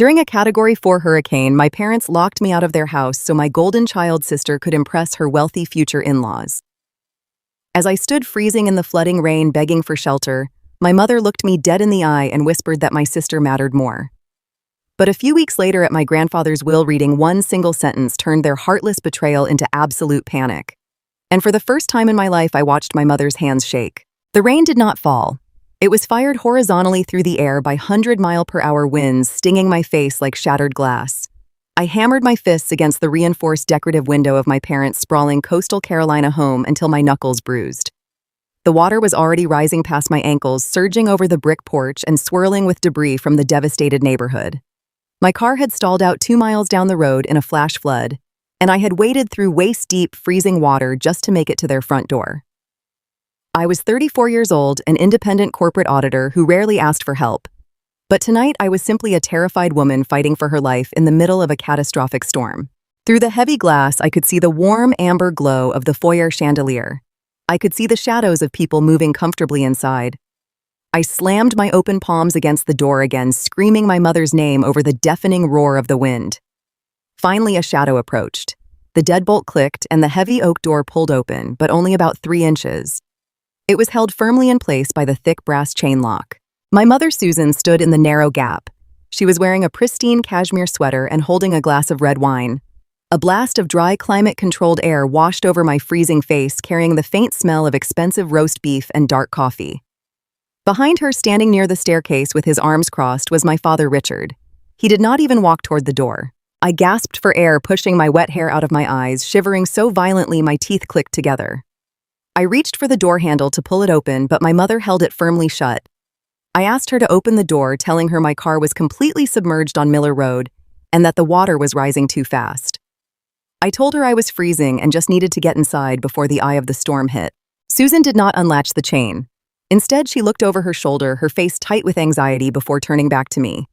During a Category 4 hurricane, my parents locked me out of their house so my golden child sister could impress her wealthy future in-laws. As I stood freezing in the flooding rain begging for shelter, my mother looked me dead in the eye and whispered that my sister mattered more. But a few weeks later at my grandfather's will reading, one single sentence turned their heartless betrayal into absolute panic. And for the first time in my life, I watched my mother's hands shake. The rain did not fall. It was fired horizontally through the air by 100-mile-per-hour winds, stinging my face like shattered glass. I hammered my fists against the reinforced decorative window of my parents' sprawling coastal Carolina home until my knuckles bruised. The water was already rising past my ankles, surging over the brick porch and swirling with debris from the devastated neighborhood. My car had stalled out 2 miles down the road in a flash flood, and I had waded through waist-deep, freezing water just to make it to their front door. I was 34 years old, an independent corporate auditor who rarely asked for help. But tonight I was simply a terrified woman fighting for her life in the middle of a catastrophic storm. Through the heavy glass, I could see the warm amber glow of the foyer chandelier. I could see the shadows of people moving comfortably inside. I slammed my open palms against the door again, screaming my mother's name over the deafening roar of the wind. Finally, a shadow approached. The deadbolt clicked and the heavy oak door pulled open, but only about 3 inches. It was held firmly in place by the thick brass chain lock. My mother, Susan, stood in the narrow gap. She was wearing a pristine cashmere sweater and holding a glass of red wine. A blast of dry, climate-controlled air washed over my freezing face, carrying the faint smell of expensive roast beef and dark coffee. Behind her, standing near the staircase with his arms crossed, was my father, Richard. He did not even walk toward the door. I gasped for air, pushing my wet hair out of my eyes, shivering so violently my teeth clicked together. I reached for the door handle to pull it open, but my mother held it firmly shut. I asked her to open the door, telling her my car was completely submerged on Miller Road and that the water was rising too fast. I told her I was freezing and just needed to get inside before the eye of the storm hit. Susan did not unlatch the chain. Instead, she looked over her shoulder, her face tight with anxiety, before turning back to me.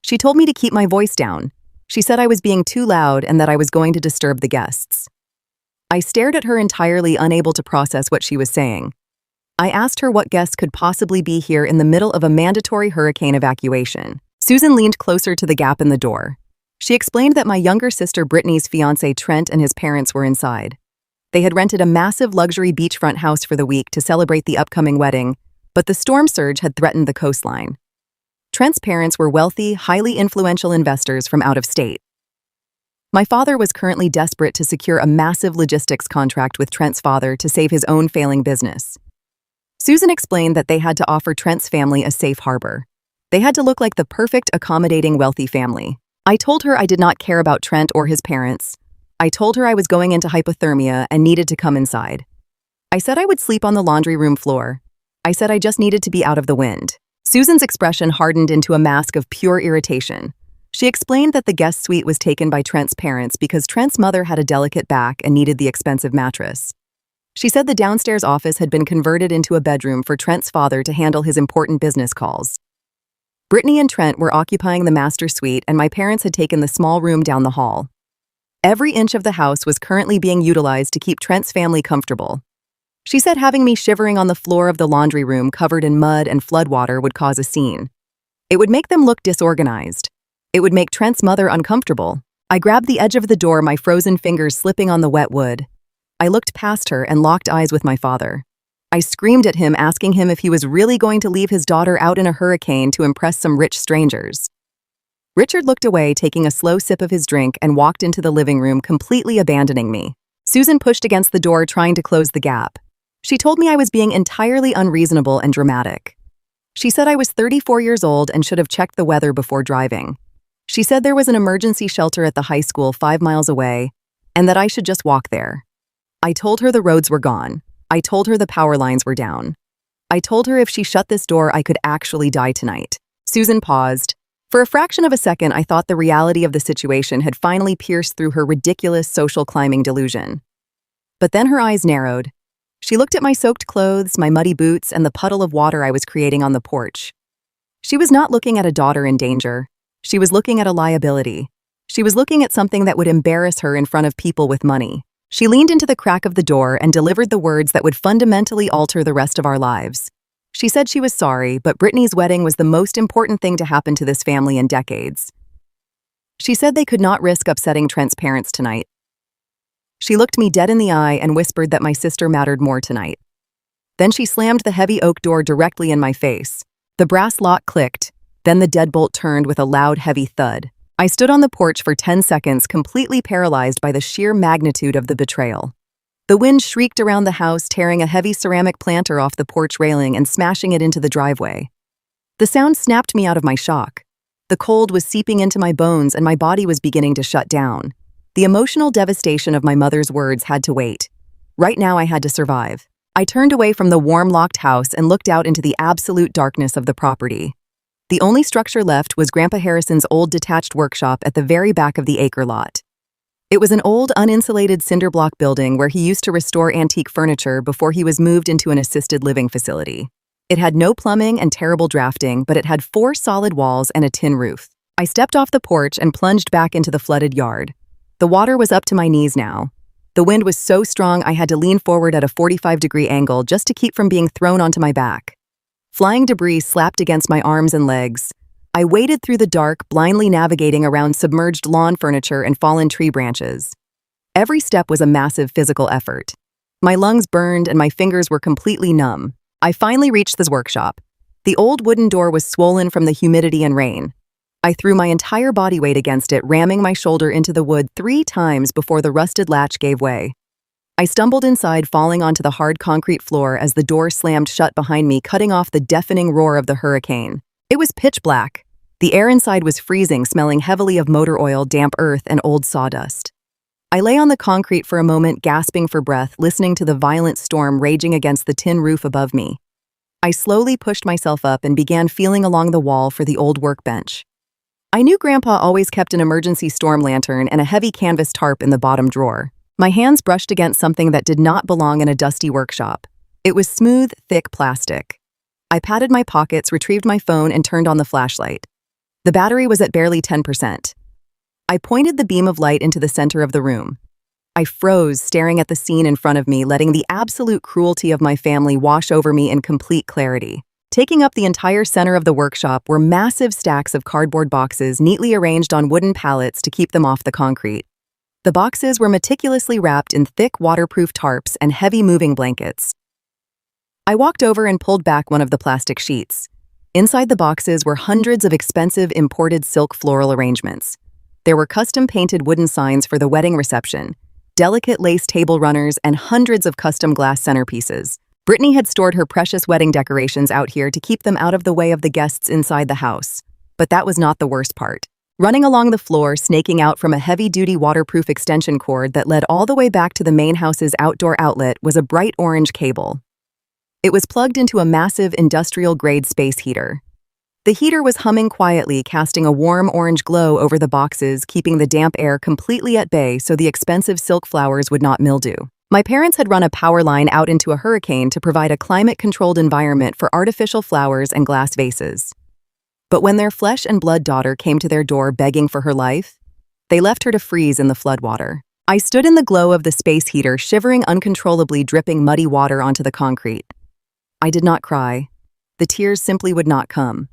She told me to keep my voice down. She said I was being too loud and that I was going to disturb the guests. I stared at her, entirely unable to process what she was saying. I asked her what guests could possibly be here in the middle of a mandatory hurricane evacuation. Susan leaned closer to the gap in the door. She explained that my younger sister Brittany's fiancé Trent and his parents were inside. They had rented a massive luxury beachfront house for the week to celebrate the upcoming wedding, but the storm surge had threatened the coastline. Trent's parents were wealthy, highly influential investors from out of state. My father was currently desperate to secure a massive logistics contract with Trent's father to save his own failing business. Susan explained that they had to offer Trent's family a safe harbor. They had to look like the perfect, accommodating, wealthy family. I told her I did not care about Trent or his parents. I told her I was going into hypothermia and needed to come inside. I said I would sleep on the laundry room floor. I said I just needed to be out of the wind. Susan's expression hardened into a mask of pure irritation. She explained that the guest suite was taken by Trent's parents because Trent's mother had a delicate back and needed the expensive mattress. She said the downstairs office had been converted into a bedroom for Trent's father to handle his important business calls. Brittany and Trent were occupying the master suite, and my parents had taken the small room down the hall. Every inch of the house was currently being utilized to keep Trent's family comfortable. She said having me shivering on the floor of the laundry room covered in mud and floodwater would cause a scene. It would make them look disorganized. It would make Trent's mother uncomfortable. I grabbed the edge of the door, my frozen fingers slipping on the wet wood. I looked past her and locked eyes with my father. I screamed at him, asking him if he was really going to leave his daughter out in a hurricane to impress some rich strangers. Richard looked away, taking a slow sip of his drink, and walked into the living room, completely abandoning me. Susan pushed against the door, trying to close the gap. She told me I was being entirely unreasonable and dramatic. She said I was 34 years old and should have checked the weather before driving. She said there was an emergency shelter at the high school 5 miles away, and that I should just walk there. I told her the roads were gone. I told her the power lines were down. I told her if she shut this door, I could actually die tonight. Susan paused. For a fraction of a second, I thought the reality of the situation had finally pierced through her ridiculous social climbing delusion. But then her eyes narrowed. She looked at my soaked clothes, my muddy boots, and the puddle of water I was creating on the porch. She was not looking at a daughter in danger. She was looking at a liability. She was looking at something that would embarrass her in front of people with money. She leaned into the crack of the door and delivered the words that would fundamentally alter the rest of our lives. She said she was sorry, but Brittany's wedding was the most important thing to happen to this family in decades. She said they could not risk upsetting Trent's parents tonight. She looked me dead in the eye and whispered that my sister mattered more tonight. Then she slammed the heavy oak door directly in my face. The brass lock clicked, then the deadbolt turned with a loud, heavy thud. I stood on the porch for 10 seconds, completely paralyzed by the sheer magnitude of the betrayal. The wind shrieked around the house, tearing a heavy ceramic planter off the porch railing and smashing it into the driveway. The sound snapped me out of my shock. The cold was seeping into my bones and my body was beginning to shut down. The emotional devastation of my mother's words had to wait. Right now I had to survive. I turned away from the warm, locked house and looked out into the absolute darkness of the property. The only structure left was Grandpa Harrison's old detached workshop at the very back of the acre lot. It was an old, uninsulated cinder block building where he used to restore antique furniture before he was moved into an assisted living facility. It had no plumbing and terrible drafting, but it had 4 solid walls and a tin roof. I stepped off the porch and plunged back into the flooded yard. The water was up to my knees now. The wind was so strong I had to lean forward at a 45-degree angle just to keep from being thrown onto my back. Flying debris slapped against my arms and legs. I waded through the dark, blindly navigating around submerged lawn furniture and fallen tree branches. Every step was a massive physical effort. My lungs burned and my fingers were completely numb. I finally reached the workshop. The old wooden door was swollen from the humidity and rain. I threw my entire body weight against it, ramming my shoulder into the wood 3 times before the rusted latch gave way. I stumbled inside, falling onto the hard concrete floor as the door slammed shut behind me, cutting off the deafening roar of the hurricane. It was pitch black. The air inside was freezing, smelling heavily of motor oil, damp earth, and old sawdust. I lay on the concrete for a moment, gasping for breath, listening to the violent storm raging against the tin roof above me. I slowly pushed myself up and began feeling along the wall for the old workbench. I knew Grandpa always kept an emergency storm lantern and a heavy canvas tarp in the bottom drawer. My hands brushed against something that did not belong in a dusty workshop. It was smooth, thick plastic. I patted my pockets, retrieved my phone, and turned on the flashlight. The battery was at barely 10%. I pointed the beam of light into the center of the room. I froze, staring at the scene in front of me, letting the absolute cruelty of my family wash over me in complete clarity. Taking up the entire center of the workshop were massive stacks of cardboard boxes neatly arranged on wooden pallets to keep them off the concrete. The boxes were meticulously wrapped in thick waterproof tarps and heavy moving blankets. I walked over and pulled back one of the plastic sheets. Inside the boxes were hundreds of expensive imported silk floral arrangements. There were custom-painted wooden signs for the wedding reception, delicate lace table runners, and hundreds of custom glass centerpieces. Brittany had stored her precious wedding decorations out here to keep them out of the way of the guests inside the house. But that was not the worst part. Running along the floor, snaking out from a heavy-duty waterproof extension cord that led all the way back to the main house's outdoor outlet was a bright orange cable. It was plugged into a massive industrial-grade space heater. The heater was humming quietly, casting a warm orange glow over the boxes, keeping the damp air completely at bay so the expensive silk flowers would not mildew. My parents had run a power line out into a hurricane to provide a climate-controlled environment for artificial flowers and glass vases. But when their flesh and blood daughter came to their door begging for her life, they left her to freeze in the floodwater. I stood in the glow of the space heater, shivering uncontrollably, dripping muddy water onto the concrete. I did not cry. The tears simply would not come.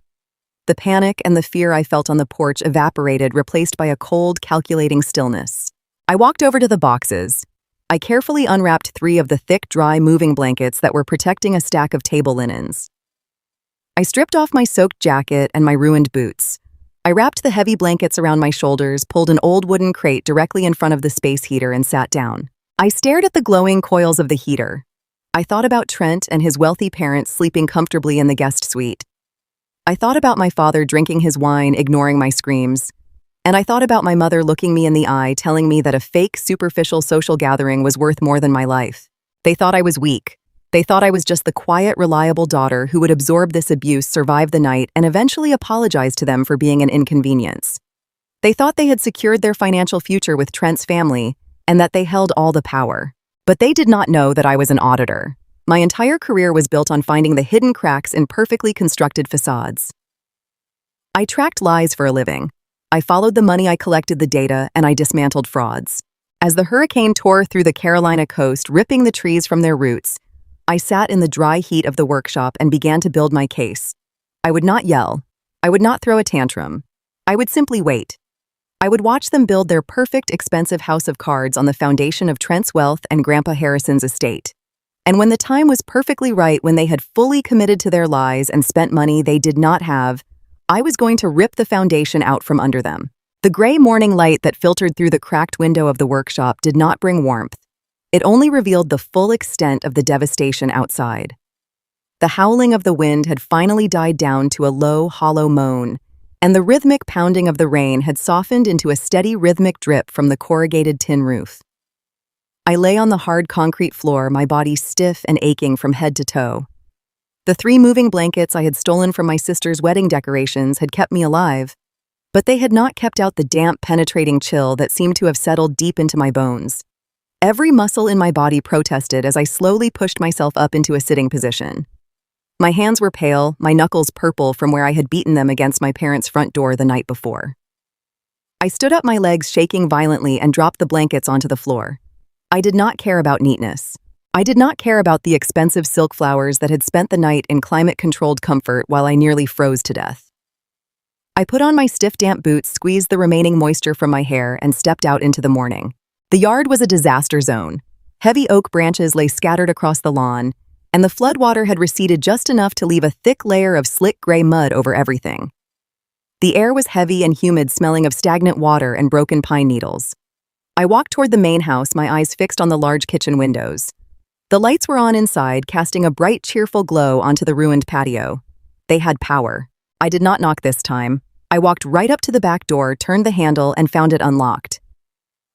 The panic and the fear I felt on the porch evaporated, replaced by a cold, calculating stillness. I walked over to the boxes. I carefully unwrapped 3 of the thick, dry, moving blankets that were protecting a stack of table linens. I stripped off my soaked jacket and my ruined boots. I wrapped the heavy blankets around my shoulders, pulled an old wooden crate directly in front of the space heater, and sat down. I stared at the glowing coils of the heater. I thought about Trent and his wealthy parents sleeping comfortably in the guest suite. I thought about my father drinking his wine, ignoring my screams. And I thought about my mother looking me in the eye, telling me that a fake, superficial social gathering was worth more than my life. They thought I was weak. They thought I was just the quiet, reliable daughter who would absorb this abuse, survive the night, and eventually apologize to them for being an inconvenience. They thought they had secured their financial future with Trent's family and that they held all the power. But they did not know that I was an auditor. My entire career was built on finding the hidden cracks in perfectly constructed facades. I tracked lies for a living. I followed the money, I collected the data, and I dismantled frauds. As the hurricane tore through the Carolina coast, ripping the trees from their roots, I sat in the dry heat of the workshop and began to build my case. I would not yell. I would not throw a tantrum. I would simply wait. I would watch them build their perfect, expensive house of cards on the foundation of Trent's wealth and Grandpa Harrison's estate. And when the time was perfectly right, when they had fully committed to their lies and spent money they did not have, I was going to rip the foundation out from under them. The gray morning light that filtered through the cracked window of the workshop did not bring warmth. It only revealed the full extent of the devastation outside. The howling of the wind had finally died down to a low, hollow moan, and the rhythmic pounding of the rain had softened into a steady rhythmic drip from the corrugated tin roof. I lay on the hard concrete floor, my body stiff and aching from head to toe. The 3 moving blankets I had stolen from my sister's wedding decorations had kept me alive, but they had not kept out the damp, penetrating chill that seemed to have settled deep into my bones. Every muscle in my body protested as I slowly pushed myself up into a sitting position. My hands were pale, my knuckles purple from where I had beaten them against my parents' front door the night before. I stood up, my legs shaking violently, and dropped the blankets onto the floor. I did not care about neatness. I did not care about the expensive silk flowers that had spent the night in climate-controlled comfort while I nearly froze to death. I put on my stiff, damp boots, squeezed the remaining moisture from my hair, and stepped out into the morning. The yard was a disaster zone. Heavy oak branches lay scattered across the lawn, and the floodwater had receded just enough to leave a thick layer of slick gray mud over everything. The air was heavy and humid, smelling of stagnant water and broken pine needles. I walked toward the main house, my eyes fixed on the large kitchen windows. The lights were on inside, casting a bright, cheerful glow onto the ruined patio. They had power. I did not knock this time. I walked right up to the back door, turned the handle, and found it unlocked.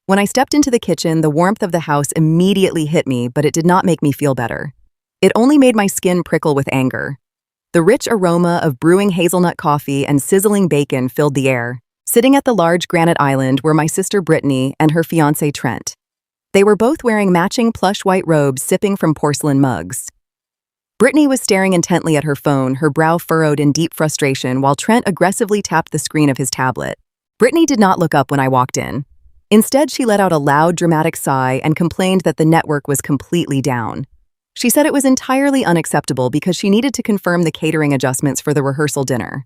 When I stepped into the kitchen, the warmth of the house immediately hit me, but it did not make me feel better. It only made my skin prickle with anger. The rich aroma of brewing hazelnut coffee and sizzling bacon filled the air. Sitting at the large granite island were my sister Brittany and her fiancé Trent. They were both wearing matching plush white robes, sipping from porcelain mugs. Brittany was staring intently at her phone, her brow furrowed in deep frustration, while Trent aggressively tapped the screen of his tablet. Brittany did not look up when I walked in. Instead, she let out a loud, dramatic sigh and complained that the network was completely down. She said it was entirely unacceptable because she needed to confirm the catering adjustments for the rehearsal dinner.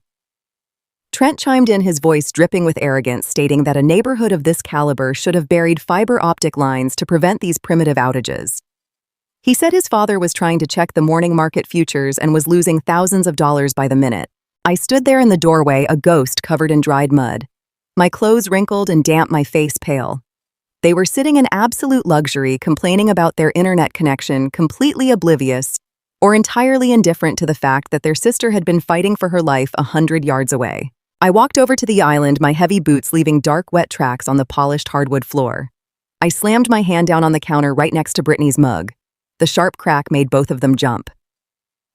Trent chimed in, his voice dripping with arrogance, stating that a neighborhood of this caliber should have buried fiber optic lines to prevent these primitive outages. He said his father was trying to check the morning market futures and was losing thousands of dollars by the minute. I stood there in the doorway, a ghost covered in dried mud. My clothes wrinkled and damp, my face pale. They were sitting in absolute luxury, complaining about their internet connection, completely oblivious or entirely indifferent to the fact that their sister had been fighting for her life 100 yards away. I walked over to the island, my heavy boots leaving dark, wet tracks on the polished hardwood floor. I slammed my hand down on the counter right next to Brittany's mug. The sharp crack made both of them jump.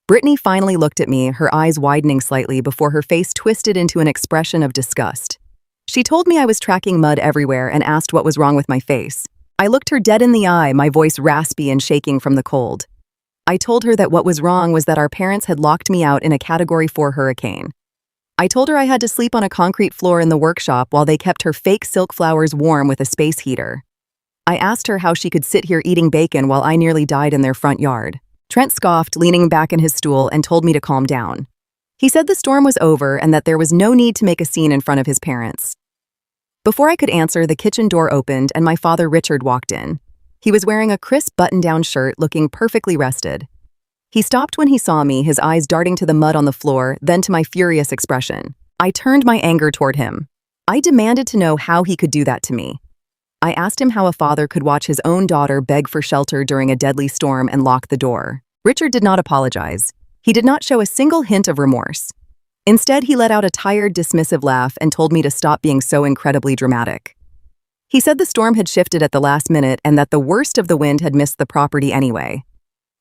Brittany finally looked at me, her eyes widening slightly before her face twisted into an expression of disgust. She told me I was tracking mud everywhere and asked what was wrong with my face. I looked her dead in the eye, my voice raspy and shaking from the cold. I told her that what was wrong was that our parents had locked me out in a Category 4 hurricane. I told her I had to sleep on a concrete floor in the workshop while they kept her fake silk flowers warm with a space heater. I asked her how she could sit here eating bacon while I nearly died in their front yard. Trent scoffed, leaning back in his stool, and told me to calm down. He said the storm was over and that there was no need to make a scene in front of his parents. Before I could answer, the kitchen door opened and my father Richard walked in. He was wearing a crisp button-down shirt, looking perfectly rested. He stopped when he saw me, his eyes darting to the mud on the floor, then to my furious expression. I turned my anger toward him. I demanded to know how he could do that to me. I asked him how a father could watch his own daughter beg for shelter during a deadly storm and lock the door. Richard did not apologize. He did not show a single hint of remorse. Instead, he let out a tired, dismissive laugh and told me to stop being so incredibly dramatic. He said the storm had shifted at the last minute and that the worst of the wind had missed the property anyway.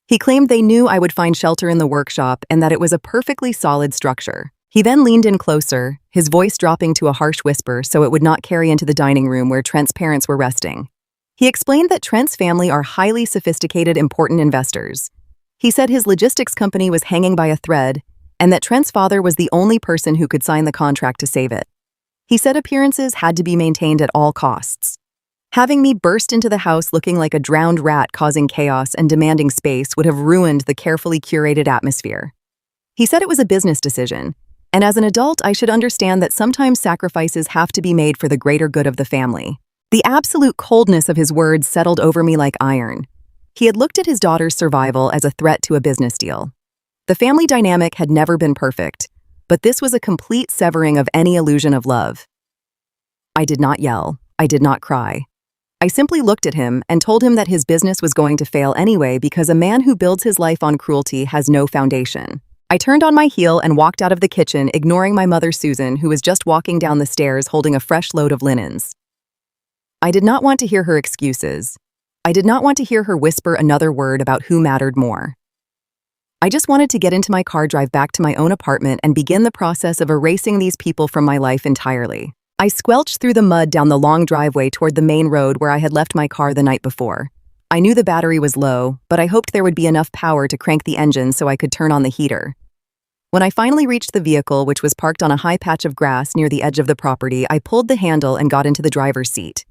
He claimed they knew I would find shelter in the workshop and that it was a perfectly solid structure. He then leaned in closer, his voice dropping to a harsh whisper so it would not carry into the dining room where Trent's parents were resting. He explained that Trent's family are highly sophisticated, important investors. He said his logistics company was hanging by a thread and that Trent's father was the only person who could sign the contract to save it. He said appearances had to be maintained at all costs. Having me burst into the house looking like a drowned rat causing chaos and demanding space would have ruined the carefully curated atmosphere. He said it was a business decision, And as an adult, I should understand that sometimes sacrifices have to be made for the greater good of the family. The absolute coldness of his words settled over me like iron. He had looked at his daughter's survival as a threat to a business deal. The family dynamic had never been perfect, but this was a complete severing of any illusion of love. I did not yell. I did not cry. I simply looked at him and told him that his business was going to fail anyway because a man who builds his life on cruelty has no foundation. I turned on my heel and walked out of the kitchen, ignoring my mother Susan, who was just walking down the stairs holding a fresh load of linens. I did not want to hear her excuses. I did not want to hear her whisper another word about who mattered more. I just wanted to get into my car, drive back to my own apartment, and begin the process of erasing these people from my life entirely. I squelched through the mud down the long driveway toward the main road where I had left my car the night before. I knew the battery was low, but I hoped there would be enough power to crank the engine so I could turn on the heater. When I finally reached the vehicle, which was parked on a high patch of grass near the edge of the property, I pulled the handle and got into the driver's seat.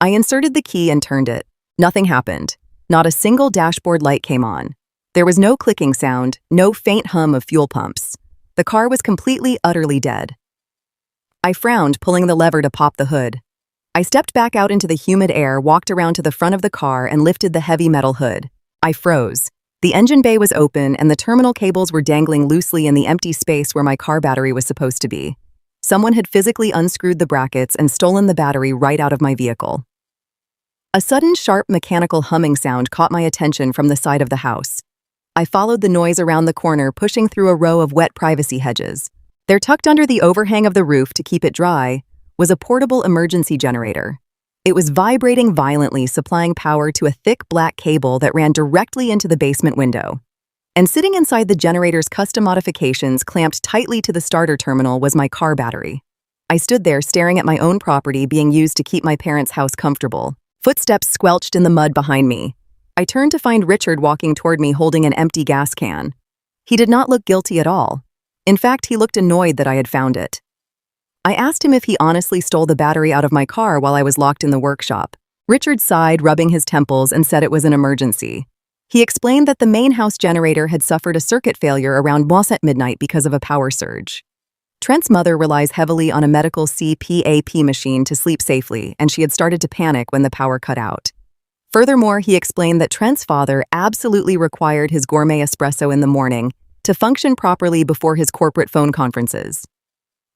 I inserted the key and turned it. Nothing happened. Not a single dashboard light came on. There was no clicking sound, no faint hum of fuel pumps. The car was completely, utterly dead. I frowned, pulling the lever to pop the hood. I stepped back out into the humid air, walked around to the front of the car, and lifted the heavy metal hood. I froze. The engine bay was open, and the terminal cables were dangling loosely in the empty space where my car battery was supposed to be. Someone had physically unscrewed the brackets and stolen the battery right out of my vehicle. A sudden, sharp mechanical humming sound caught my attention from the side of the house. I followed the noise around the corner, pushing through a row of wet privacy hedges. There, tucked under the overhang of the roof to keep it dry, was a portable emergency generator. It was vibrating violently, supplying power to a thick black cable that ran directly into the basement window. And sitting inside the generator's custom modifications, clamped tightly to the starter terminal, was my car battery. I stood there staring at my own property being used to keep my parents' house comfortable. Footsteps squelched in the mud behind me. I turned to find Richard walking toward me holding an empty gas can. He did not look guilty at all. In fact, he looked annoyed that I had found it. I asked him if he honestly stole the battery out of my car while I was locked in the workshop. Richard sighed, rubbing his temples, and said it was an emergency. He explained that the main house generator had suffered a circuit failure around at midnight because of a power surge. Trent's mother relies heavily on a medical CPAP machine to sleep safely, and she had started to panic when the power cut out. Furthermore, he explained that Trent's father absolutely required his gourmet espresso in the morning to function properly before his corporate phone conferences.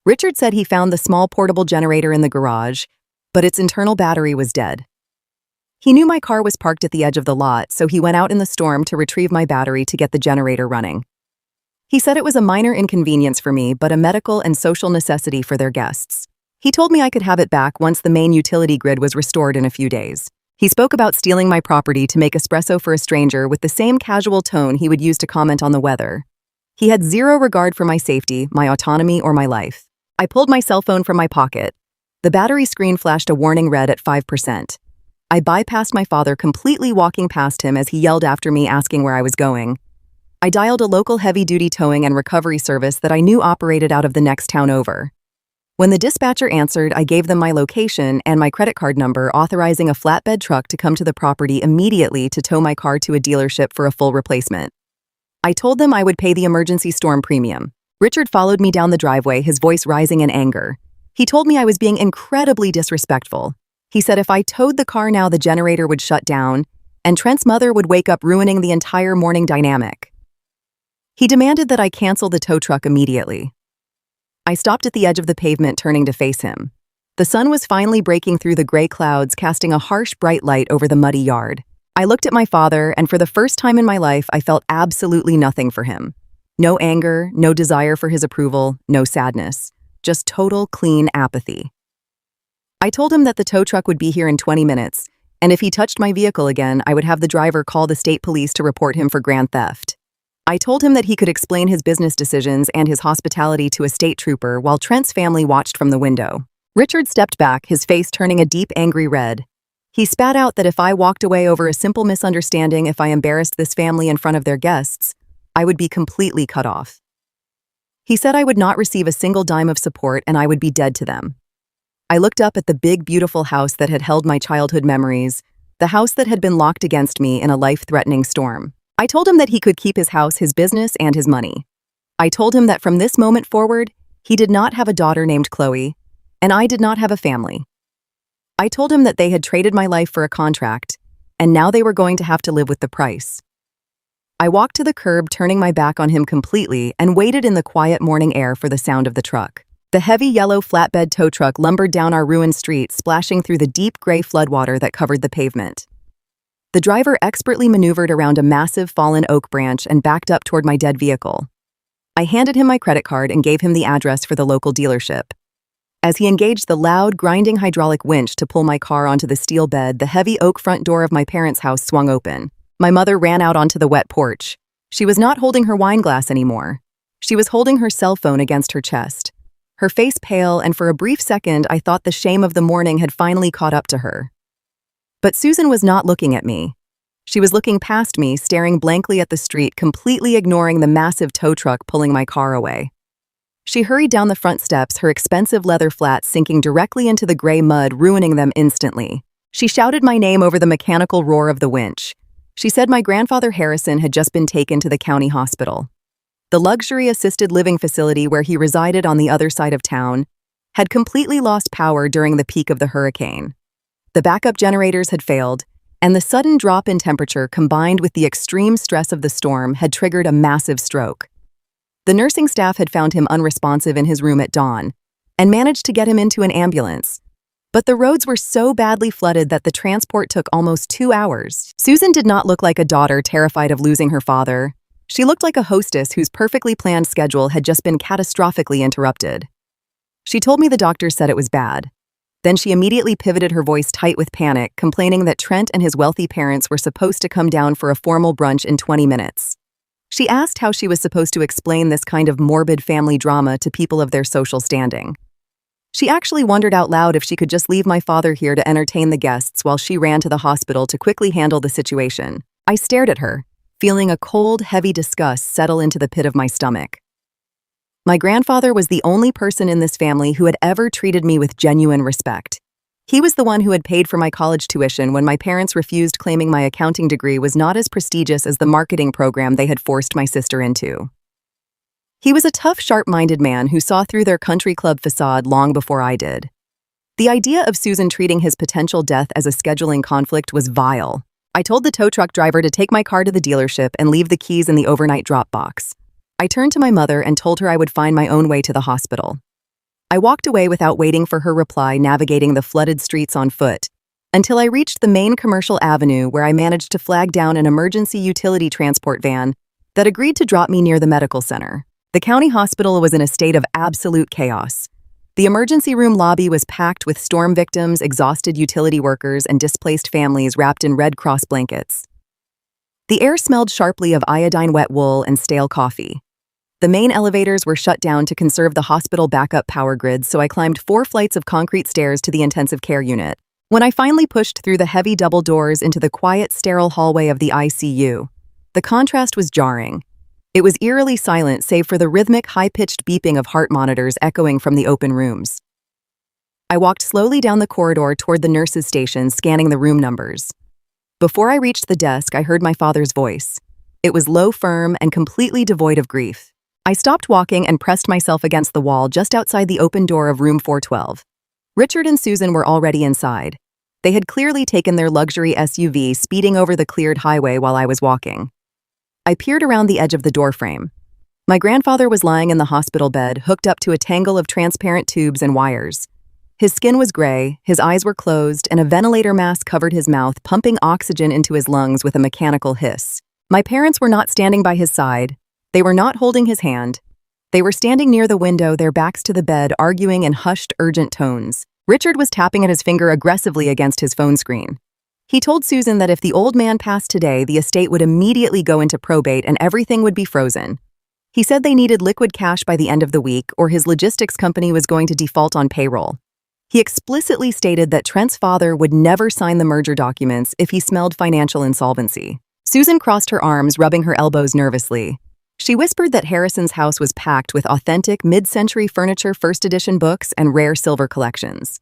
Richard said he found the small portable generator in the garage, but its internal battery was dead. He knew my car was parked at the edge of the lot, so he went out in the storm to retrieve my battery to get the generator running. He said it was a minor inconvenience for me, but a medical and social necessity for their guests. He told me I could have it back once the main utility grid was restored in a few days. He spoke about stealing my property to make espresso for a stranger with the same casual tone he would use to comment on the weather. He had zero regard for my safety, my autonomy, or my life. I pulled my cell phone from my pocket. The battery screen flashed a warning red at 5%. I bypassed my father, completely walking past him as he yelled after me, asking where I was going. I dialed a local heavy-duty towing and recovery service that I knew operated out of the next town over. When the dispatcher answered, I gave them my location and my credit card number, authorizing a flatbed truck to come to the property immediately to tow my car to a dealership for a full replacement. I told them I would pay the emergency storm premium. Richard followed me down the driveway, his voice rising in anger. He told me I was being incredibly disrespectful. He said if I towed the car now, the generator would shut down, and Trent's mother would wake up, ruining the entire morning dynamic. He demanded that I cancel the tow truck immediately. I stopped at the edge of the pavement, turning to face him. The sun was finally breaking through the gray clouds, casting a harsh, bright light over the muddy yard. I looked at my father, and for the first time in my life, I felt absolutely nothing for him. No anger, no desire for his approval, no sadness. Just total, clean apathy. I told him that the tow truck would be here in 20 minutes, and if he touched my vehicle again, I would have the driver call the state police to report him for grand theft. I told him that he could explain his business decisions and his hospitality to a state trooper while Trent's family watched from the window. Richard stepped back, his face turning a deep, angry red. He spat out that if I walked away over a simple misunderstanding, if I embarrassed this family in front of their guests, I would be completely cut off. He said I would not receive a single dime of support and I would be dead to them. I looked up at the big, beautiful house that had held my childhood memories, the house that had been locked against me in a life-threatening storm. I told him that he could keep his house, his business, and his money. I told him that from this moment forward, He did not have a daughter named Chloe, and I did not have a family. I told him that they had traded my life for a contract, and now they were going to have to live with the price. I walked to the curb, turning my back on him completely, and waited in the quiet morning air for the sound of the truck. The heavy yellow flatbed tow truck lumbered down our ruined street, splashing through the deep gray floodwater that covered the pavement. The driver expertly maneuvered around a massive fallen oak branch and backed up toward my dead vehicle. I handed him my credit card and gave him the address for the local dealership. As he engaged the loud, grinding hydraulic winch to pull my car onto the steel bed, the heavy oak front door of my parents' house swung open. My mother ran out onto the wet porch. She was not holding her wine glass anymore. She was holding her cell phone against her chest. Her face pale, and for a brief second I thought the shame of the morning had finally caught up to her. But Susan was not looking at me. She was looking past me, staring blankly at the street, completely ignoring the massive tow truck pulling my car away. She hurried down the front steps, her expensive leather flats sinking directly into the gray mud, ruining them instantly. She shouted my name over the mechanical roar of the winch. She said my grandfather Harrison had just been taken to the county hospital. The luxury assisted living facility where he resided on the other side of town had completely lost power during the peak of the hurricane. The backup generators had failed, and the sudden drop in temperature combined with the extreme stress of the storm had triggered a massive stroke. The nursing staff had found him unresponsive in his room at dawn and managed to get him into an ambulance. But the roads were so badly flooded that the transport took almost 2 hours. Susan did not look like a daughter terrified of losing her father. She looked like a hostess whose perfectly planned schedule had just been catastrophically interrupted. She told me the doctor said it was bad. Then she immediately pivoted, her voice tight with panic, complaining that Trent and his wealthy parents were supposed to come down for a formal brunch in 20 minutes. She asked how she was supposed to explain this kind of morbid family drama to people of their social standing. She actually wondered out loud if she could just leave my father here to entertain the guests while she ran to the hospital to quickly handle the situation. I stared at her, feeling a cold, heavy disgust settle into the pit of my stomach. My grandfather was the only person in this family who had ever treated me with genuine respect. He was the one who had paid for my college tuition when my parents refused, claiming my accounting degree was not as prestigious as the marketing program they had forced my sister into. He was a tough, sharp-minded man who saw through their country club facade long before I did. The idea of Susan treating his potential death as a scheduling conflict was vile. I told the tow truck driver to take my car to the dealership and leave the keys in the overnight drop box. I turned to my mother and told her I would find my own way to the hospital. I walked away without waiting for her reply, navigating the flooded streets on foot, until I reached the main commercial avenue, where I managed to flag down an emergency utility transport van that agreed to drop me near the medical center. The county hospital was in a state of absolute chaos. The emergency room lobby was packed with storm victims, exhausted utility workers, and displaced families wrapped in Red Cross blankets. The air smelled sharply of iodine wet wool and stale coffee. The main elevators were shut down to conserve the hospital backup power grid, so I climbed 4 flights of concrete stairs to the intensive care unit. When I finally pushed through the heavy double doors into the quiet, sterile hallway of the ICU, the contrast was jarring. It was eerily silent, save for the rhythmic, high-pitched beeping of heart monitors echoing from the open rooms. I walked slowly down the corridor toward the nurses' station, scanning the room numbers. Before I reached the desk, I heard my father's voice. It was low, firm, and completely devoid of grief. I stopped walking and pressed myself against the wall just outside the open door of room 412. Richard and Susan were already inside. They had clearly taken their luxury SUV, speeding over the cleared highway while I was walking. I peered around the edge of the doorframe. My grandfather was lying in the hospital bed, hooked up to a tangle of transparent tubes and wires. His skin was gray, his eyes were closed, and a ventilator mask covered his mouth, pumping oxygen into his lungs with a mechanical hiss. My parents were not standing by his side. They were not holding his hand. They were standing near the window, their backs to the bed, arguing in hushed, urgent tones. Richard was tapping at his finger aggressively against his phone screen. He told Susan that if the old man passed today, the estate would immediately go into probate and everything would be frozen. He said they needed liquid cash by the end of the week, or his logistics company was going to default on payroll. He explicitly stated that Trent's father would never sign the merger documents if he smelled financial insolvency. Susan crossed her arms, rubbing her elbows nervously. She whispered that Harrison's house was packed with authentic, mid-century furniture, first edition books, and rare silver collections.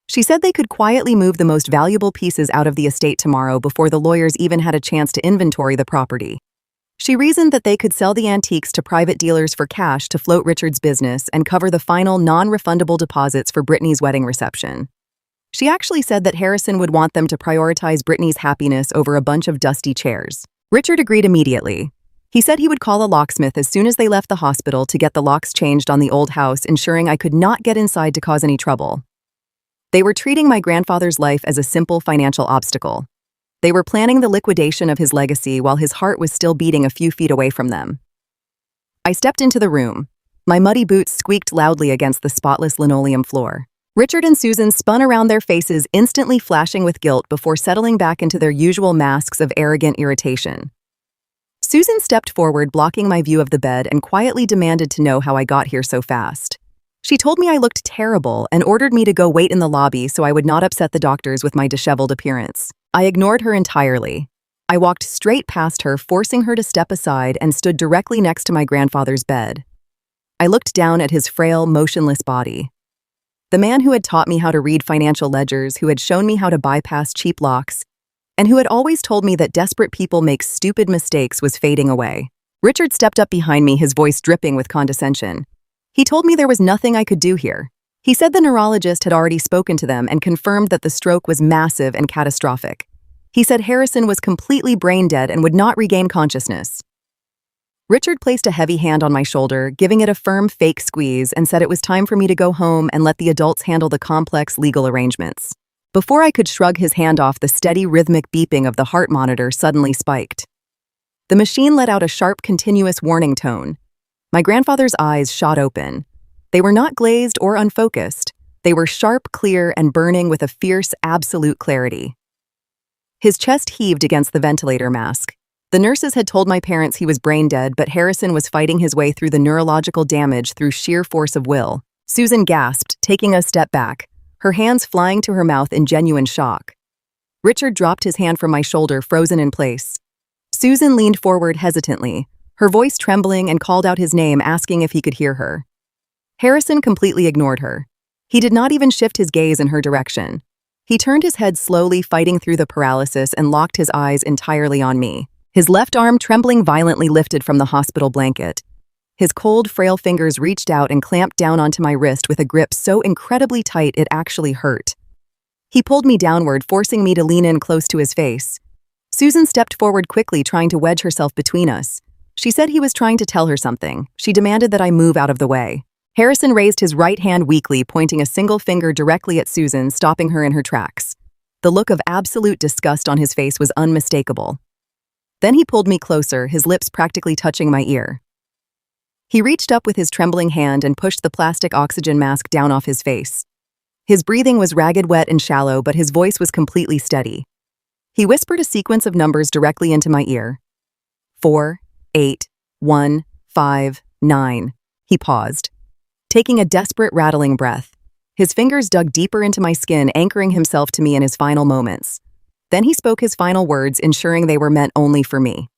She said they could quietly move the most valuable pieces out of the estate tomorrow before the lawyers even had a chance to inventory the property. She reasoned that they could sell the antiques to private dealers for cash to float Richard's business and cover the final non-refundable deposits for Brittany's wedding reception. She actually said that Harrison would want them to prioritize Brittany's happiness over a bunch of dusty chairs. Richard agreed immediately. He said he would call a locksmith as soon as they left the hospital to get the locks changed on the old house, ensuring I could not get inside to cause any trouble. They were treating my grandfather's life as a simple financial obstacle. They were planning the liquidation of his legacy while his heart was still beating a few feet away from them. I stepped into the room. My muddy boots squeaked loudly against the spotless linoleum floor. Richard and Susan spun around, their faces instantly flashing with guilt before settling back into their usual masks of arrogant irritation. Susan stepped forward, blocking my view of the bed, and quietly demanded to know how I got here so fast. She told me I looked terrible and ordered me to go wait in the lobby so I would not upset the doctors with my disheveled appearance. I ignored her entirely. I walked straight past her, forcing her to step aside, and stood directly next to my grandfather's bed. I looked down at his frail, motionless body. The man who had taught me how to read financial ledgers, who had shown me how to bypass cheap locks, and who had always told me that desperate people make stupid mistakes, was fading away. Richard stepped up behind me, his voice dripping with condescension. He told me there was nothing I could do here. He said the neurologist had already spoken to them and confirmed that the stroke was massive and catastrophic. He said Harrison was completely brain dead and would not regain consciousness. Richard placed a heavy hand on my shoulder, giving it a firm fake squeeze, and said it was time for me to go home and let the adults handle the complex legal arrangements. Before I could shrug his hand off, the steady rhythmic beeping of the heart monitor suddenly spiked. The machine let out a sharp, continuous warning tone. My grandfather's eyes shot open. They were not glazed or unfocused. They were sharp, clear, and burning with a fierce, absolute clarity. His chest heaved against the ventilator mask. The nurses had told my parents he was brain dead, but Harrison was fighting his way through the neurological damage through sheer force of will. Susan gasped, taking a step back, her hands flying to her mouth in genuine shock. Richard dropped his hand from my shoulder, frozen in place. Susan leaned forward hesitantly, her voice trembling, and called out his name, asking if he could hear her. Harrison completely ignored her. He did not even shift his gaze in her direction. He turned his head slowly, fighting through the paralysis, and locked his eyes entirely on me. His left arm, trembling violently, lifted from the hospital blanket. His cold, frail fingers reached out and clamped down onto my wrist with a grip so incredibly tight it actually hurt. He pulled me downward, forcing me to lean in close to his face. Susan stepped forward quickly, trying to wedge herself between us. She said he was trying to tell her something. She demanded that I move out of the way. Harrison raised his right hand weakly, pointing a single finger directly at Susan, stopping her in her tracks. The look of absolute disgust on his face was unmistakable. Then he pulled me closer, his lips practically touching my ear. He reached up with his trembling hand and pushed the plastic oxygen mask down off his face. His breathing was ragged, wet, and shallow, but his voice was completely steady. He whispered a sequence of numbers directly into my ear. 4, 8, 1, 5, 9. He paused, taking a desperate, rattling breath. His fingers dug deeper into my skin, anchoring himself to me in his final moments. Then he spoke his final words, ensuring they were meant only for me.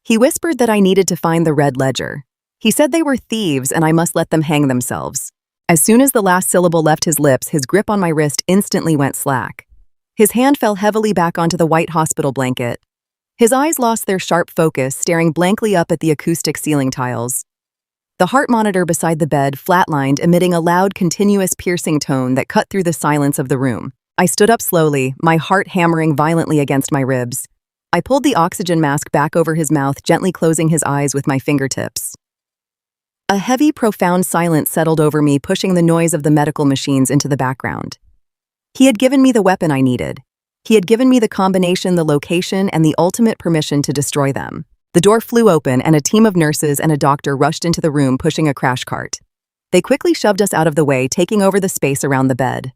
He whispered that I needed to find the red ledger. He said they were thieves and I must let them hang themselves. As soon as the last syllable left his lips, his grip on my wrist instantly went slack. His hand fell heavily back onto the white hospital blanket. His eyes lost their sharp focus, staring blankly up at the acoustic ceiling tiles. The heart monitor beside the bed flatlined, emitting a loud, continuous, piercing tone that cut through the silence of the room. I stood up slowly, my heart hammering violently against my ribs. I pulled the oxygen mask back over his mouth, gently closing his eyes with my fingertips. A heavy, profound silence settled over me, pushing the noise of the medical machines into the background. He had given me the weapon I needed. He had given me the combination, the location, and the ultimate permission to destroy them. The door flew open, and a team of nurses and a doctor rushed into the room, pushing a crash cart. They quickly shoved us out of the way, taking over the space around the bed.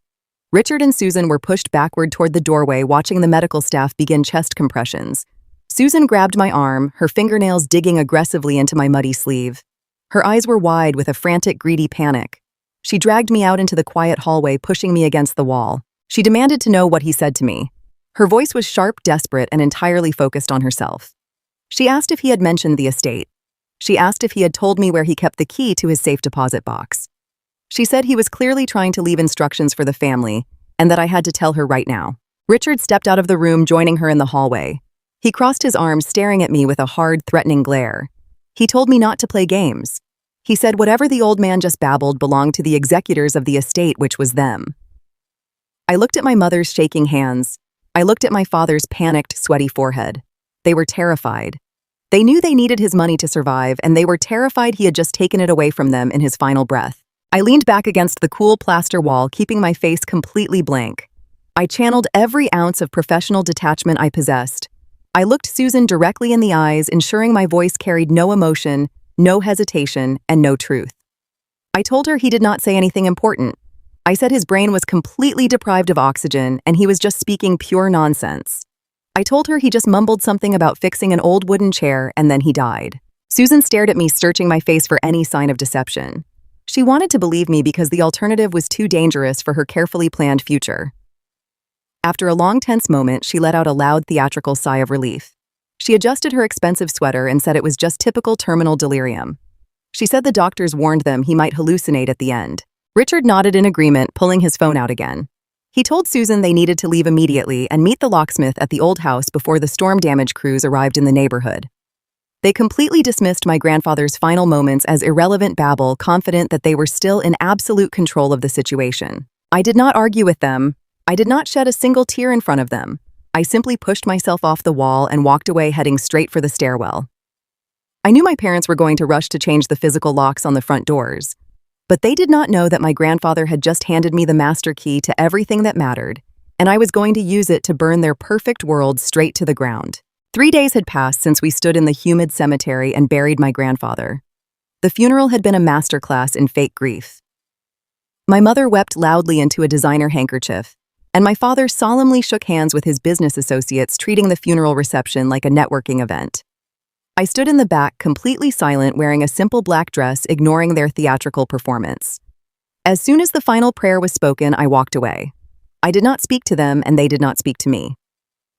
Richard and Susan were pushed backward toward the doorway, watching the medical staff begin chest compressions. Susan grabbed my arm, her fingernails digging aggressively into my muddy sleeve. Her eyes were wide with a frantic, greedy panic. She dragged me out into the quiet hallway, pushing me against the wall. She demanded to know what he said to me. Her voice was sharp, desperate, and entirely focused on herself. She asked if he had mentioned the estate. She asked if he had told me where he kept the key to his safe deposit box. She said he was clearly trying to leave instructions for the family, and that I had to tell her right now. Richard stepped out of the room, joining her in the hallway. He crossed his arms, staring at me with a hard, threatening glare. He told me not to play games. He said whatever the old man just babbled belonged to the executors of the estate, which was them. I looked at my mother's shaking hands. I looked at my father's panicked, sweaty forehead. They were terrified. They knew they needed his money to survive, and they were terrified he had just taken it away from them in his final breath. I leaned back against the cool plaster wall, keeping my face completely blank. I channeled every ounce of professional detachment I possessed. I looked Susan directly in the eyes, ensuring my voice carried no emotion, no hesitation, and no truth. I told her he did not say anything important. I said his brain was completely deprived of oxygen, and he was just speaking pure nonsense. I told her he just mumbled something about fixing an old wooden chair, and then he died. Susan stared at me, searching my face for any sign of deception. She wanted to believe me because the alternative was too dangerous for her carefully planned future. After a long, tense moment, she let out a loud, theatrical sigh of relief. She adjusted her expensive sweater and said it was just typical terminal delirium. She said the doctors warned them he might hallucinate at the end. Richard nodded in agreement, pulling his phone out again. He told Susan they needed to leave immediately and meet the locksmith at the old house before the storm damage crews arrived in the neighborhood. They completely dismissed my grandfather's final moments as irrelevant babble, confident that they were still in absolute control of the situation. I did not argue with them. I did not shed a single tear in front of them. I simply pushed myself off the wall and walked away, heading straight for the stairwell. I knew my parents were going to rush to change the physical locks on the front doors, but they did not know that my grandfather had just handed me the master key to everything that mattered, and I was going to use it to burn their perfect world straight to the ground. 3 days had passed since we stood in the humid cemetery and buried my grandfather. The funeral had been a masterclass in fake grief. My mother wept loudly into a designer handkerchief, and my father solemnly shook hands with his business associates, treating the funeral reception like a networking event. I stood in the back, completely silent, wearing a simple black dress, ignoring their theatrical performance. As soon as the final prayer was spoken, I walked away. I did not speak to them, and they did not speak to me.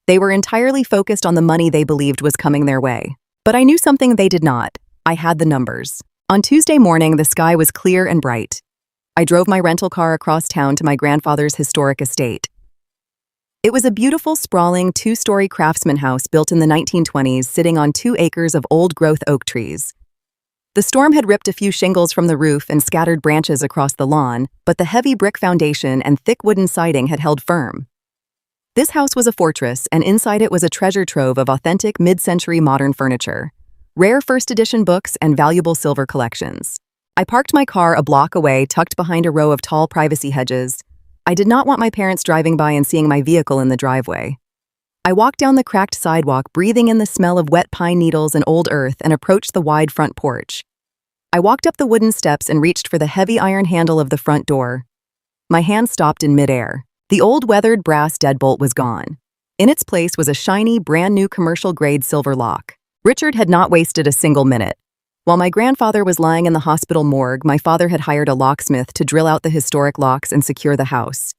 They were entirely focused on the money they believed was coming their way. But I knew something they did not. I had the numbers. On Tuesday morning, the sky was clear and bright. I drove my rental car across town to my grandfather's historic estate. It was a beautiful, sprawling, 2-story craftsman house built in the 1920s, sitting on 2 acres of old-growth oak trees. The storm had ripped a few shingles from the roof and scattered branches across the lawn, but the heavy brick foundation and thick wooden siding had held firm. This house was a fortress, and inside it was a treasure trove of authentic mid-century modern furniture, rare first-edition books, and valuable silver collections. I parked my car a block away, tucked behind a row of tall privacy hedges. I did not want my parents driving by and seeing my vehicle in the driveway. I walked down the cracked sidewalk, breathing in the smell of wet pine needles and old earth, and approached the wide front porch. I walked up the wooden steps and reached for the heavy iron handle of the front door. My hand stopped in midair. The old weathered brass deadbolt was gone. In its place was a shiny, brand-new commercial-grade silver lock. Richard had not wasted a single minute. While my grandfather was lying in the hospital morgue, my father had hired a locksmith to drill out the historic locks and secure the house.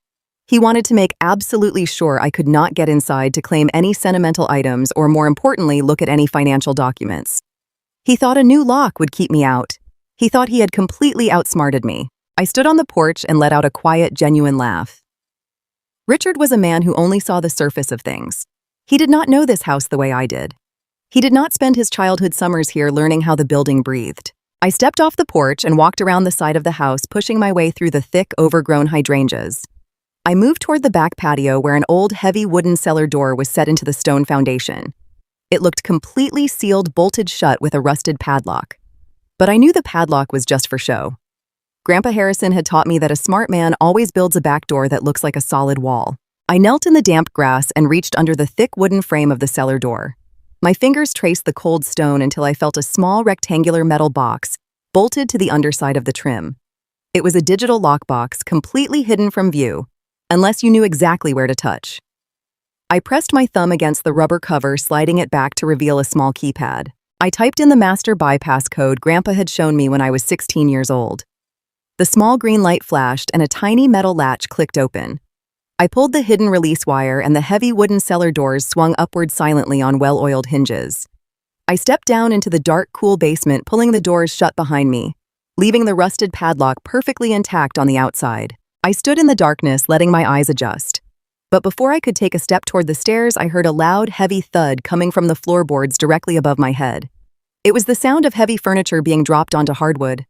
He wanted to make absolutely sure I could not get inside to claim any sentimental items or, more importantly, look at any financial documents. He thought a new lock would keep me out. He thought he had completely outsmarted me. I stood on the porch and let out a quiet, genuine laugh. Richard was a man who only saw the surface of things. He did not know this house the way I did. He did not spend his childhood summers here learning how the building breathed. I stepped off the porch and walked around the side of the house, pushing my way through the thick, overgrown hydrangeas. I moved toward the back patio where an old, heavy wooden cellar door was set into the stone foundation. It looked completely sealed, bolted shut with a rusted padlock. But I knew the padlock was just for show. Grandpa Harrison had taught me that a smart man always builds a back door that looks like a solid wall. I knelt in the damp grass and reached under the thick wooden frame of the cellar door. My fingers traced the cold stone until I felt a small rectangular metal box bolted to the underside of the trim. It was a digital lockbox, completely hidden from view, unless you knew exactly where to touch. I pressed my thumb against the rubber cover, sliding it back to reveal a small keypad. I typed in the master bypass code Grandpa had shown me when I was 16 years old. The small green light flashed and a tiny metal latch clicked open. I pulled the hidden release wire and the heavy wooden cellar doors swung upward silently on well-oiled hinges. I stepped down into the dark, cool basement, pulling the doors shut behind me, leaving the rusted padlock perfectly intact on the outside. I stood in the darkness, letting my eyes adjust. But before I could take a step toward the stairs, I heard a loud, heavy thud coming from the floorboards directly above my head. It was the sound of heavy furniture being dropped onto hardwood.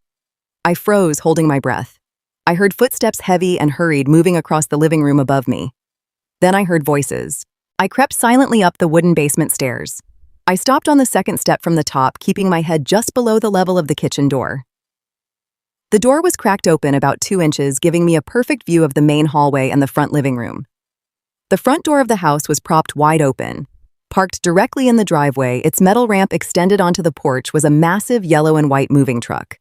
I froze, holding my breath. I heard footsteps, heavy and hurried, moving across the living room above me. Then I heard voices. I crept silently up the wooden basement stairs. I stopped on the second step from the top, keeping my head just below the level of the kitchen door. The door was cracked open about 2 inches, giving me a perfect view of the main hallway and the front living room. The front door of the house was propped wide open. Parked directly in the driveway, its metal ramp extended onto the porch, was a massive yellow and white moving truck.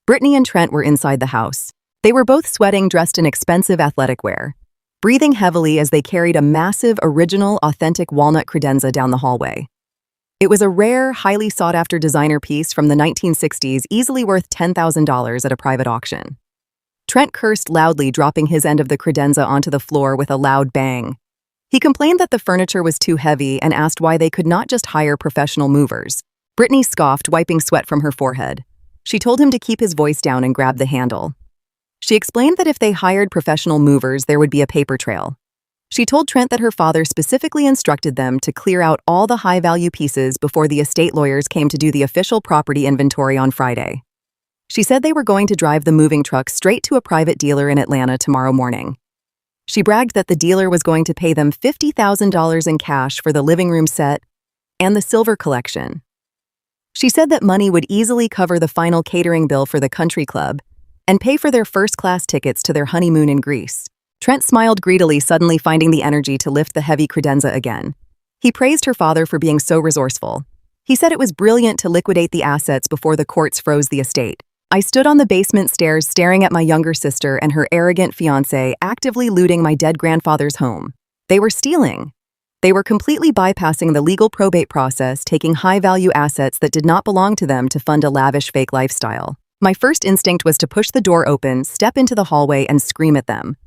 Brittany and Trent were inside the house. They were both sweating, dressed in expensive athletic wear, breathing heavily as they carried a massive, original, authentic walnut credenza down the hallway. It was a rare, highly sought-after designer piece from the 1960s, easily worth $10,000 at a private auction. Trent cursed loudly, dropping his end of the credenza onto the floor with a loud bang. He complained that the furniture was too heavy and asked why they could not just hire professional movers. Brittany scoffed, wiping sweat from her forehead. She told him to keep his voice down and grab the handle. She explained that if they hired professional movers, there would be a paper trail. She told Trent that her father specifically instructed them to clear out all the high-value pieces before the estate lawyers came to do the official property inventory on Friday. She said they were going to drive the moving truck straight to a private dealer in Atlanta tomorrow morning. She bragged that the dealer was going to pay them $50,000 in cash for the living room set and the silver collection. She said that money would easily cover the final catering bill for the country club and pay for their first-class tickets to their honeymoon in Greece. Trent smiled greedily, suddenly finding the energy to lift the heavy credenza again. He praised her father for being so resourceful. He said it was brilliant to liquidate the assets before the courts froze the estate. I stood on the basement stairs staring at my younger sister and her arrogant fiancé actively looting my dead grandfather's home. They were stealing. They were completely bypassing the legal probate process, taking high-value assets that did not belong to them to fund a lavish fake lifestyle. My first instinct was to push the door open, step into the hallway, and scream at them.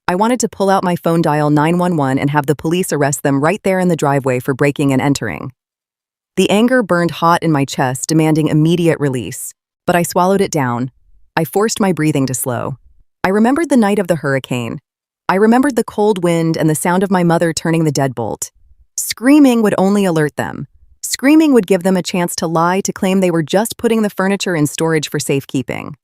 I wanted to pull out my phone, dial 911, and have the police arrest them right there in the driveway for breaking and entering. The anger burned hot in my chest, demanding immediate release. But I swallowed it down. I forced my breathing to slow. I remembered the night of the hurricane. I remembered the cold wind and the sound of my mother turning the deadbolt. Screaming would only alert them. Screaming would give them a chance to lie, to claim they were just putting the furniture in storage for safekeeping.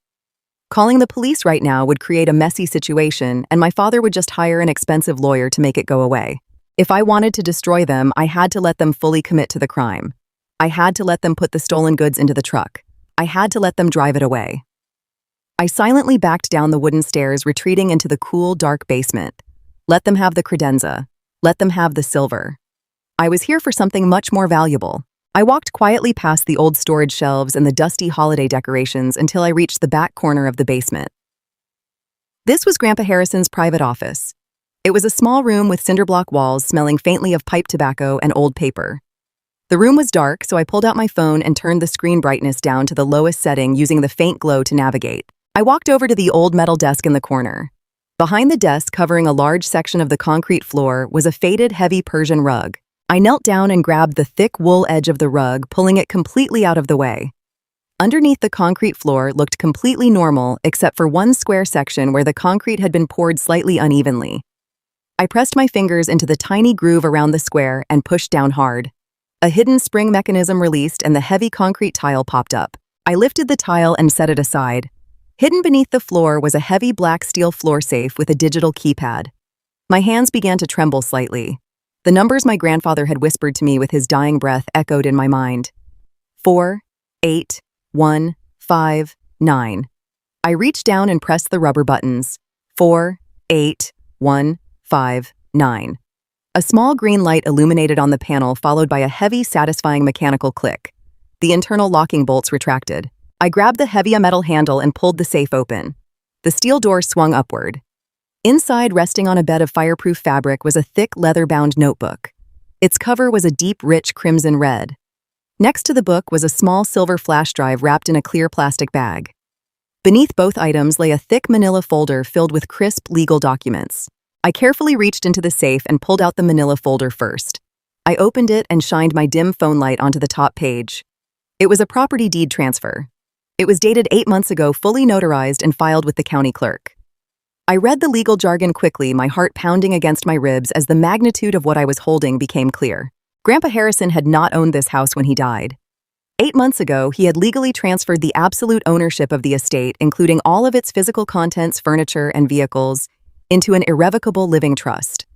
Calling the police right now would create a messy situation, and my father would just hire an expensive lawyer to make it go away. If I wanted to destroy them, I had to let them fully commit to the crime. I had to let them put the stolen goods into the truck. I had to let them drive it away. I silently backed down the wooden stairs, retreating into the cool, dark basement. Let them have the credenza. Let them have the silver. I was here for something much more valuable. I walked quietly past the old storage shelves and the dusty holiday decorations until I reached the back corner of the basement. This was Grandpa Harrison's private office. It was a small room with cinderblock walls smelling faintly of pipe tobacco and old paper. The room was dark, so I pulled out my phone and turned the screen brightness down to the lowest setting, using the faint glow to navigate. I walked over to the old metal desk in the corner. Behind the desk, covering a large section of the concrete floor, was a faded, heavy Persian rug. I knelt down and grabbed the thick wool edge of the rug, pulling it completely out of the way. Underneath, the concrete floor looked completely normal, except for one square section where the concrete had been poured slightly unevenly. I pressed my fingers into the tiny groove around the square and pushed down hard. A hidden spring mechanism released and the heavy concrete tile popped up. I lifted the tile and set it aside. Hidden beneath the floor was a heavy black steel floor safe with a digital keypad. My hands began to tremble slightly. The numbers my grandfather had whispered to me with his dying breath echoed in my mind. 4, 8, 1, 5, 9. I reached down and pressed the rubber buttons. 4, 8, 1, 5, 9. A small green light illuminated on the panel, followed by a heavy, satisfying mechanical click. The internal locking bolts retracted. I grabbed the heavy metal handle and pulled the safe open. The steel door swung upward. Inside, resting on a bed of fireproof fabric, was a thick, leather-bound notebook. Its cover was a deep, rich crimson red. Next to the book was a small silver flash drive wrapped in a clear plastic bag. Beneath both items lay a thick manila folder filled with crisp, legal documents. I carefully reached into the safe and pulled out the manila folder first. I opened it and shined my dim phone light onto the top page. It was a property deed transfer. It was dated 8 months ago, fully notarized and filed with the county clerk. I read the legal jargon quickly, my heart pounding against my ribs as the magnitude of what I was holding became clear. Grandpa Harrison had not owned this house when he died. 8 months ago, he had legally transferred the absolute ownership of the estate, including all of its physical contents, furniture, and vehicles, into an irrevocable living trust.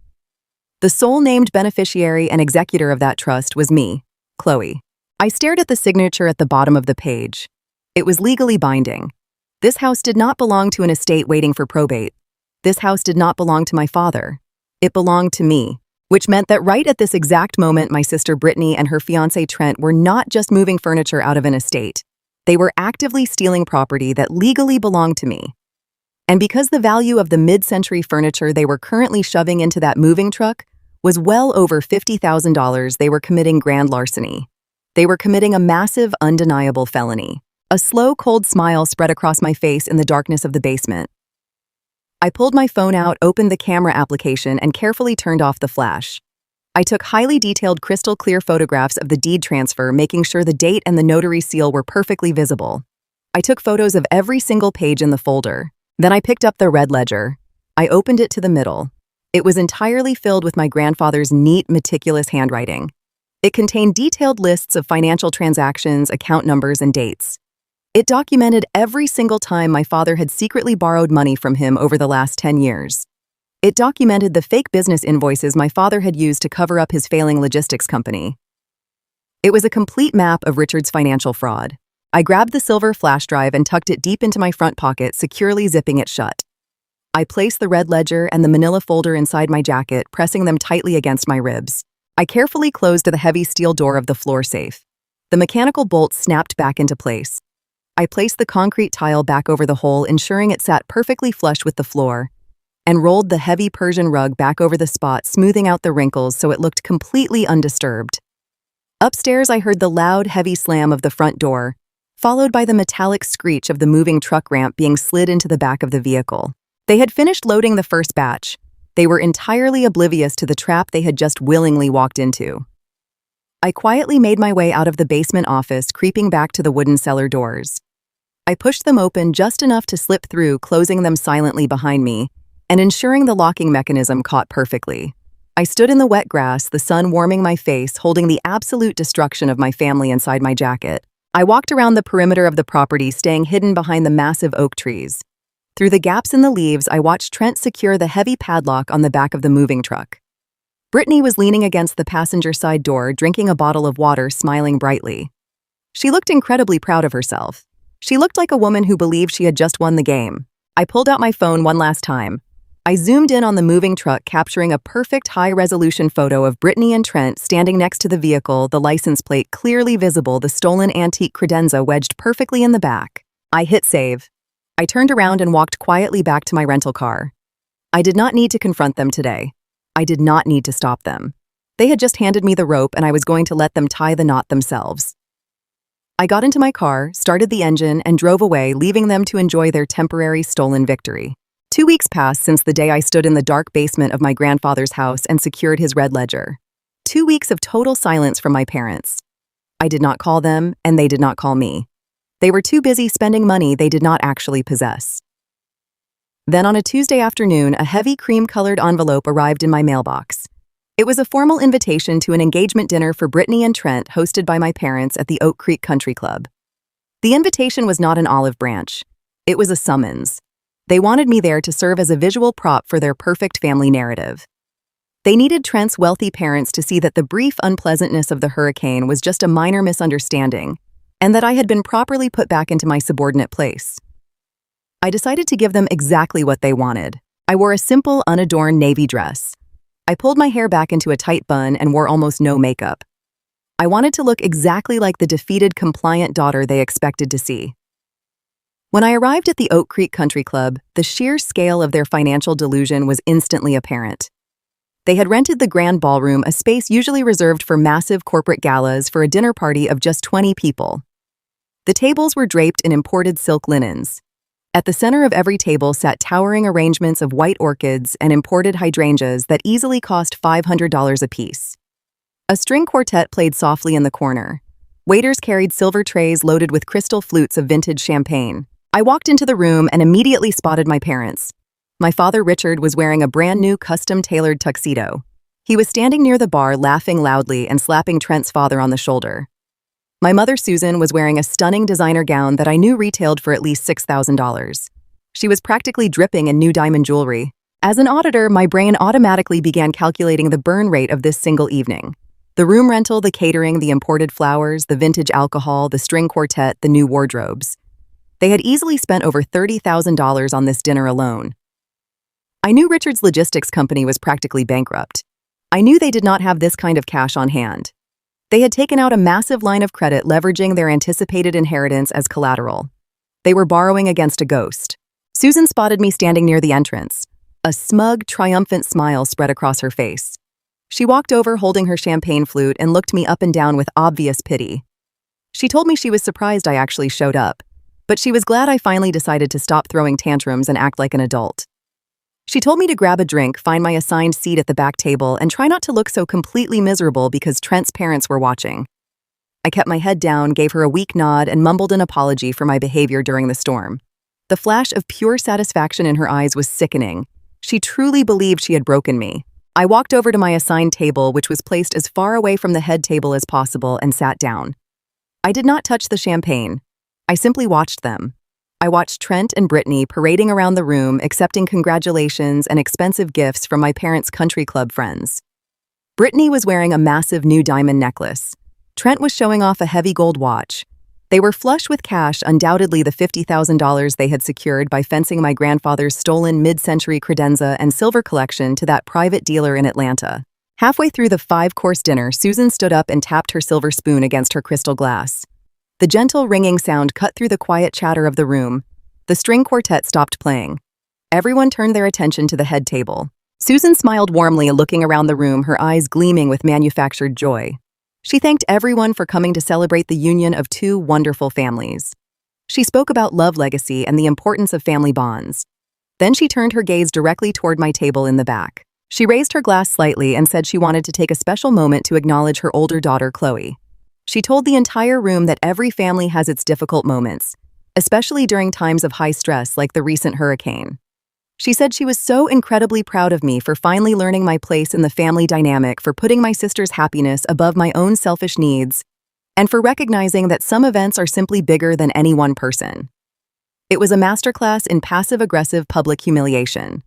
The sole named beneficiary and executor of that trust was me, Chloe. I stared at the signature at the bottom of the page. It was legally binding. This house did not belong to an estate waiting for probate. This house did not belong to my father. It belonged to me, which meant that right at this exact moment, my sister Brittany and her fiancé Trent were not just moving furniture out of an estate. They were actively stealing property that legally belonged to me. And because the value of the mid-century furniture they were currently shoving into that moving truck was well over $50,000, they were committing grand larceny. They were committing a massive, undeniable felony. A slow, cold smile spread across my face in the darkness of the basement. I pulled my phone out, opened the camera application, and carefully turned off the flash. I took highly detailed, crystal-clear photographs of the deed transfer, making sure the date and the notary seal were perfectly visible. I took photos of every single page in the folder. Then I picked up the red ledger. I opened it to the middle. It was entirely filled with my grandfather's neat, meticulous handwriting. It contained detailed lists of financial transactions, account numbers, and dates. It documented every single time my father had secretly borrowed money from him over the last 10 years. It documented the fake business invoices my father had used to cover up his failing logistics company. It was a complete map of Richard's financial fraud. I grabbed the silver flash drive and tucked it deep into my front pocket, securely zipping it shut. I placed the red ledger and the manila folder inside my jacket, pressing them tightly against my ribs. I carefully closed the heavy steel door of the floor safe. The mechanical bolt snapped back into place. I placed the concrete tile back over the hole, ensuring it sat perfectly flush with the floor, and rolled the heavy Persian rug back over the spot, smoothing out the wrinkles so it looked completely undisturbed. Upstairs, I heard the loud, heavy slam of the front door, followed by the metallic screech of the moving truck ramp being slid into the back of the vehicle. They had finished loading the first batch. They were entirely oblivious to the trap they had just willingly walked into. I quietly made my way out of the basement office, creeping back to the wooden cellar doors. I pushed them open just enough to slip through, closing them silently behind me, and ensuring the locking mechanism caught perfectly. I stood in the wet grass, the sun warming my face, holding the absolute destruction of my family inside my jacket. I walked around the perimeter of the property, staying hidden behind the massive oak trees. Through the gaps in the leaves, I watched Trent secure the heavy padlock on the back of the moving truck. Brittany was leaning against the passenger side door, drinking a bottle of water, smiling brightly. She looked incredibly proud of herself. She looked like a woman who believed she had just won the game. I pulled out my phone one last time. I zoomed in on the moving truck, capturing a perfect high-resolution photo of Brittany and Trent standing next to the vehicle, the license plate clearly visible, the stolen antique credenza wedged perfectly in the back. I hit save. I turned around and walked quietly back to my rental car. I did not need to confront them today. I did not need to stop them. They had just handed me the rope, and I was going to let them tie the knot themselves. I got into my car, started the engine, and drove away, leaving them to enjoy their temporary stolen victory. 2 weeks passed since the day I stood in the dark basement of my grandfather's house and secured his red ledger. 2 weeks of total silence from my parents. I did not call them, and they did not call me. They were too busy spending money they did not actually possess. Then on a Tuesday afternoon, a heavy cream-colored envelope arrived in my mailbox. It was a formal invitation to an engagement dinner for Brittany and Trent, hosted by my parents at the Oak Creek Country Club. The invitation was not an olive branch. It was a summons. They wanted me there to serve as a visual prop for their perfect family narrative. They needed Trent's wealthy parents to see that the brief unpleasantness of the hurricane was just a minor misunderstanding, and that I had been properly put back into my subordinate place. I decided to give them exactly what they wanted. I wore a simple, unadorned navy dress. I pulled my hair back into a tight bun and wore almost no makeup. I wanted to look exactly like the defeated, compliant daughter they expected to see. When I arrived at the Oak Creek Country Club, the sheer scale of their financial delusion was instantly apparent. They had rented the Grand Ballroom, a space usually reserved for massive corporate galas, for a dinner party of just 20 people. The tables were draped in imported silk linens. At the center of every table sat towering arrangements of white orchids and imported hydrangeas that easily cost $500 apiece. A string quartet played softly in the corner. Waiters carried silver trays loaded with crystal flutes of vintage champagne. I walked into the room and immediately spotted my parents. My father, Richard, was wearing a brand new custom-tailored tuxedo. He was standing near the bar, laughing loudly and slapping Trent's father on the shoulder. My mother, Susan, was wearing a stunning designer gown that I knew retailed for at least $6,000. She was practically dripping in new diamond jewelry. As an auditor, my brain automatically began calculating the burn rate of this single evening. The room rental, the catering, the imported flowers, the vintage alcohol, the string quartet, the new wardrobes. They had easily spent over $30,000 on this dinner alone. I knew Richard's logistics company was practically bankrupt. I knew they did not have this kind of cash on hand. They had taken out a massive line of credit, leveraging their anticipated inheritance as collateral. They were borrowing against a ghost. Susan spotted me standing near the entrance. A smug, triumphant smile spread across her face. She walked over holding her champagne flute and looked me up and down with obvious pity. She told me she was surprised I actually showed up, but she was glad I finally decided to stop throwing tantrums and act like an adult. She told me to grab a drink, find my assigned seat at the back table, and try not to look so completely miserable because Trent's parents were watching. I kept my head down, gave her a weak nod, and mumbled an apology for my behavior during the storm. The flash of pure satisfaction in her eyes was sickening. She truly believed she had broken me. I walked over to my assigned table, which was placed as far away from the head table as possible, and sat down. I did not touch the champagne. I simply watched them. I watched Trent and Brittany parading around the room, accepting congratulations and expensive gifts from my parents' country club friends. Brittany was wearing a massive new diamond necklace. Trent was showing off a heavy gold watch. They were flush with cash, undoubtedly the $50,000 they had secured by fencing my grandfather's stolen mid-century credenza and silver collection to that private dealer in Atlanta. Halfway through the 5-course dinner, Susan stood up and tapped her silver spoon against her crystal glass. The gentle ringing sound cut through the quiet chatter of the room. The string quartet stopped playing. Everyone turned their attention to the head table. Susan smiled warmly, looking around the room, her eyes gleaming with manufactured joy. She thanked everyone for coming to celebrate the union of two wonderful families. She spoke about love, legacy, and the importance of family bonds. Then she turned her gaze directly toward my table in the back. She raised her glass slightly and said she wanted to take a special moment to acknowledge her older daughter, Chloe. She told the entire room that every family has its difficult moments, especially during times of high stress like the recent hurricane. She said she was so incredibly proud of me for finally learning my place in the family dynamic, for putting my sister's happiness above my own selfish needs, and for recognizing that some events are simply bigger than any one person. It was a masterclass in passive-aggressive public humiliation.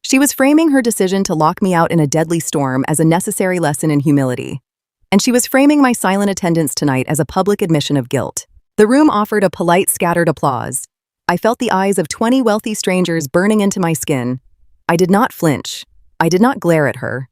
She was framing her decision to lock me out in a deadly storm as a necessary lesson in humility. And she was framing my silent attendance tonight as a public admission of guilt. The room offered a polite, scattered applause. I felt the eyes of 20 wealthy strangers burning into my skin. I did not flinch. I did not glare at her.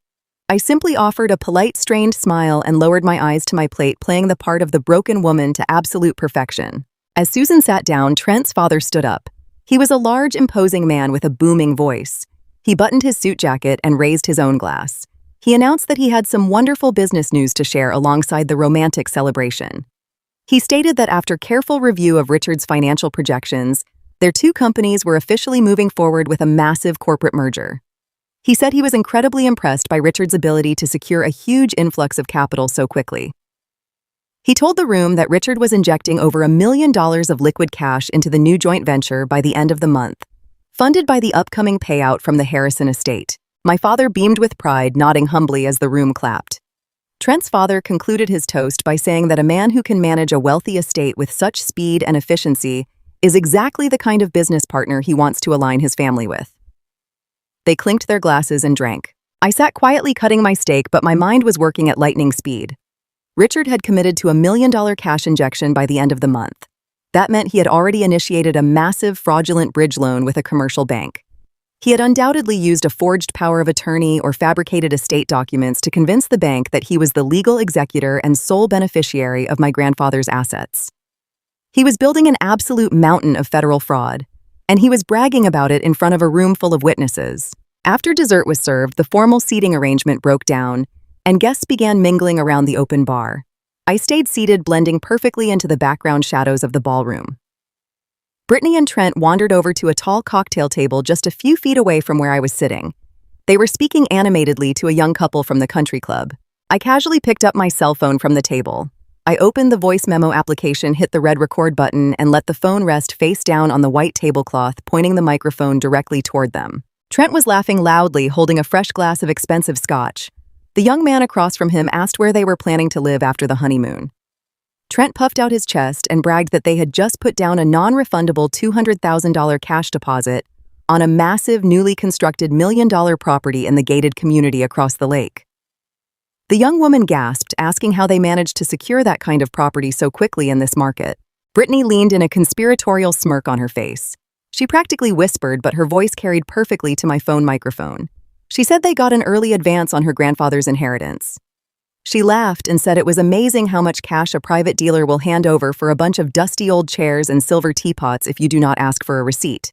I simply offered a polite, strained smile and lowered my eyes to my plate, playing the part of the broken woman to absolute perfection. As Susan sat down, Trent's father stood up. He was a large, imposing man with a booming voice. He buttoned his suit jacket and raised his own glass. He announced that he had some wonderful business news to share alongside the romantic celebration. He stated that after careful review of Richard's financial projections, their two companies were officially moving forward with a massive corporate merger. He said he was incredibly impressed by Richard's ability to secure a huge influx of capital so quickly. He told the room that Richard was injecting over $1 million of liquid cash into the new joint venture by the end of the month, funded by the upcoming payout from the Harrison estate. My father beamed with pride, nodding humbly as the room clapped. Trent's father concluded his toast by saying that a man who can manage a wealthy estate with such speed and efficiency is exactly the kind of business partner he wants to align his family with. They clinked their glasses and drank. I sat quietly cutting my steak, but my mind was working at lightning speed. Richard had committed to $1 million cash injection by the end of the month. That meant he had already initiated a massive fraudulent bridge loan with a commercial bank. He had undoubtedly used a forged power of attorney or fabricated estate documents to convince the bank that he was the legal executor and sole beneficiary of my grandfather's assets. He was building an absolute mountain of federal fraud, and he was bragging about it in front of a room full of witnesses. After dessert was served, the formal seating arrangement broke down, and guests began mingling around the open bar. I stayed seated, blending perfectly into the background shadows of the ballroom. Brittany and Trent wandered over to a tall cocktail table just a few feet away from where I was sitting. They were speaking animatedly to a young couple from the country club. I casually picked up my cell phone from the table. I opened the voice memo application, hit the red record button, and let the phone rest face down on the white tablecloth, pointing the microphone directly toward them. Trent was laughing loudly, holding a fresh glass of expensive scotch. The young man across from him asked where they were planning to live after the honeymoon. Trent puffed out his chest and bragged that they had just put down a non-refundable $200,000 cash deposit on a massive, newly constructed million-dollar property in the gated community across the lake. The young woman gasped, asking how they managed to secure that kind of property so quickly in this market. Brittany leaned in, a conspiratorial smirk on her face. She practically whispered, but her voice carried perfectly to my phone microphone. She said they got an early advance on her grandfather's inheritance. She laughed and said it was amazing how much cash a private dealer will hand over for a bunch of dusty old chairs and silver teapots if you do not ask for a receipt.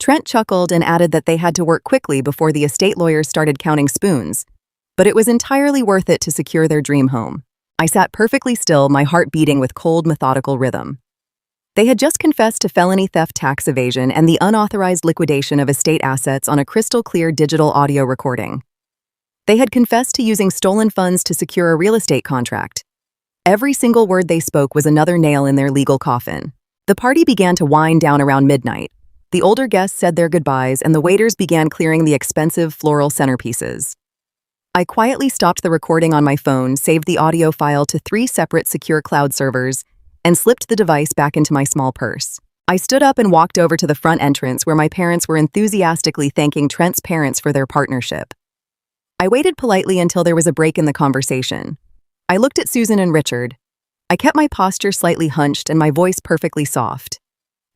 Trent chuckled and added that they had to work quickly before the estate lawyers started counting spoons, but it was entirely worth it to secure their dream home. I sat perfectly still, my heart beating with cold, methodical rhythm. They had just confessed to felony theft, tax evasion, and the unauthorized liquidation of estate assets on a crystal-clear digital audio recording. They had confessed to using stolen funds to secure a real estate contract. Every single word they spoke was another nail in their legal coffin. The party began to wind down around midnight. The older guests said their goodbyes, and the waiters began clearing the expensive floral centerpieces. I quietly stopped the recording on my phone, saved the audio file to 3 separate secure cloud servers, and slipped the device back into my small purse. I stood up and walked over to the front entrance where my parents were enthusiastically thanking Trent's parents for their partnership. I waited politely until there was a break in the conversation. I looked at Susan and Richard. I kept my posture slightly hunched and my voice perfectly soft.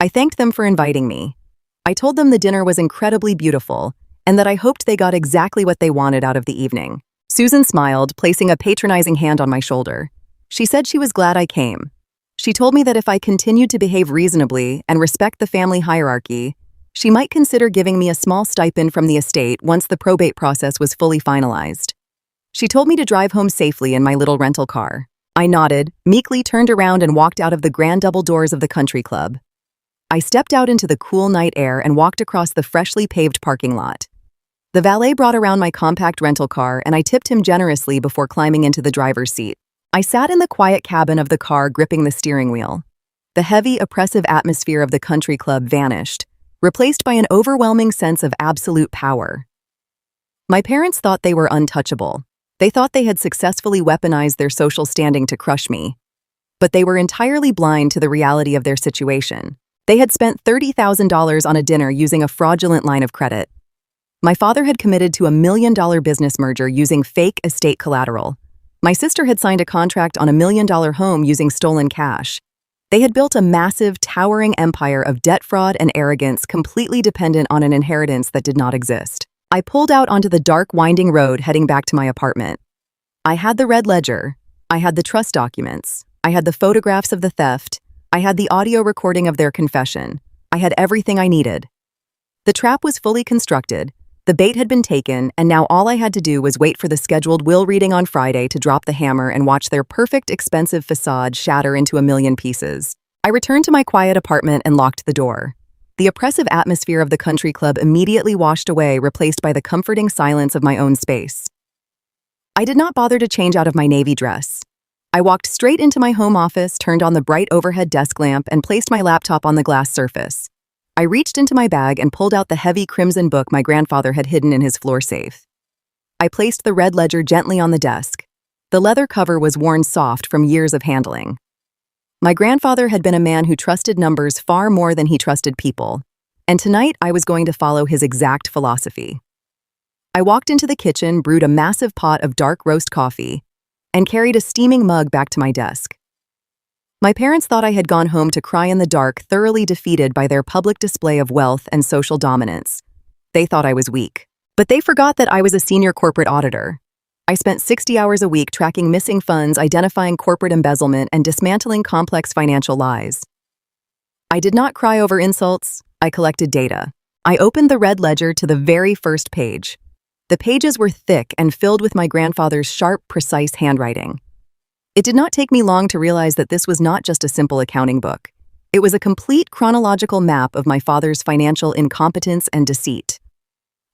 I thanked them for inviting me. I told them the dinner was incredibly beautiful and that I hoped they got exactly what they wanted out of the evening. Susan smiled, placing a patronizing hand on my shoulder. She said she was glad I came. She told me that if I continued to behave reasonably and respect the family hierarchy, she might consider giving me a small stipend from the estate once the probate process was fully finalized. She told me to drive home safely in my little rental car. I nodded, meekly turned around and walked out of the grand double doors of the country club. I stepped out into the cool night air and walked across the freshly paved parking lot. The valet brought around my compact rental car and I tipped him generously before climbing into the driver's seat. I sat in the quiet cabin of the car, gripping the steering wheel. The heavy, oppressive atmosphere of the country club vanished, replaced by an overwhelming sense of absolute power. My parents thought they were untouchable. They thought they had successfully weaponized their social standing to crush me. But they were entirely blind to the reality of their situation. They had spent $30,000 on a dinner using a fraudulent line of credit. My father had committed to a $1 million business merger using fake estate collateral. My sister had signed a contract on a $1 million home using stolen cash. They had built a massive, towering empire of debt fraud and arrogance, completely dependent on an inheritance that did not exist. I pulled out onto the dark, winding road heading back to my apartment. I had the red ledger. I had the trust documents. I had the photographs of the theft. I had the audio recording of their confession. I had everything I needed. The trap was fully constructed. The bait had been taken, and now all I had to do was wait for the scheduled will reading on Friday to drop the hammer and watch their perfect, expensive facade shatter into a million pieces. I returned to my quiet apartment and locked the door. The oppressive atmosphere of the country club immediately washed away, replaced by the comforting silence of my own space. I did not bother to change out of my navy dress. I walked straight into my home office, turned on the bright overhead desk lamp, and placed my laptop on the glass surface. I reached into my bag and pulled out the heavy crimson book my grandfather had hidden in his floor safe. I placed the red ledger gently on the desk. The leather cover was worn soft from years of handling. My grandfather had been a man who trusted numbers far more than he trusted people, and tonight I was going to follow his exact philosophy. I walked into the kitchen, brewed a massive pot of dark roast coffee, and carried a steaming mug back to my desk. My parents thought I had gone home to cry in the dark, thoroughly defeated by their public display of wealth and social dominance. They thought I was weak. But they forgot that I was a senior corporate auditor. I spent 60 hours a week tracking missing funds, identifying corporate embezzlement, and dismantling complex financial lies. I did not cry over insults. I collected data. I opened the red ledger to the very first page. The pages were thick and filled with my grandfather's sharp, precise handwriting. It did not take me long to realize that this was not just a simple accounting book. It was a complete chronological map of my father's financial incompetence and deceit.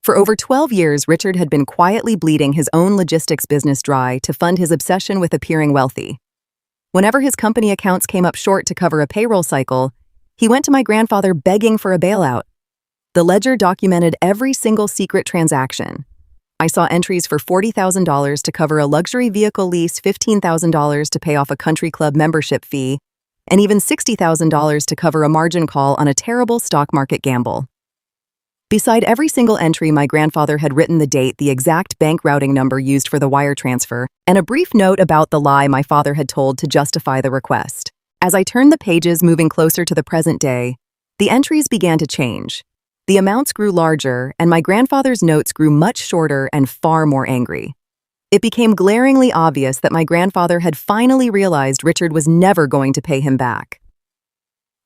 For over 12 years, Richard had been quietly bleeding his own logistics business dry to fund his obsession with appearing wealthy. Whenever his company accounts came up short to cover a payroll cycle, he went to my grandfather begging for a bailout. The ledger documented every single secret transaction. I saw entries for $40,000 to cover a luxury vehicle lease, $15,000 to pay off a country club membership fee, and even $60,000 to cover a margin call on a terrible stock market gamble. Beside every single entry, my grandfather had written the date, the exact bank routing number used for the wire transfer, and a brief note about the lie my father had told to justify the request. As I turned the pages, moving closer to the present day, the entries began to change. The amounts grew larger, and my grandfather's notes grew much shorter and far more angry. It became glaringly obvious that my grandfather had finally realized Richard was never going to pay him back.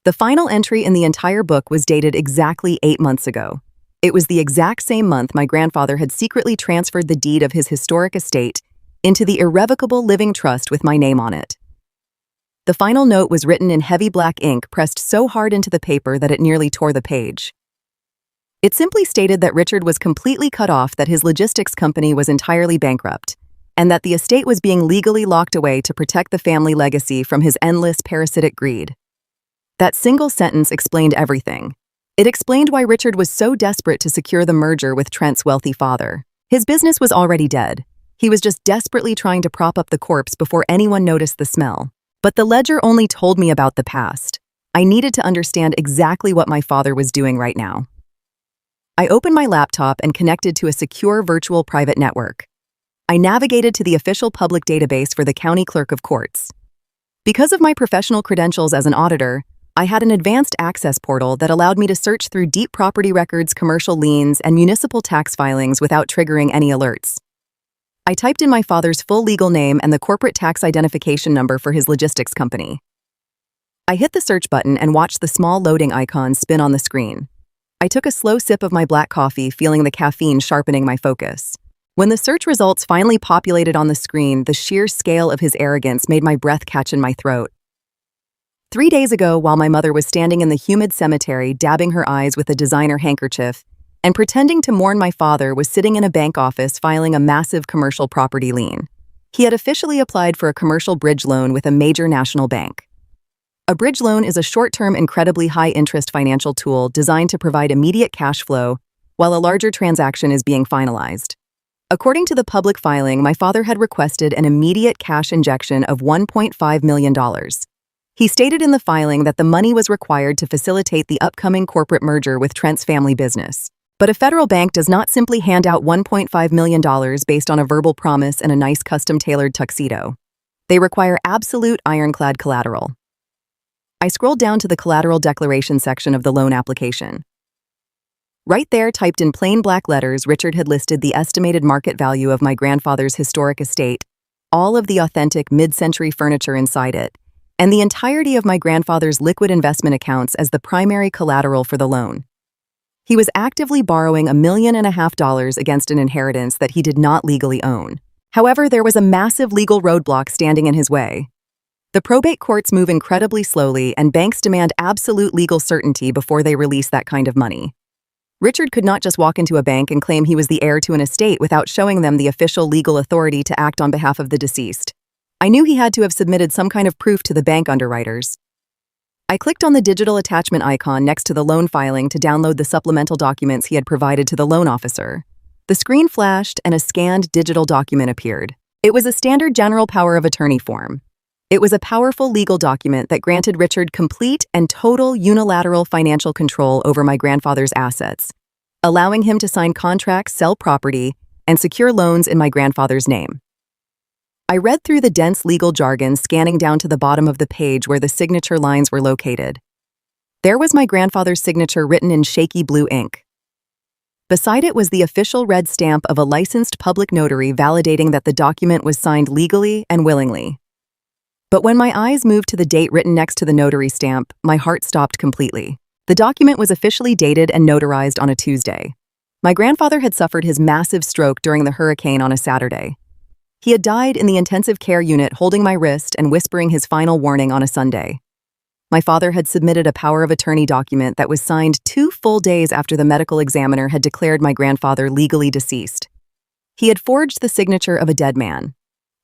The final entry in the entire book was dated exactly 8 months ago. It was the exact same month my grandfather had secretly transferred the deed of his historic estate into the irrevocable living trust with my name on it. The final note was written in heavy black ink, pressed so hard into the paper that it nearly tore the page. It simply stated that Richard was completely cut off, that his logistics company was entirely bankrupt, and that the estate was being legally locked away to protect the family legacy from his endless parasitic greed. That single sentence explained everything. It explained why Richard was so desperate to secure the merger with Trent's wealthy father. His business was already dead. He was just desperately trying to prop up the corpse before anyone noticed the smell. But the ledger only told me about the past. I needed to understand exactly what my father was doing right now. I opened my laptop and connected to a secure virtual private network. I navigated to the official public database for the County Clerk of Courts. Because of my professional credentials as an auditor, I had an advanced access portal that allowed me to search through deep property records, commercial liens, and municipal tax filings without triggering any alerts. I typed in my father's full legal name and the corporate tax identification number for his logistics company. I hit the search button and watched the small loading icon spin on the screen. I took a slow sip of my black coffee, feeling the caffeine sharpening my focus. When the search results finally populated on the screen, the sheer scale of his arrogance made my breath catch in my throat. 3 days ago, while my mother was standing in the humid cemetery, dabbing her eyes with a designer handkerchief, and pretending to mourn, my father was sitting in a bank office filing a massive commercial property lien. He had officially applied for a commercial bridge loan with a major national bank. A bridge loan is a short-term, incredibly high-interest financial tool designed to provide immediate cash flow while a larger transaction is being finalized. According to the public filing, my father had requested an immediate cash injection of $1.5 million. He stated in the filing that the money was required to facilitate the upcoming corporate merger with Trent's family business. But a federal bank does not simply hand out $1.5 million based on a verbal promise and a nice custom-tailored tuxedo. They require absolute ironclad collateral. I scrolled down to the collateral declaration section of the loan application. Right there, typed in plain black letters, Richard had listed the estimated market value of my grandfather's historic estate, all of the authentic mid-century furniture inside it, and the entirety of my grandfather's liquid investment accounts as the primary collateral for the loan. He was actively borrowing $1.5 million against an inheritance that he did not legally own. However, there was a massive legal roadblock standing in his way. The probate courts move incredibly slowly, and banks demand absolute legal certainty before they release that kind of money. Richard could not just walk into a bank and claim he was the heir to an estate without showing them the official legal authority to act on behalf of the deceased. I knew he had to have submitted some kind of proof to the bank underwriters. I clicked on the digital attachment icon next to the loan filing to download the supplemental documents he had provided to the loan officer. The screen flashed and a scanned digital document appeared. It was a standard general power of attorney form. It was a powerful legal document that granted Richard complete and total unilateral financial control over my grandfather's assets, allowing him to sign contracts, sell property, and secure loans in my grandfather's name. I read through the dense legal jargon, scanning down to the bottom of the page where the signature lines were located. There was my grandfather's signature written in shaky blue ink. Beside it was the official red stamp of a licensed public notary validating that the document was signed legally and willingly. But when my eyes moved to the date written next to the notary stamp, my heart stopped completely. The document was officially dated and notarized on a Tuesday. My grandfather had suffered his massive stroke during the hurricane on a Saturday. He had died in the intensive care unit, holding my wrist and whispering his final warning on a Sunday. My father had submitted a power of attorney document that was signed 2 full days after the medical examiner had declared my grandfather legally deceased. He had forged the signature of a dead man.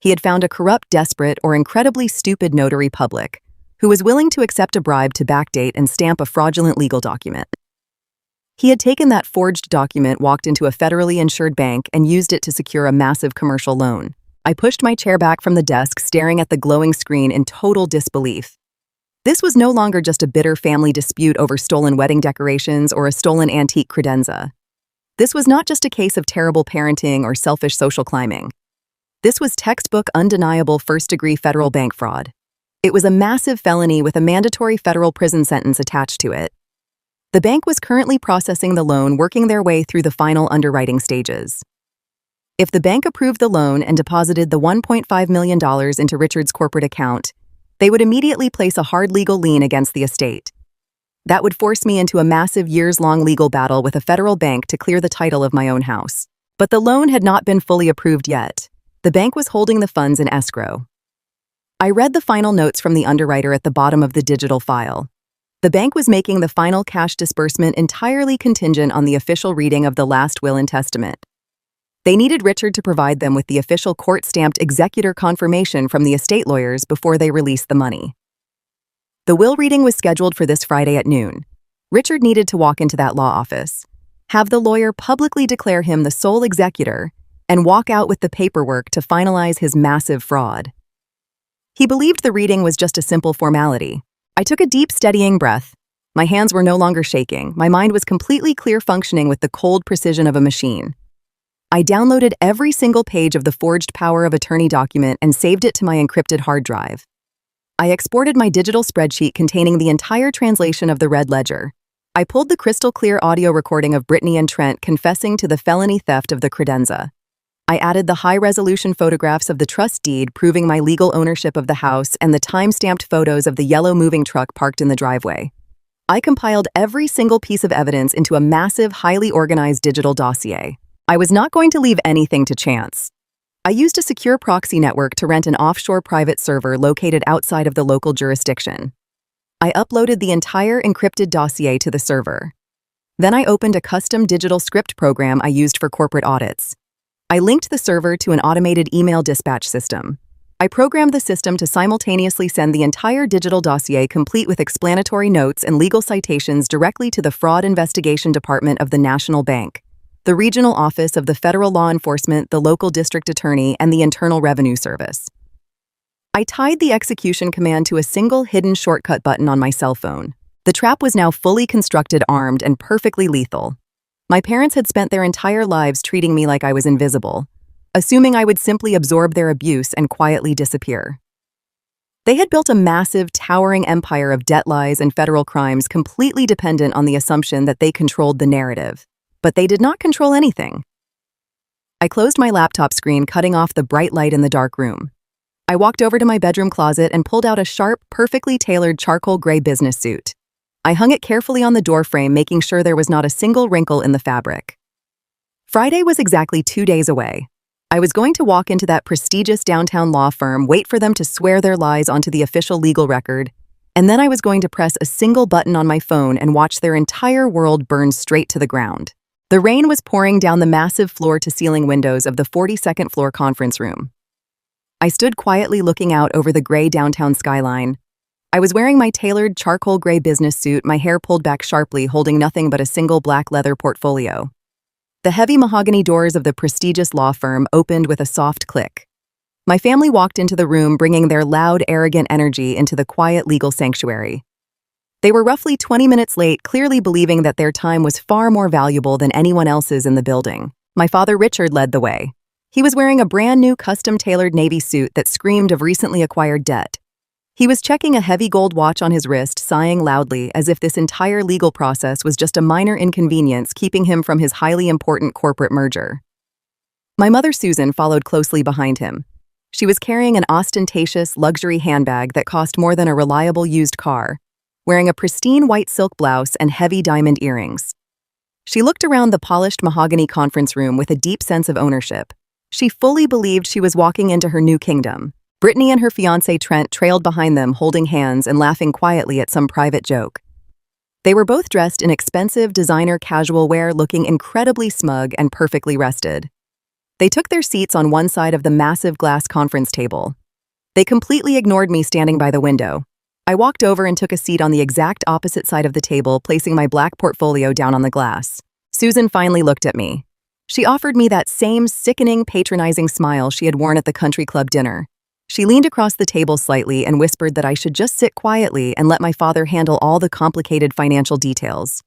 He had found a corrupt, desperate, or incredibly stupid notary public who was willing to accept a bribe to backdate and stamp a fraudulent legal document. He had taken that forged document, walked into a federally insured bank, and used it to secure a massive commercial loan. I pushed my chair back from the desk, staring at the glowing screen in total disbelief. This was no longer just a bitter family dispute over stolen wedding decorations or a stolen antique credenza. This was not just a case of terrible parenting or selfish social climbing. This was textbook, undeniable first-degree federal bank fraud. It was a massive felony with a mandatory federal prison sentence attached to it. The bank was currently processing the loan, working their way through the final underwriting stages. If the bank approved the loan and deposited the $1.5 million into Richard's corporate account, they would immediately place a hard legal lien against the estate. That would force me into a massive years-long legal battle with a federal bank to clear the title of my own house. But the loan had not been fully approved yet. The bank was holding the funds in escrow. I read the final notes from the underwriter at the bottom of the digital file. The bank was making the final cash disbursement entirely contingent on the official reading of the last will and testament. They needed Richard to provide them with the official court-stamped executor confirmation from the estate lawyers before they released the money. The will reading was scheduled for this Friday at noon. Richard needed to walk into that law office, have the lawyer publicly declare him the sole executor, and walk out with the paperwork to finalize his massive fraud. He believed the reading was just a simple formality. I took a deep, steadying breath. My hands were no longer shaking. My mind was completely clear, functioning with the cold precision of a machine. I downloaded every single page of the forged power of attorney document and saved it to my encrypted hard drive. I exported my digital spreadsheet containing the entire translation of the red ledger. I pulled the crystal-clear audio recording of Brittany and Trent confessing to the felony theft of the credenza. I added the high-resolution photographs of the trust deed proving my legal ownership of the house and the time-stamped photos of the yellow moving truck parked in the driveway. I compiled every single piece of evidence into a massive, highly organized digital dossier. I was not going to leave anything to chance. I used a secure proxy network to rent an offshore private server located outside of the local jurisdiction. I uploaded the entire encrypted dossier to the server. Then I opened a custom digital script program I used for corporate audits. I linked the server to an automated email dispatch system. I programmed the system to simultaneously send the entire digital dossier complete with explanatory notes and legal citations directly to the Fraud Investigation Department of the National Bank, the regional office of the federal law enforcement, the local district attorney, and the Internal Revenue Service. I tied the execution command to a single hidden shortcut button on my cell phone. The trap was now fully constructed, armed, and perfectly lethal. My parents had spent their entire lives treating me like I was invisible, assuming I would simply absorb their abuse and quietly disappear. They had built a massive, towering empire of debt lies and federal crimes completely dependent on the assumption that they controlled the narrative. But they did not control anything. I closed my laptop screen, cutting off the bright light in the dark room. I walked over to my bedroom closet and pulled out a sharp, perfectly tailored charcoal gray business suit. I hung it carefully on the doorframe, making sure there was not a single wrinkle in the fabric. Friday was exactly 2 days away. I was going to walk into that prestigious downtown law firm, wait for them to swear their lies onto the official legal record, and then I was going to press a single button on my phone and watch their entire world burn straight to the ground. The rain was pouring down the massive floor-to-ceiling windows of the 42nd floor conference room. I stood quietly looking out over the gray downtown skyline. I was wearing my tailored charcoal gray business suit, my hair pulled back sharply, holding nothing but a single black leather portfolio. The heavy mahogany doors of the prestigious law firm opened with a soft click. My family walked into the room, bringing their loud, arrogant energy into the quiet legal sanctuary. They were roughly 20 minutes late, clearly believing that their time was far more valuable than anyone else's in the building. My father, Richard, led the way. He was wearing a brand new custom-tailored navy suit that screamed of recently acquired debt. He was checking a heavy gold watch on his wrist, sighing loudly as if this entire legal process was just a minor inconvenience keeping him from his highly important corporate merger. My mother, Susan, followed closely behind him. She was carrying an ostentatious luxury handbag that cost more than a reliable used car, wearing a pristine white silk blouse and heavy diamond earrings. She looked around the polished mahogany conference room with a deep sense of ownership. She fully believed she was walking into her new kingdom. Brittany and her fiancé Trent trailed behind them, holding hands and laughing quietly at some private joke. They were both dressed in expensive designer casual wear, looking incredibly smug and perfectly rested. They took their seats on one side of the massive glass conference table. They completely ignored me standing by the window. I walked over and took a seat on the exact opposite side of the table, placing my black portfolio down on the glass. Susan finally looked at me. She offered me that same sickening, patronizing smile she had worn at the country club dinner. She leaned across the table slightly and whispered that I should just sit quietly and let my father handle all the complicated financial details.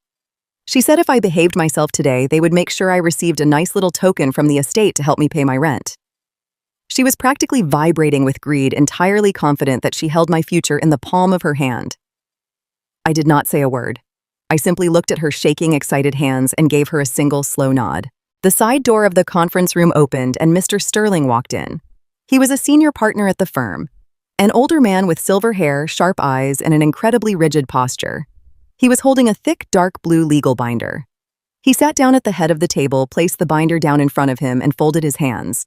She said if I behaved myself today, they would make sure I received a nice little token from the estate to help me pay my rent. She was practically vibrating with greed, entirely confident that she held my future in the palm of her hand. I did not say a word. I simply looked at her shaking, excited hands and gave her a single slow nod. The side door of the conference room opened and Mr. Sterling walked in. He was a senior partner at the firm, an older man with silver hair, sharp eyes, and an incredibly rigid posture. He was holding a thick, dark blue legal binder. He sat down at the head of the table, placed the binder down in front of him, and folded his hands.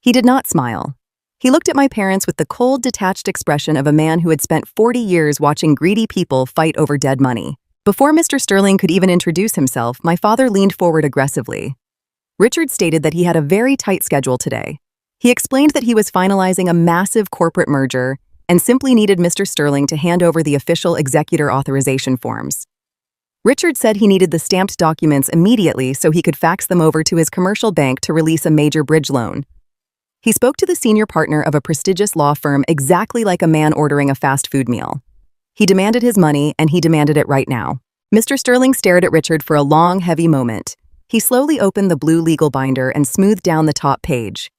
He did not smile. He looked at my parents with the cold, detached expression of a man who had spent 40 years watching greedy people fight over dead money. Before Mr. Sterling could even introduce himself, my father leaned forward aggressively. Richard stated that he had a very tight schedule today. He explained that he was finalizing a massive corporate merger and simply needed Mr. Sterling to hand over the official executor authorization forms. Richard said he needed the stamped documents immediately so he could fax them over to his commercial bank to release a major bridge loan. He spoke to the senior partner of a prestigious law firm exactly like a man ordering a fast food meal. He demanded his money, and he demanded it right now. Mr. Sterling stared at Richard for a long, heavy moment. He slowly opened the blue legal binder and smoothed down the top page.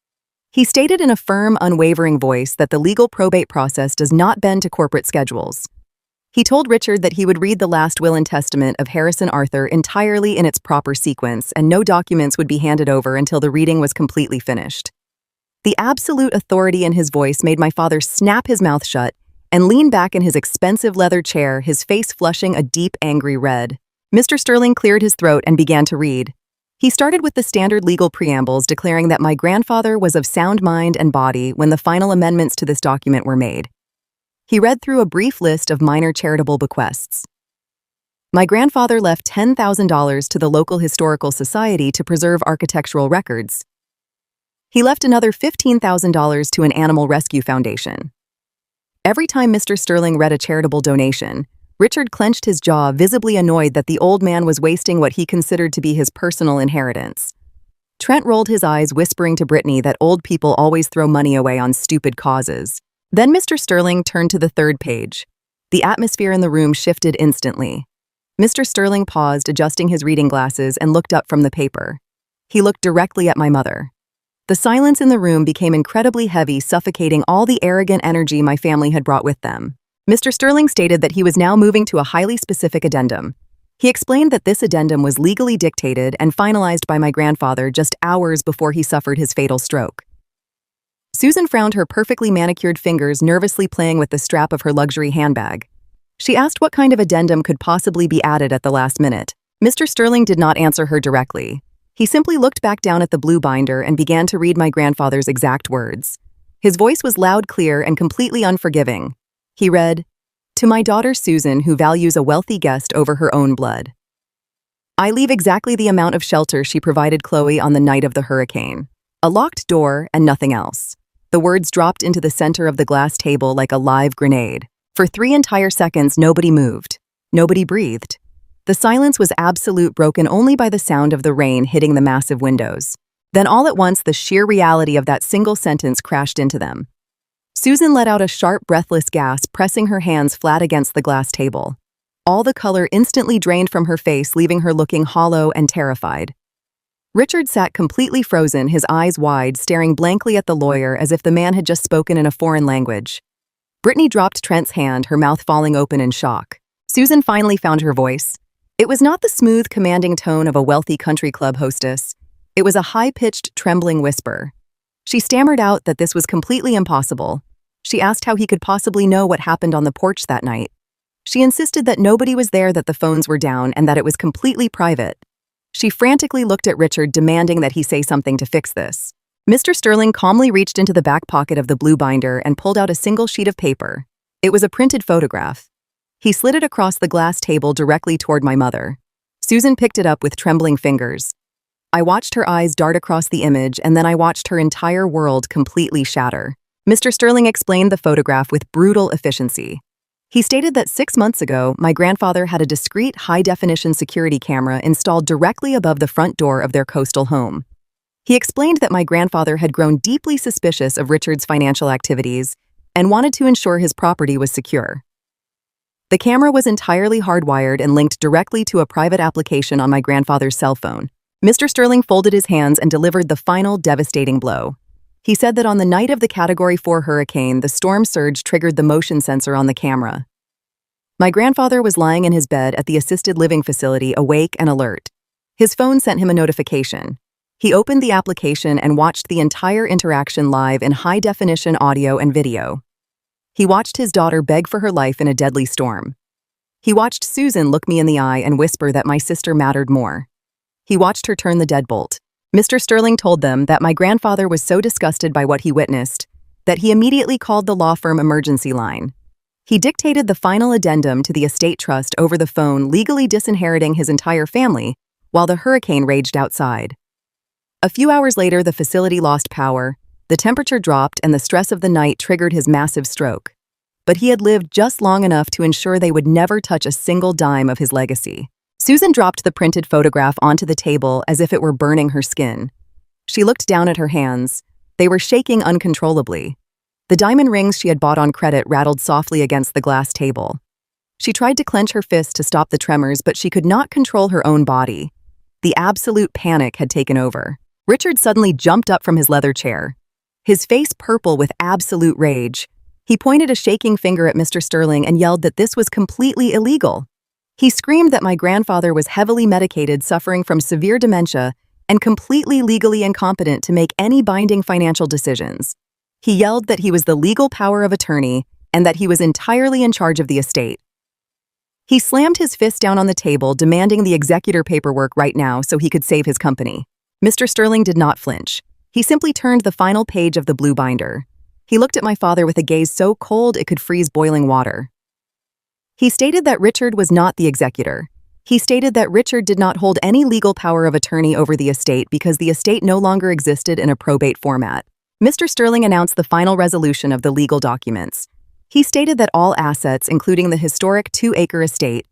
He stated in a firm, unwavering voice that the legal probate process does not bend to corporate schedules. He told Richard that he would read the last will and testament of Harrison Arthur entirely in its proper sequence, and no documents would be handed over until the reading was completely finished. The absolute authority in his voice made my father snap his mouth shut and lean back in his expensive leather chair, his face flushing a deep, angry red. Mr. Sterling cleared his throat and began to read. He started with the standard legal preambles declaring that my grandfather was of sound mind and body when the final amendments to this document were made. He read through a brief list of minor charitable bequests. My grandfather left $10,000 to the local historical society to preserve architectural records. He left another $15,000 to an animal rescue foundation. Every time Mr. Sterling read a charitable donation, Richard clenched his jaw, visibly annoyed that the old man was wasting what he considered to be his personal inheritance. Trent rolled his eyes, whispering to Brittany that old people always throw money away on stupid causes. Then Mr. Sterling turned to the third page. The atmosphere in the room shifted instantly. Mr. Sterling paused, adjusting his reading glasses, and looked up from the paper. He looked directly at my mother. The silence in the room became incredibly heavy, suffocating all the arrogant energy my family had brought with them. Mr. Sterling stated that he was now moving to a highly specific addendum. He explained that this addendum was legally dictated and finalized by my grandfather just hours before he suffered his fatal stroke. Susan frowned, her perfectly manicured fingers nervously playing with the strap of her luxury handbag. She asked what kind of addendum could possibly be added at the last minute. Mr. Sterling did not answer her directly. He simply looked back down at the blue binder and began to read my grandfather's exact words. His voice was loud, clear, and completely unforgiving. He read, "To my daughter Susan, who values a wealthy guest over her own blood. I leave exactly the amount of shelter she provided Chloe on the night of the hurricane. A locked door and nothing else." The words dropped into the center of the glass table like a live grenade. For 3 entire seconds, nobody moved. Nobody breathed. The silence was absolute, broken only by the sound of the rain hitting the massive windows. Then all at once, the sheer reality of that single sentence crashed into them. Susan let out a sharp, breathless gasp, pressing her hands flat against the glass table. All the color instantly drained from her face, leaving her looking hollow and terrified. Richard sat completely frozen, his eyes wide, staring blankly at the lawyer as if the man had just spoken in a foreign language. Brittany dropped Trent's hand, her mouth falling open in shock. Susan finally found her voice. It was not the smooth, commanding tone of a wealthy country club hostess. It was a high-pitched, trembling whisper. She stammered out that this was completely impossible. She asked how he could possibly know what happened on the porch that night. She insisted that nobody was there, that the phones were down, and that it was completely private. She frantically looked at Richard, demanding that he say something to fix this. Mr. Sterling calmly reached into the back pocket of the blue binder and pulled out a single sheet of paper. It was a printed photograph. He slid it across the glass table directly toward my mother. Susan picked it up with trembling fingers. I watched her eyes dart across the image, and then I watched her entire world completely shatter. Mr. Sterling explained the photograph with brutal efficiency. He stated that 6 months ago, my grandfather had a discreet high-definition security camera installed directly above the front door of their coastal home. He explained that my grandfather had grown deeply suspicious of Richard's financial activities and wanted to ensure his property was secure. The camera was entirely hardwired and linked directly to a private application on my grandfather's cell phone. Mr. Sterling folded his hands and delivered the final devastating blow. He said that on the night of the Category 4 hurricane, the storm surge triggered the motion sensor on the camera. My grandfather was lying in his bed at the assisted living facility, awake and alert. His phone sent him a notification. He opened the application and watched the entire interaction live in high-definition audio and video. He watched his daughter beg for her life in a deadly storm. He watched Susan look me in the eye and whisper that my sister mattered more. He watched her turn the deadbolt. Mr. Sterling told them that my grandfather was so disgusted by what he witnessed that he immediately called the law firm emergency line. He dictated the final addendum to the estate trust over the phone, legally disinheriting his entire family while the hurricane raged outside. A few hours later, the facility lost power, the temperature dropped, and the stress of the night triggered his massive stroke. But he had lived just long enough to ensure they would never touch a single dime of his legacy. Susan dropped the printed photograph onto the table as if it were burning her skin. She looked down at her hands. They were shaking uncontrollably. The diamond rings she had bought on credit rattled softly against the glass table. She tried to clench her fist to stop the tremors, but she could not control her own body. The absolute panic had taken over. Richard suddenly jumped up from his leather chair, his face purple with absolute rage. He pointed a shaking finger at Mr. Sterling and yelled that this was completely illegal. He screamed that my grandfather was heavily medicated, suffering from severe dementia, and completely legally incompetent to make any binding financial decisions. He yelled that he was the legal power of attorney and that he was entirely in charge of the estate. He slammed his fist down on the table, demanding the executor paperwork right now so he could save his company. Mr. Sterling did not flinch. He simply turned the final page of the blue binder. He looked at my father with a gaze so cold it could freeze boiling water. He stated that Richard was not the executor. He stated that Richard did not hold any legal power of attorney over the estate because the estate no longer existed in a probate format. Mr. Sterling announced the final resolution of the legal documents. He stated that all assets, including the historic 2-acre estate,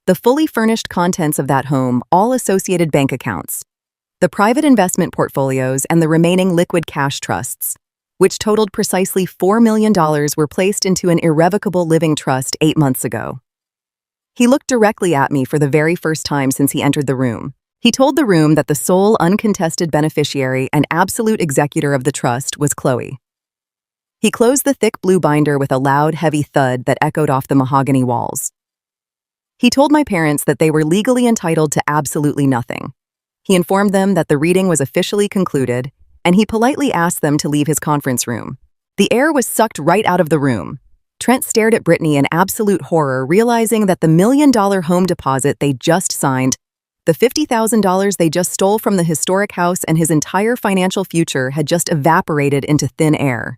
the fully furnished contents of that home, all associated bank accounts, the private investment portfolios, and the remaining liquid cash trusts, which totaled precisely $4 million, were placed into an irrevocable living trust 8 months ago. He looked directly at me for the very first time since he entered the room. He told the room that the sole uncontested beneficiary and absolute executor of the trust was Chloe. He closed the thick blue binder with a loud, heavy thud that echoed off the mahogany walls. He told my parents that they were legally entitled to absolutely nothing. He informed them that the reading was officially concluded, and he politely asked them to leave his conference room. The air was sucked right out of the room. Trent stared at Brittany in absolute horror, realizing that the $1 million home deposit they just signed, the $50,000 they just stole from the historic house, and his entire financial future had just evaporated into thin air.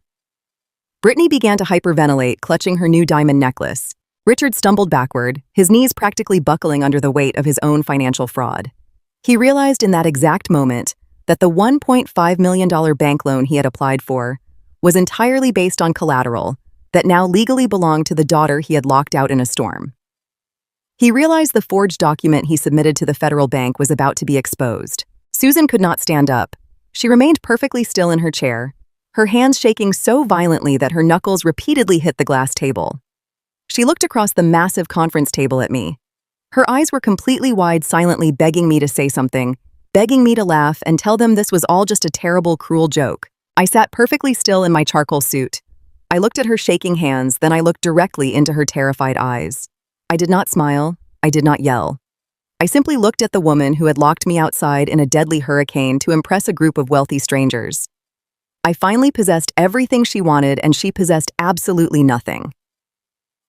Brittany began to hyperventilate, clutching her new diamond necklace. Richard stumbled backward, his knees practically buckling under the weight of his own financial fraud. He realized in that exact moment that the $1.5 million bank loan he had applied for was entirely based on collateral that now legally belonged to the daughter he had locked out in a storm. He realized the forged document he submitted to the federal bank was about to be exposed. Susan could not stand up. She remained perfectly still in her chair, her hands shaking so violently that her knuckles repeatedly hit the glass table. She looked across the massive conference table at me. Her eyes were completely wide, silently begging me to say something, begging me to laugh and tell them this was all just a terrible, cruel joke. I sat perfectly still in my charcoal suit. I looked at her shaking hands, then I looked directly into her terrified eyes. I did not smile. I did not yell. I simply looked at the woman who had locked me outside in a deadly hurricane to impress a group of wealthy strangers. I finally possessed everything she wanted, and she possessed absolutely nothing.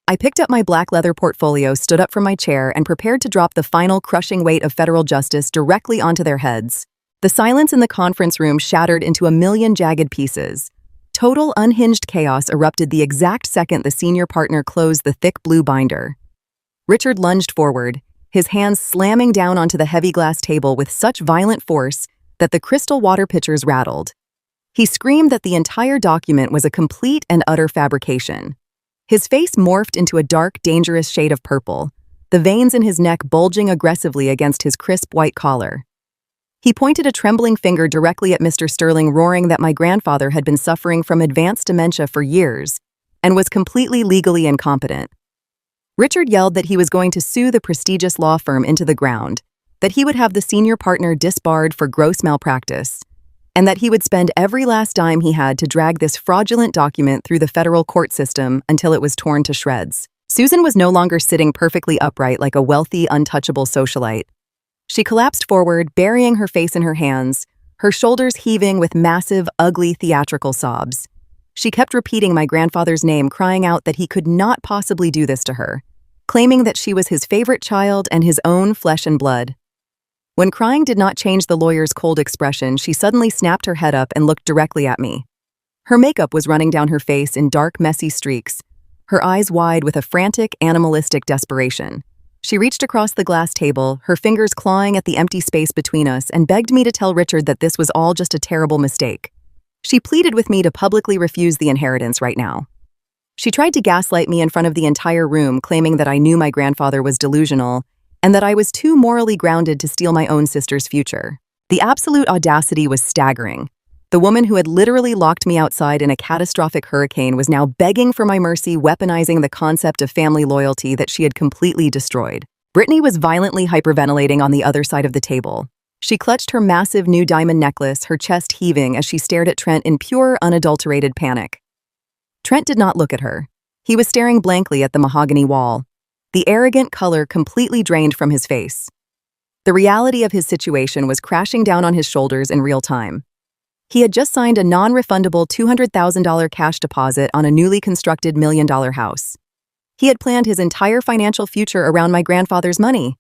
I picked up my black leather portfolio, stood up from my chair, and prepared to drop the final crushing weight of federal justice directly onto their heads. The silence in the conference room shattered into a million jagged pieces. Total unhinged chaos erupted the exact second the senior partner closed the thick blue binder. Richard lunged forward, his hands slamming down onto the heavy glass table with such violent force that the crystal water pitchers rattled. He screamed that the entire document was a complete and utter fabrication. His face morphed into a dark, dangerous shade of purple, the veins in his neck bulging aggressively against his crisp white collar. He pointed a trembling finger directly at Mr. Sterling, roaring that my grandfather had been suffering from advanced dementia for years and was completely legally incompetent. Richard yelled that he was going to sue the prestigious law firm into the ground, that he would have the senior partner disbarred for gross malpractice, and that he would spend every last dime he had to drag this fraudulent document through the federal court system until it was torn to shreds. Susan was no longer sitting perfectly upright like a wealthy, untouchable socialite. She collapsed forward, burying her face in her hands, her shoulders heaving with massive, ugly, theatrical sobs. She kept repeating my grandfather's name, crying out that he could not possibly do this to her, claiming that she was his favorite child and his own flesh and blood. When crying did not change the lawyer's cold expression, she suddenly snapped her head up and looked directly at me. Her makeup was running down her face in dark, messy streaks, her eyes wide with a frantic, animalistic desperation. She reached across the glass table, her fingers clawing at the empty space between us, and begged me to tell Richard that this was all just a terrible mistake. She pleaded with me to publicly refuse the inheritance right now. She tried to gaslight me in front of the entire room, claiming that I knew my grandfather was delusional and that I was too morally grounded to steal my own sister's future. The absolute audacity was staggering. The woman who had literally locked me outside in a catastrophic hurricane was now begging for my mercy, weaponizing the concept of family loyalty that she had completely destroyed. Brittany was violently hyperventilating on the other side of the table. She clutched her massive new diamond necklace, her chest heaving as she stared at Trent in pure, unadulterated panic. Trent did not look at her. He was staring blankly at the mahogany wall. The arrogant color completely drained from his face. The reality of his situation was crashing down on his shoulders in real time. He had just signed a non-refundable $200,000 cash deposit on a newly constructed $1 million house. He had planned his entire financial future around my grandfather's money.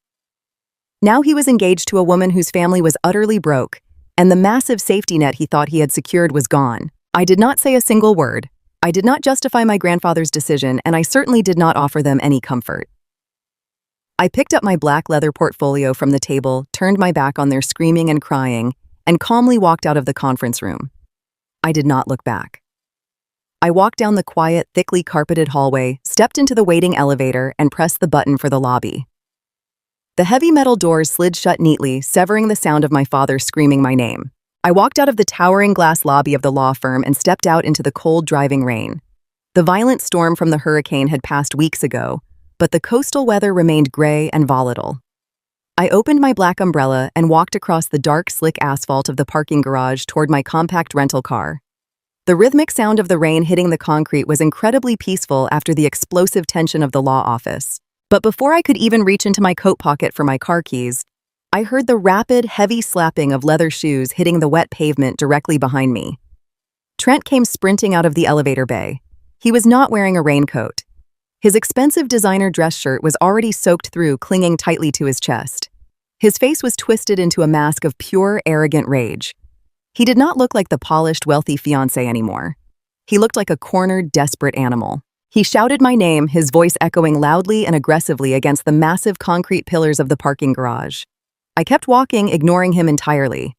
Now he was engaged to a woman whose family was utterly broke, and the massive safety net he thought he had secured was gone. I did not say a single word. I did not justify my grandfather's decision, and I certainly did not offer them any comfort. I picked up my black leather portfolio from the table, turned my back on their screaming and crying, and calmly walked out of the conference room. I did not look back. I walked down the quiet, thickly carpeted hallway, stepped into the waiting elevator, and pressed the button for the lobby. The heavy metal doors slid shut neatly, severing the sound of my father screaming my name. I walked out of the towering glass lobby of the law firm and stepped out into the cold, driving rain. The violent storm from the hurricane had passed weeks ago, but the coastal weather remained gray and volatile. I opened my black umbrella and walked across the dark, slick asphalt of the parking garage toward my compact rental car. The rhythmic sound of the rain hitting the concrete was incredibly peaceful after the explosive tension of the law office. But before I could even reach into my coat pocket for my car keys, I heard the rapid, heavy slapping of leather shoes hitting the wet pavement directly behind me. Trent came sprinting out of the elevator bay. He was not wearing a raincoat. His expensive designer dress shirt was already soaked through, clinging tightly to his chest. His face was twisted into a mask of pure, arrogant rage. He did not look like the polished, wealthy fiancé anymore. He looked like a cornered, desperate animal. He shouted my name, his voice echoing loudly and aggressively against the massive concrete pillars of the parking garage. I kept walking, ignoring him entirely.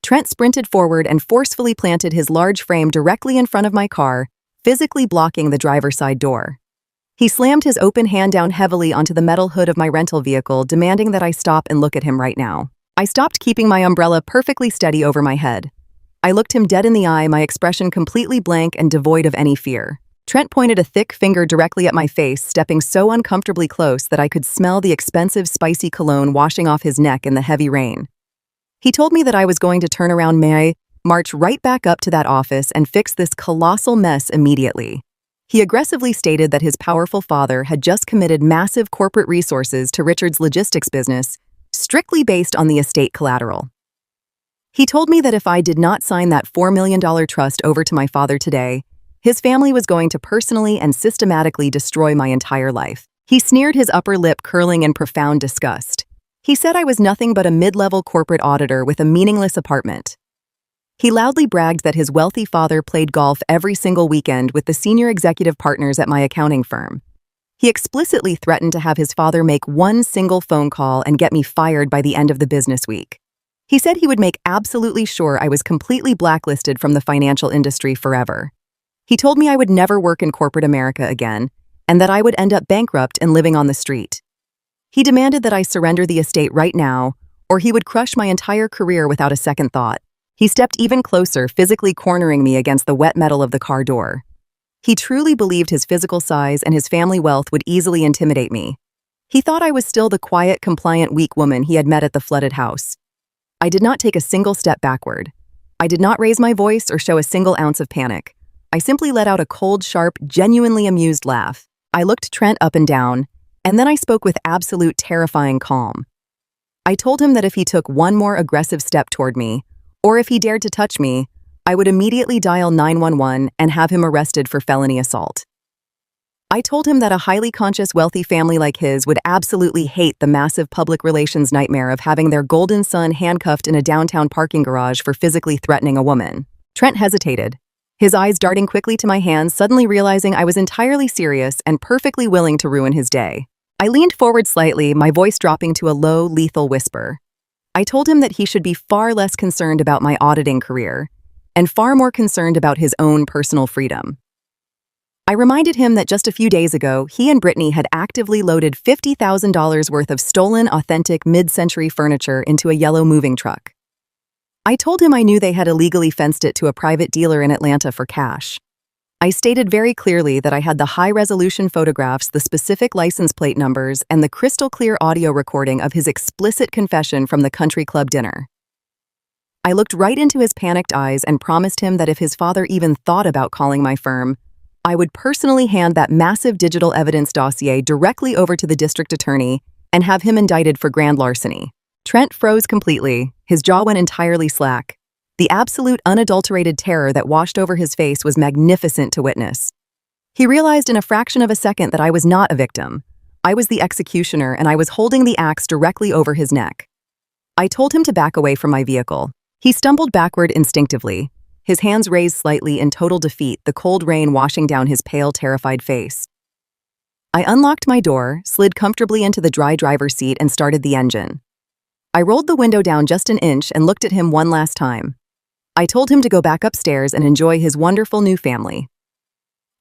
Trent sprinted forward and forcefully planted his large frame directly in front of my car, physically blocking the driver's side door. He slammed his open hand down heavily onto the metal hood of my rental vehicle, demanding that I stop and look at him right now. I stopped, keeping my umbrella perfectly steady over my head. I looked him dead in the eye, my expression completely blank and devoid of any fear. Trent pointed a thick finger directly at my face, stepping so uncomfortably close that I could smell the expensive, spicy cologne washing off his neck in the heavy rain. He told me that I was going to turn around, march right back up to that office and fix this colossal mess immediately. He aggressively stated that his powerful father had just committed massive corporate resources to Richard's logistics business, strictly based on the estate collateral. He told me that if I did not sign that $4 million trust over to my father today, his family was going to personally and systematically destroy my entire life. He sneered, his upper lip curling in profound disgust. He said I was nothing but a mid-level corporate auditor with a meaningless apartment. He loudly bragged that his wealthy father played golf every single weekend with the senior executive partners at my accounting firm. He explicitly threatened to have his father make one single phone call and get me fired by the end of the business week. He said he would make absolutely sure I was completely blacklisted from the financial industry forever. He told me I would never work in corporate America again, and that I would end up bankrupt and living on the street. He demanded that I surrender the estate right now, or he would crush my entire career without a second thought. He stepped even closer, physically cornering me against the wet metal of the car door. He truly believed his physical size and his family wealth would easily intimidate me. He thought I was still the quiet, compliant, weak woman he had met at the flooded house. I did not take a single step backward. I did not raise my voice or show a single ounce of panic. I simply let out a cold, sharp, genuinely amused laugh. I looked Trent up and down, and then I spoke with absolute terrifying calm. I told him that if he took one more aggressive step toward me, or if he dared to touch me, I would immediately dial 911 and have him arrested for felony assault. I told him that a highly conscious, wealthy family like his would absolutely hate the massive public relations nightmare of having their golden son handcuffed in a downtown parking garage for physically threatening a woman. Trent hesitated, his eyes darting quickly to my hands, suddenly realizing I was entirely serious and perfectly willing to ruin his day. I leaned forward slightly, my voice dropping to a low, lethal whisper. I told him that he should be far less concerned about my auditing career, and far more concerned about his own personal freedom. I reminded him that just a few days ago, he and Brittany had actively loaded $50,000 worth of stolen, authentic, mid-century furniture into a yellow moving truck. I told him I knew they had illegally fenced it to a private dealer in Atlanta for cash. I stated very clearly that I had the high-resolution photographs, the specific license plate numbers, and the crystal-clear audio recording of his explicit confession from the country club dinner. I looked right into his panicked eyes and promised him that if his father even thought about calling my firm, I would personally hand that massive digital evidence dossier directly over to the district attorney and have him indicted for grand larceny. Trent froze completely, his jaw went entirely slack. The absolute unadulterated terror that washed over his face was magnificent to witness. He realized in a fraction of a second that I was not a victim. I was the executioner, and I was holding the axe directly over his neck. I told him to back away from my vehicle. He stumbled backward instinctively, his hands raised slightly in total defeat, the cold rain washing down his pale, terrified face. I unlocked my door, slid comfortably into the dry driver's seat, and started the engine. I rolled the window down just an inch and looked at him one last time. I told him to go back upstairs and enjoy his wonderful new family.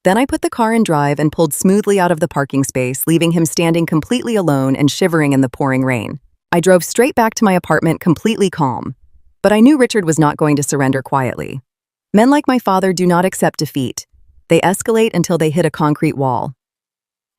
Then I put the car in drive and pulled smoothly out of the parking space, leaving him standing completely alone and shivering in the pouring rain. I drove straight back to my apartment completely calm, but I knew Richard was not going to surrender quietly. Men like my father do not accept defeat. They escalate until they hit a concrete wall.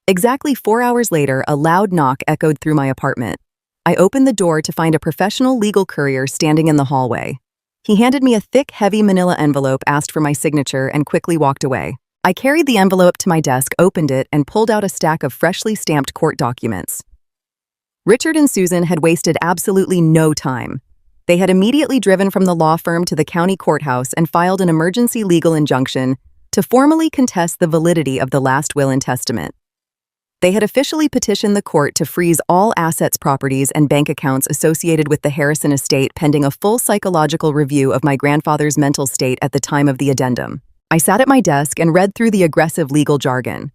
Exactly 4 hours later, a loud knock echoed through my apartment. I opened the door to find a professional legal courier standing in the hallway. He handed me a thick, heavy manila envelope, asked for my signature, and quickly walked away. I carried the envelope to my desk, opened it, and pulled out a stack of freshly stamped court documents. Richard and Susan had wasted absolutely no time. They had immediately driven from the law firm to the county courthouse and filed an emergency legal injunction to formally contest the validity of the last will and testament. They had officially petitioned the court to freeze all assets, properties, and bank accounts associated with the Harrison estate pending a full psychological review of my grandfather's mental state at the time of the addendum. I sat at my desk and read through the aggressive legal jargon.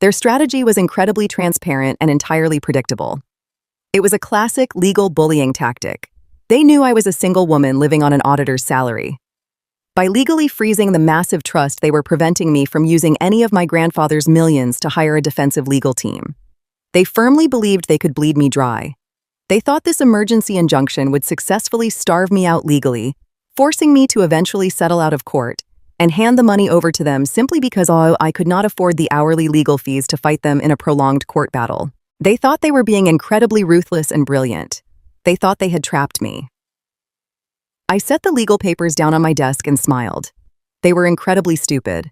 Their strategy was incredibly transparent and entirely predictable. It was a classic legal bullying tactic. They knew I was a single woman living on an auditor's salary. By legally freezing the massive trust, they were preventing me from using any of my grandfather's millions to hire a defensive legal team. They firmly believed they could bleed me dry. They thought this emergency injunction would successfully starve me out legally, forcing me to eventually settle out of court and hand the money over to them simply because I could not afford the hourly legal fees to fight them in a prolonged court battle. They thought they were being incredibly ruthless and brilliant. They thought they had trapped me. I set the legal papers down on my desk and smiled. They were incredibly stupid.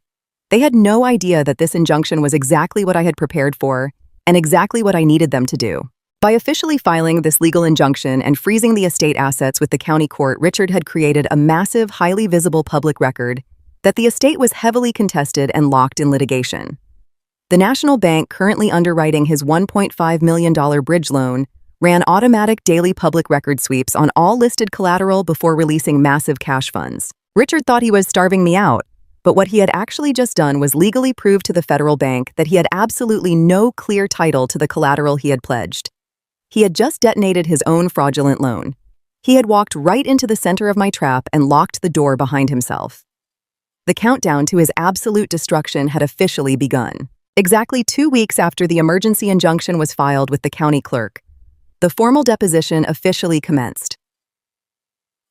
They had no idea that this injunction was exactly what I had prepared for and exactly what I needed them to do. By officially filing this legal injunction and freezing the estate assets with the county court, Richard had created a massive, highly visible public record that the estate was heavily contested and locked in litigation. The National Bank, currently underwriting his $1.5 million bridge loan, ran automatic daily public record sweeps on all listed collateral before releasing massive cash funds. Richard thought he was starving me out, but what he had actually just done was legally prove to the federal bank that he had absolutely no clear title to the collateral he had pledged. He had just detonated his own fraudulent loan. He had walked right into the center of my trap and locked the door behind himself. The countdown to his absolute destruction had officially begun. Exactly 2 weeks after the emergency injunction was filed with the county clerk, the formal deposition officially commenced.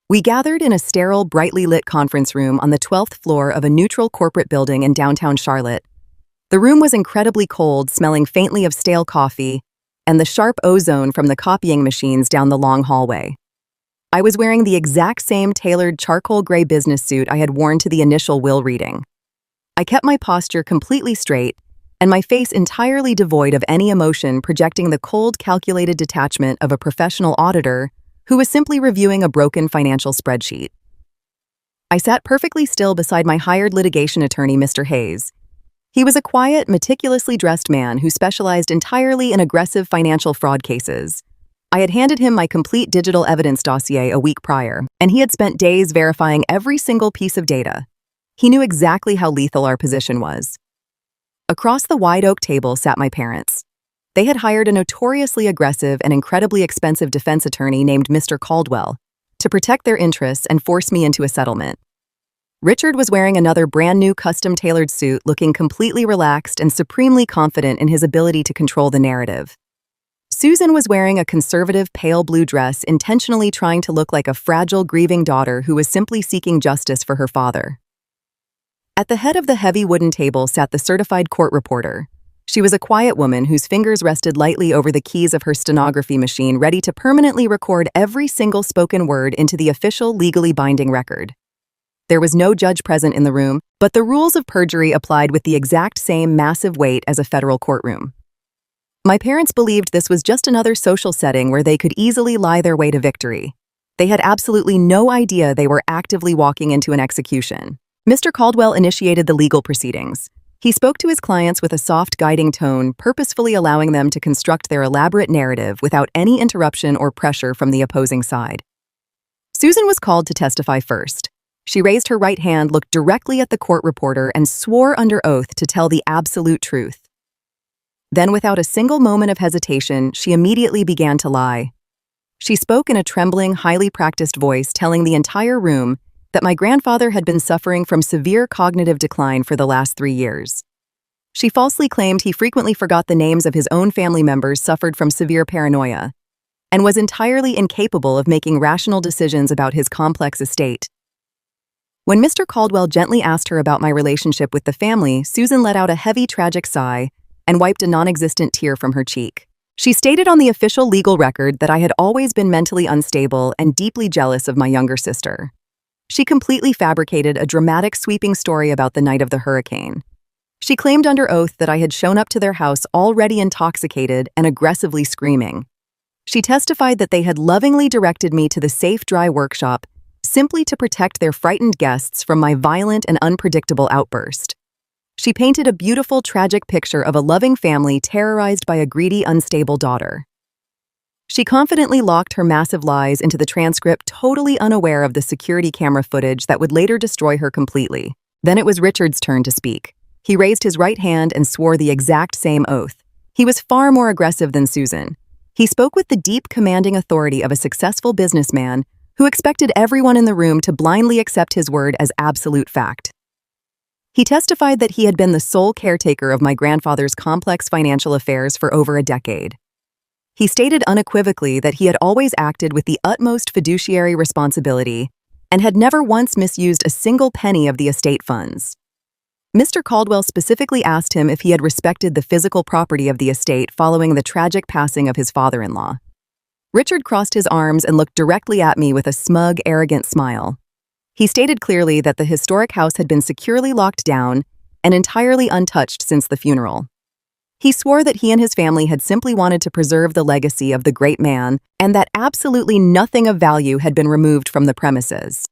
We gathered in a sterile, brightly lit conference room on the 12th floor of a neutral corporate building in downtown Charlotte. The room was incredibly cold, smelling faintly of stale coffee, and the sharp ozone from the copying machines down the long hallway. I was wearing the exact same tailored charcoal gray business suit I had worn to the initial will reading. I kept my posture completely straight, and my face entirely devoid of any emotion, projecting the cold, calculated detachment of a professional auditor who was simply reviewing a broken financial spreadsheet. I sat perfectly still beside my hired litigation attorney, Mr. Hayes. He was a quiet, meticulously dressed man who specialized entirely in aggressive financial fraud cases. I had handed him my complete digital evidence dossier a week prior, and he had spent days verifying every single piece of data. He knew exactly how lethal our position was. Across the wide oak table sat my parents. They had hired a notoriously aggressive and incredibly expensive defense attorney named Mr. Caldwell to protect their interests and force me into a settlement. Richard was wearing another brand-new custom-tailored suit, looking completely relaxed and supremely confident in his ability to control the narrative. Susan was wearing a conservative pale blue dress, intentionally trying to look like a fragile, grieving daughter who was simply seeking justice for her father. At the head of the heavy wooden table sat the certified court reporter. She was a quiet woman whose fingers rested lightly over the keys of her stenography machine, ready to permanently record every single spoken word into the official, legally binding record. There was no judge present in the room, but the rules of perjury applied with the exact same massive weight as a federal courtroom. My parents believed this was just another social setting where they could easily lie their way to victory. They had absolutely no idea they were actively walking into an execution. Mr. Caldwell initiated the legal proceedings. He spoke to his clients with a soft, guiding tone, purposefully allowing them to construct their elaborate narrative without any interruption or pressure from the opposing side. Susan was called to testify first. She raised her right hand, looked directly at the court reporter, and swore under oath to tell the absolute truth. Then, without a single moment of hesitation, she immediately began to lie. She spoke in a trembling, highly practiced voice, telling the entire room that my grandfather had been suffering from severe cognitive decline for the last 3 years. She falsely claimed he frequently forgot the names of his own family members, suffered from severe paranoia, and was entirely incapable of making rational decisions about his complex estate. When Mr. Caldwell gently asked her about my relationship with the family, Susan let out a heavy, tragic sigh and wiped a non-existent tear from her cheek. She stated on the official legal record that I had always been mentally unstable and deeply jealous of my younger sister. She completely fabricated a dramatic, sweeping story about the night of the hurricane. She claimed under oath that I had shown up to their house already intoxicated and aggressively screaming. She testified that they had lovingly directed me to the safe, dry workshop simply to protect their frightened guests from my violent and unpredictable outburst. She painted a beautiful, tragic picture of a loving family terrorized by a greedy, unstable daughter. She confidently locked her massive lies into the transcript, totally unaware of the security camera footage that would later destroy her completely. Then it was Richard's turn to speak. He raised his right hand and swore the exact same oath. He was far more aggressive than Susan. He spoke with the deep, commanding authority of a successful businessman who expected everyone in the room to blindly accept his word as absolute fact. He testified that he had been the sole caretaker of my grandfather's complex financial affairs for over a decade. He stated unequivocally that he had always acted with the utmost fiduciary responsibility and had never once misused a single penny of the estate funds. Mr. Caldwell specifically asked him if he had respected the physical property of the estate following the tragic passing of his father-in-law. Richard crossed his arms and looked directly at me with a smug, arrogant smile. He stated clearly that the historic house had been securely locked down and entirely untouched since the funeral. He swore that he and his family had simply wanted to preserve the legacy of the great man and that absolutely nothing of value had been removed from the premises.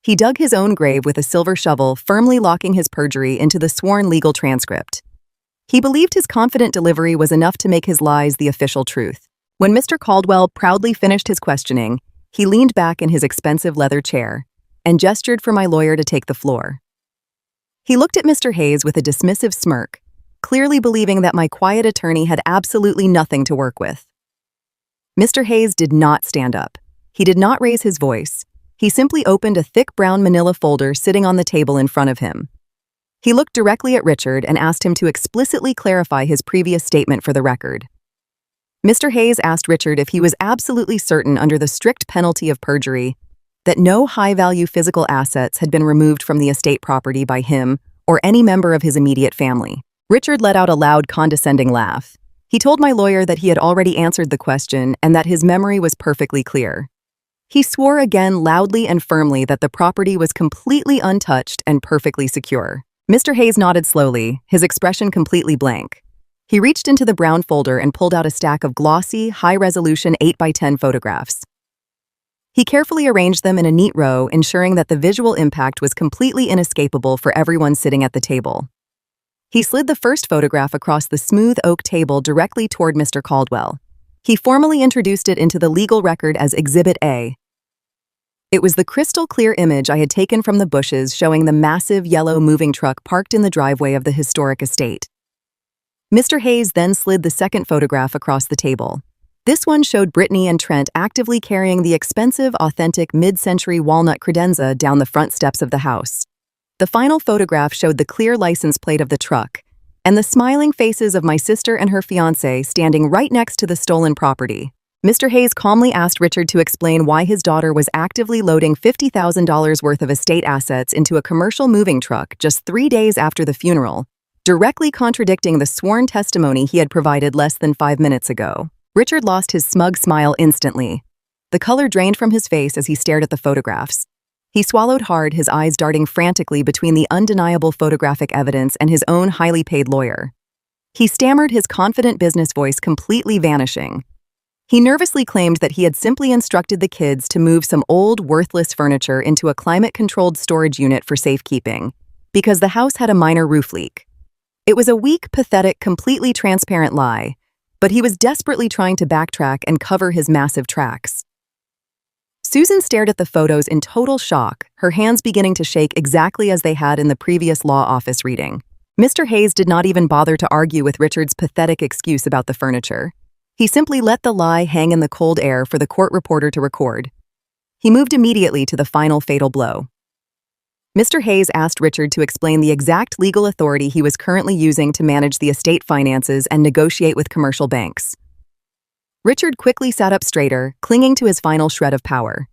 He dug his own grave with a silver shovel, firmly locking his perjury into the sworn legal transcript. He believed his confident delivery was enough to make his lies the official truth. When Mr. Caldwell proudly finished his questioning, he leaned back in his expensive leather chair and gestured for my lawyer to take the floor. He looked at Mr. Hayes with a dismissive smirk, clearly believing that my quiet attorney had absolutely nothing to work with. Mr. Hayes did not stand up. He did not raise his voice. He simply opened a thick brown manila folder sitting on the table in front of him. He looked directly at Richard and asked him to explicitly clarify his previous statement for the record. Mr. Hayes asked Richard if he was absolutely certain, under the strict penalty of perjury, that no high-value physical assets had been removed from the estate property by him or any member of his immediate family. Richard let out a loud, condescending laugh. He told my lawyer that he had already answered the question and that his memory was perfectly clear. He swore again loudly and firmly that the property was completely untouched and perfectly secure. Mr. Hayes nodded slowly, his expression completely blank. He reached into the brown folder and pulled out a stack of glossy, high-resolution 8x10 photographs. He carefully arranged them in a neat row, ensuring that the visual impact was completely inescapable for everyone sitting at the table. He slid the first photograph across the smooth oak table directly toward Mr. Caldwell. He formally introduced it into the legal record as Exhibit A. It was the crystal-clear image I had taken from the bushes showing the massive yellow moving truck parked in the driveway of the historic estate. Mr. Hayes then slid the second photograph across the table. This one showed Brittany and Trent actively carrying the expensive, authentic mid-century walnut credenza down the front steps of the house. The final photograph showed the clear license plate of the truck and the smiling faces of my sister and her fiancé standing right next to the stolen property. Mr. Hayes calmly asked Richard to explain why his daughter was actively loading $50,000 worth of estate assets into a commercial moving truck just 3 days after the funeral, directly contradicting the sworn testimony he had provided less than 5 minutes ago. Richard lost his smug smile instantly. The color drained from his face as he stared at the photographs. He swallowed hard, his eyes darting frantically between the undeniable photographic evidence and his own highly paid lawyer. He stammered, his confident business voice completely vanishing. He nervously claimed that he had simply instructed the kids to move some old, worthless furniture into a climate-controlled storage unit for safekeeping, because the house had a minor roof leak. It was a weak, pathetic, completely transparent lie, but he was desperately trying to backtrack and cover his massive tracks. Susan stared at the photos in total shock, her hands beginning to shake exactly as they had in the previous law office reading. Mr. Hayes did not even bother to argue with Richard's pathetic excuse about the furniture. He simply let the lie hang in the cold air for the court reporter to record. He moved immediately to the final fatal blow. Mr. Hayes asked Richard to explain the exact legal authority he was currently using to manage the estate finances and negotiate with commercial banks. Richard quickly sat up straighter, clinging to his final shred of power.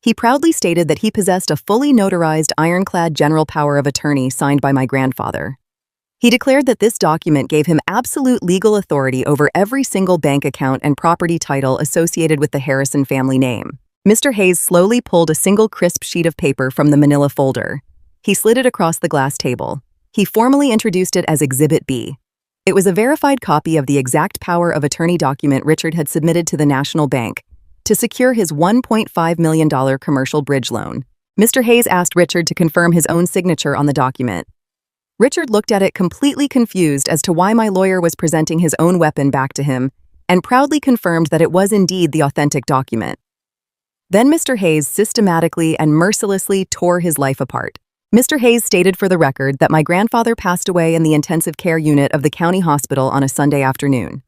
He proudly stated that he possessed a fully notarized ironclad general power of attorney signed by my grandfather. He declared that this document gave him absolute legal authority over every single bank account and property title associated with the Harrison family name. Mr. Hayes slowly pulled a single crisp sheet of paper from the manila folder. He slid it across the glass table. He formally introduced it as Exhibit B. It was a verified copy of the exact power of attorney document Richard had submitted to the National Bank to secure his $1.5 million commercial bridge loan. Mr. Hayes asked Richard to confirm his own signature on the document. Richard looked at it completely confused as to why my lawyer was presenting his own weapon back to him, and proudly confirmed that it was indeed the authentic document. Then Mr. Hayes systematically and mercilessly tore his life apart. Mr. Hayes stated for the record that my grandfather passed away in the intensive care unit of the county hospital on a Sunday afternoon.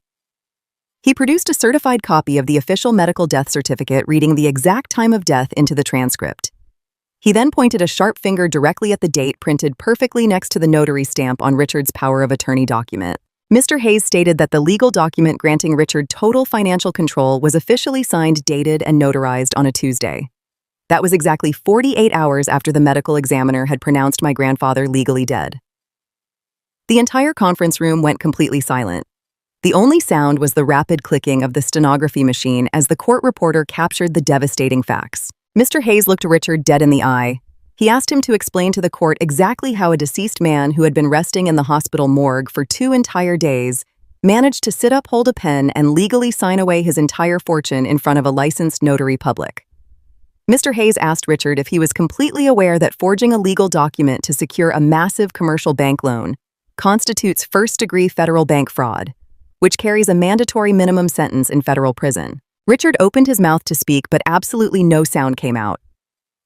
He produced a certified copy of the official medical death certificate reading the exact time of death into the transcript. He then pointed a sharp finger directly at the date printed perfectly next to the notary stamp on Richard's power of attorney document. Mr. Hayes stated that the legal document granting Richard total financial control was officially signed, dated, and notarized on a Tuesday. That was exactly 48 hours after the medical examiner had pronounced my grandfather legally dead. The entire conference room went completely silent. The only sound was the rapid clicking of the stenography machine as the court reporter captured the devastating facts. Mr. Hayes looked Richard dead in the eye. He asked him to explain to the court exactly how a deceased man who had been resting in the hospital morgue for 2 entire days managed to sit up, hold a pen, and legally sign away his entire fortune in front of a licensed notary public. Mr. Hayes asked Richard if he was completely aware that forging a legal document to secure a massive commercial bank loan constitutes first-degree federal bank fraud, which carries a mandatory minimum sentence in federal prison. Richard opened his mouth to speak, but absolutely no sound came out.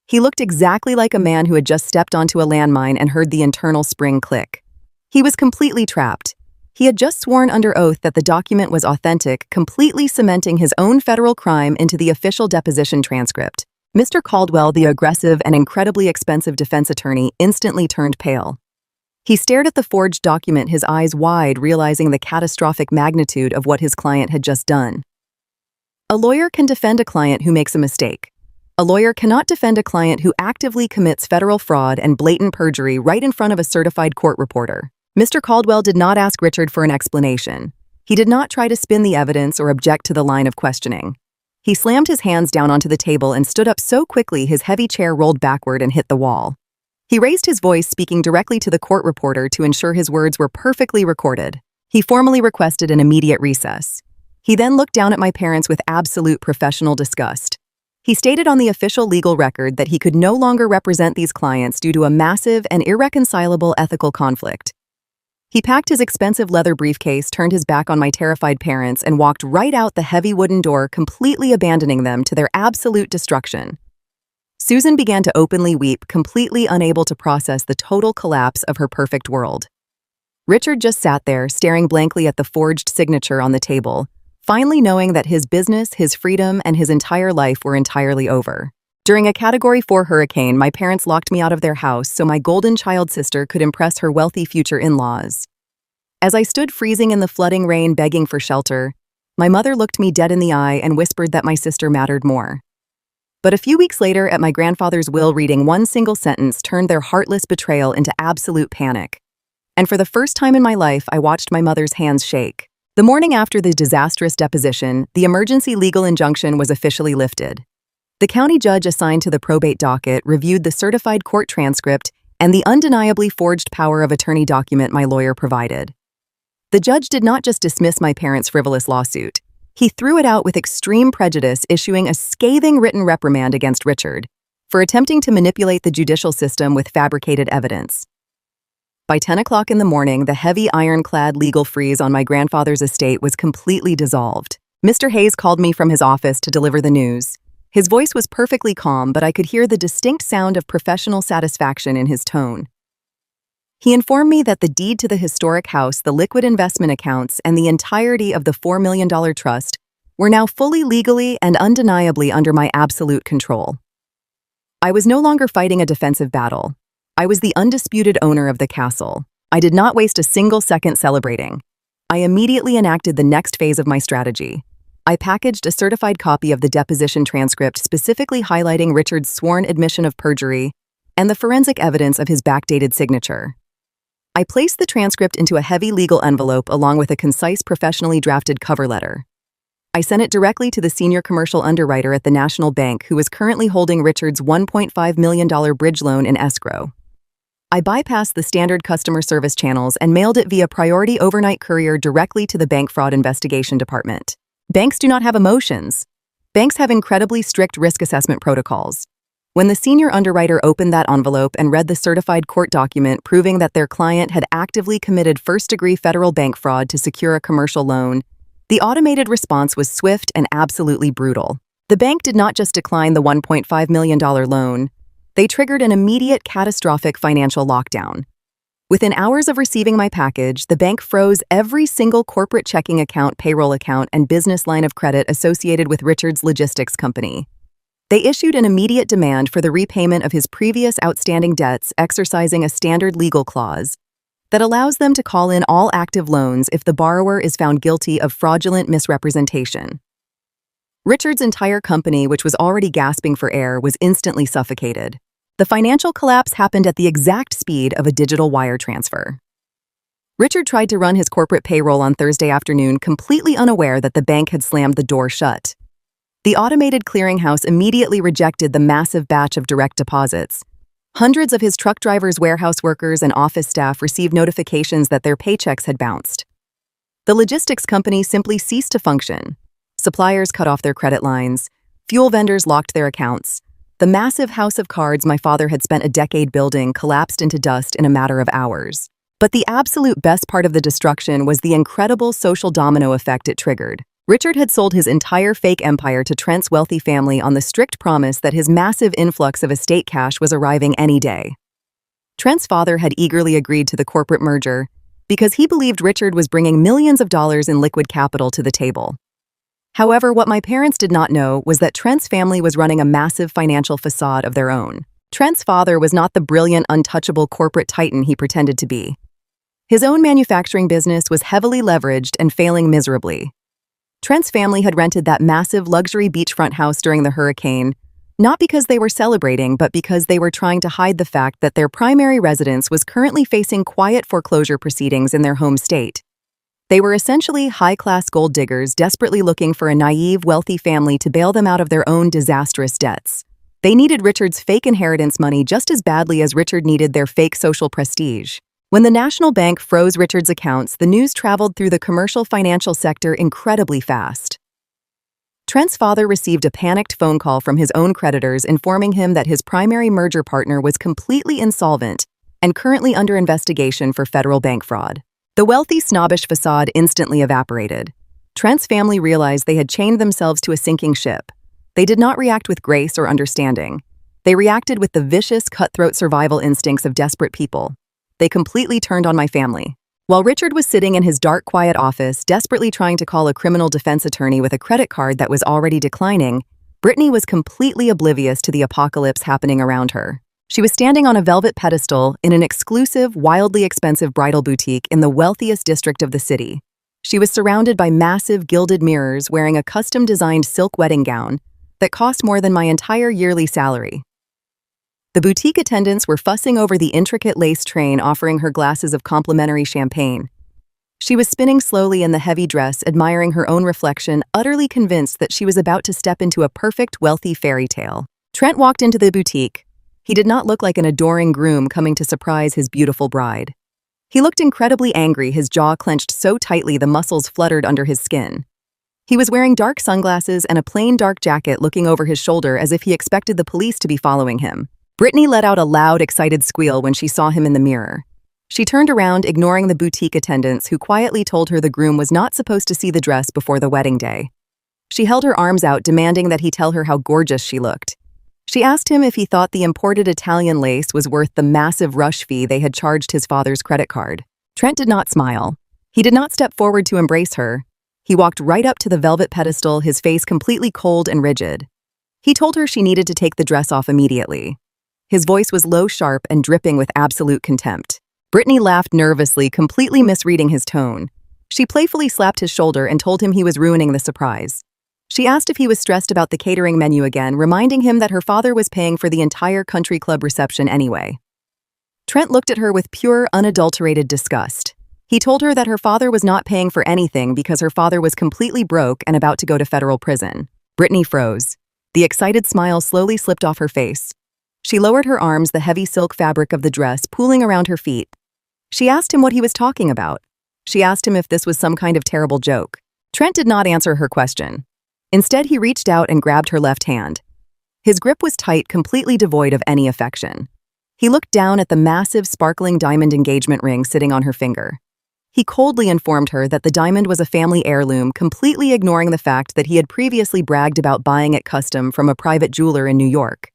He looked exactly like a man who had just stepped onto a landmine and heard the internal spring click. He was completely trapped. He had just sworn under oath that the document was authentic, completely cementing his own federal crime into the official deposition transcript. Mr. Caldwell, the aggressive and incredibly expensive defense attorney, instantly turned pale. He stared at the forged document, his eyes wide, realizing the catastrophic magnitude of what his client had just done. A lawyer can defend a client who makes a mistake. A lawyer cannot defend a client who actively commits federal fraud and blatant perjury right in front of a certified court reporter. Mr. Caldwell did not ask Richard for an explanation. He did not try to spin the evidence or object to the line of questioning. He slammed his hands down onto the table and stood up so quickly his heavy chair rolled backward and hit the wall. He raised his voice, speaking directly to the court reporter to ensure his words were perfectly recorded. He formally requested an immediate recess. He then looked down at my parents with absolute professional disgust. He stated on the official legal record that he could no longer represent these clients due to a massive and irreconcilable ethical conflict. He packed his expensive leather briefcase, turned his back on my terrified parents, and walked right out the heavy wooden door, completely abandoning them to their absolute destruction. Susan began to openly weep, completely unable to process the total collapse of her perfect world. Richard just sat there, staring blankly at the forged signature on the table, finally knowing that his business, his freedom, and his entire life were entirely over. During a Category 4 hurricane, my parents locked me out of their house so my golden child sister could impress her wealthy future in-laws. As I stood freezing in the flooding rain begging for shelter, my mother looked me dead in the eye and whispered that my sister mattered more. But a few weeks later, at my grandfather's will, reading one single sentence turned their heartless betrayal into absolute panic. And for the first time in my life, I watched my mother's hands shake. The morning after the disastrous deposition, the emergency legal injunction was officially lifted. The county judge assigned to the probate docket reviewed the certified court transcript and the undeniably forged power of attorney document my lawyer provided. The judge did not just dismiss my parents' frivolous lawsuit. He threw it out with extreme prejudice, issuing a scathing written reprimand against Richard for attempting to manipulate the judicial system with fabricated evidence. By 10 o'clock in the morning, the heavy ironclad legal freeze on my grandfather's estate was completely dissolved. Mr. Hayes called me from his office to deliver the news. His voice was perfectly calm, but I could hear the distinct sound of professional satisfaction in his tone. He informed me that the deed to the historic house, the liquid investment accounts, and the entirety of the $4 million trust were now fully legally and undeniably under my absolute control. I was no longer fighting a defensive battle. I was the undisputed owner of the castle. I did not waste a single second celebrating. I immediately enacted the next phase of my strategy. I packaged a certified copy of the deposition transcript specifically highlighting Richard's sworn admission of perjury and the forensic evidence of his backdated signature. I placed the transcript into a heavy legal envelope along with a concise, professionally drafted cover letter. I sent it directly to the senior commercial underwriter at the National Bank, who was currently holding Richard's $1.5 million bridge loan in escrow. I bypassed the standard customer service channels and mailed it via priority overnight courier directly to the Bank Fraud Investigation Department. Banks do not have emotions. Banks have incredibly strict risk assessment protocols. When the senior underwriter opened that envelope and read the certified court document proving that their client had actively committed first-degree federal bank fraud to secure a commercial loan, the automated response was swift and absolutely brutal. The bank did not just decline the $1.5 million loan. They triggered an immediate catastrophic financial lockdown. Within hours of receiving my package, the bank froze every single corporate checking account, payroll account, and business line of credit associated with Richard's logistics company. They issued an immediate demand for the repayment of his previous outstanding debts, exercising a standard legal clause that allows them to call in all active loans if the borrower is found guilty of fraudulent misrepresentation. Richard's entire company, which was already gasping for air, was instantly suffocated. The financial collapse happened at the exact speed of a digital wire transfer. Richard tried to run his corporate payroll on Thursday afternoon, completely unaware that the bank had slammed the door shut. The automated clearinghouse immediately rejected the massive batch of direct deposits. Hundreds of his truck drivers, warehouse workers, and office staff received notifications that their paychecks had bounced. The logistics company simply ceased to function. Suppliers cut off their credit lines. Fuel vendors locked their accounts. The massive house of cards my father had spent a decade building collapsed into dust in a matter of hours. But the absolute best part of the destruction was the incredible social domino effect it triggered. Richard had sold his entire fake empire to Trent's wealthy family on the strict promise that his massive influx of estate cash was arriving any day. Trent's father had eagerly agreed to the corporate merger because he believed Richard was bringing millions of dollars in liquid capital to the table. However, what my parents did not know was that Trent's family was running a massive financial facade of their own. Trent's father was not the brilliant, untouchable corporate titan he pretended to be. His own manufacturing business was heavily leveraged and failing miserably. Trent's family had rented that massive luxury beachfront house during the hurricane, not because they were celebrating, but because they were trying to hide the fact that their primary residence was currently facing quiet foreclosure proceedings in their home state. They were essentially high-class gold diggers desperately looking for a naive, wealthy family to bail them out of their own disastrous debts. They needed Richard's fake inheritance money just as badly as Richard needed their fake social prestige. When the National Bank froze Richard's accounts, the news traveled through the commercial financial sector incredibly fast. Trent's father received a panicked phone call from his own creditors informing him that his primary merger partner was completely insolvent and currently under investigation for federal bank fraud. The wealthy, snobbish facade instantly evaporated. Trent's family realized they had chained themselves to a sinking ship. They did not react with grace or understanding. They reacted with the vicious, cutthroat survival instincts of desperate people. They completely turned on my family. While Richard was sitting in his dark, quiet office, desperately trying to call a criminal defense attorney with a credit card that was already declining, Brittany was completely oblivious to the apocalypse happening around her. She was standing on a velvet pedestal in an exclusive, wildly expensive bridal boutique in the wealthiest district of the city. She was surrounded by massive gilded mirrors, wearing a custom-designed silk wedding gown that cost more than my entire yearly salary. The boutique attendants were fussing over the intricate lace train, offering her glasses of complimentary champagne. She was spinning slowly in the heavy dress, admiring her own reflection, utterly convinced that she was about to step into a perfect, wealthy fairy tale. Trent walked into the boutique. He did not look like an adoring groom coming to surprise his beautiful bride. He looked incredibly angry, his jaw clenched so tightly the muscles fluttered under his skin. He was wearing dark sunglasses and a plain dark jacket, looking over his shoulder as if he expected the police to be following him. Brittany let out a loud, excited squeal when she saw him in the mirror. She turned around, ignoring the boutique attendants who quietly told her the groom was not supposed to see the dress before the wedding day. She held her arms out, demanding that he tell her how gorgeous she looked. She asked him if he thought the imported Italian lace was worth the massive rush fee they had charged his father's credit card. Trent did not smile. He did not step forward to embrace her. He walked right up to the velvet pedestal, his face completely cold and rigid. He told her she needed to take the dress off immediately. His voice was low, sharp, and dripping with absolute contempt. Brittany laughed nervously, completely misreading his tone. She playfully slapped his shoulder and told him he was ruining the surprise. She asked if he was stressed about the catering menu again, reminding him that her father was paying for the entire country club reception anyway. Trent looked at her with pure, unadulterated disgust. He told her that her father was not paying for anything because her father was completely broke and about to go to federal prison. Brittany froze. The excited smile slowly slipped off her face. She lowered her arms, the heavy silk fabric of the dress pooling around her feet. She asked him what he was talking about. She asked him if this was some kind of terrible joke. Trent did not answer her question. Instead, he reached out and grabbed her left hand. His grip was tight, completely devoid of any affection. He looked down at the massive, sparkling diamond engagement ring sitting on her finger. He coldly informed her that the diamond was a family heirloom, completely ignoring the fact that he had previously bragged about buying it custom from a private jeweler in New York.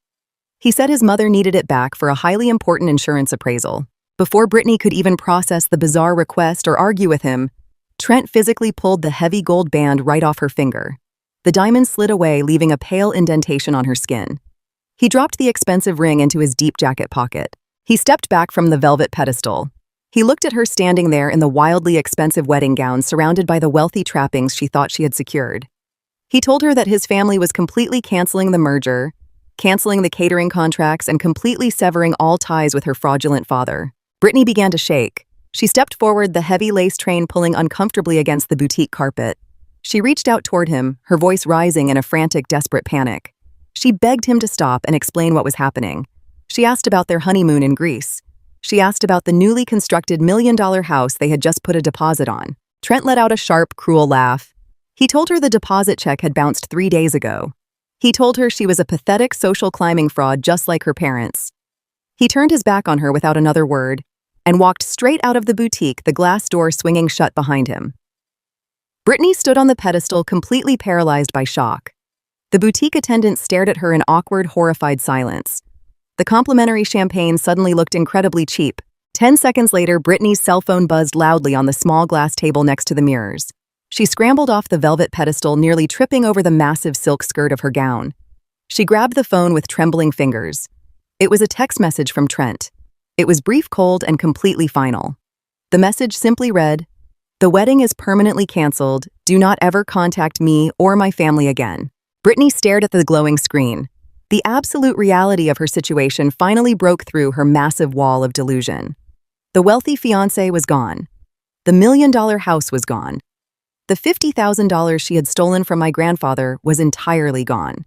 He said his mother needed it back for a highly important insurance appraisal. Before Brittany could even process the bizarre request or argue with him, Trent physically pulled the heavy gold band right off her finger. The diamond slid away, leaving a pale indentation on her skin. He dropped the expensive ring into his deep jacket pocket. He stepped back from the velvet pedestal. He looked at her standing there in the wildly expensive wedding gown, surrounded by the wealthy trappings she thought she had secured. He told her that his family was completely canceling the merger, canceling the catering contracts, and completely severing all ties with her fraudulent father. Brittany began to shake. She stepped forward, the heavy lace train pulling uncomfortably against the boutique carpet. She reached out toward him, her voice rising in a frantic, desperate panic. She begged him to stop and explain what was happening. She asked about their honeymoon in Greece. She asked about the newly constructed $1 million house they had just put a deposit on. Trent let out a sharp, cruel laugh. He told her the deposit check had bounced 3 days ago. He told her she was a pathetic social climbing fraud just like her parents. He turned his back on her without another word and walked straight out of the boutique, the glass door swinging shut behind him. Brittany stood on the pedestal, completely paralyzed by shock. The boutique attendant stared at her in awkward, horrified silence. The complimentary champagne suddenly looked incredibly cheap. 10 seconds later, Brittany's cell phone buzzed loudly on the small glass table next to the mirrors. She scrambled off the velvet pedestal, nearly tripping over the massive silk skirt of her gown. She grabbed the phone with trembling fingers. It was a text message from Trent. It was brief, cold, and completely final. The message simply read, "The wedding is permanently canceled. Do not ever contact me or my family again." Brittany stared at the glowing screen. The absolute reality of her situation finally broke through her massive wall of delusion. The wealthy fiancé was gone. The $1 million house was gone. The $50,000 she had stolen from my grandfather was entirely gone.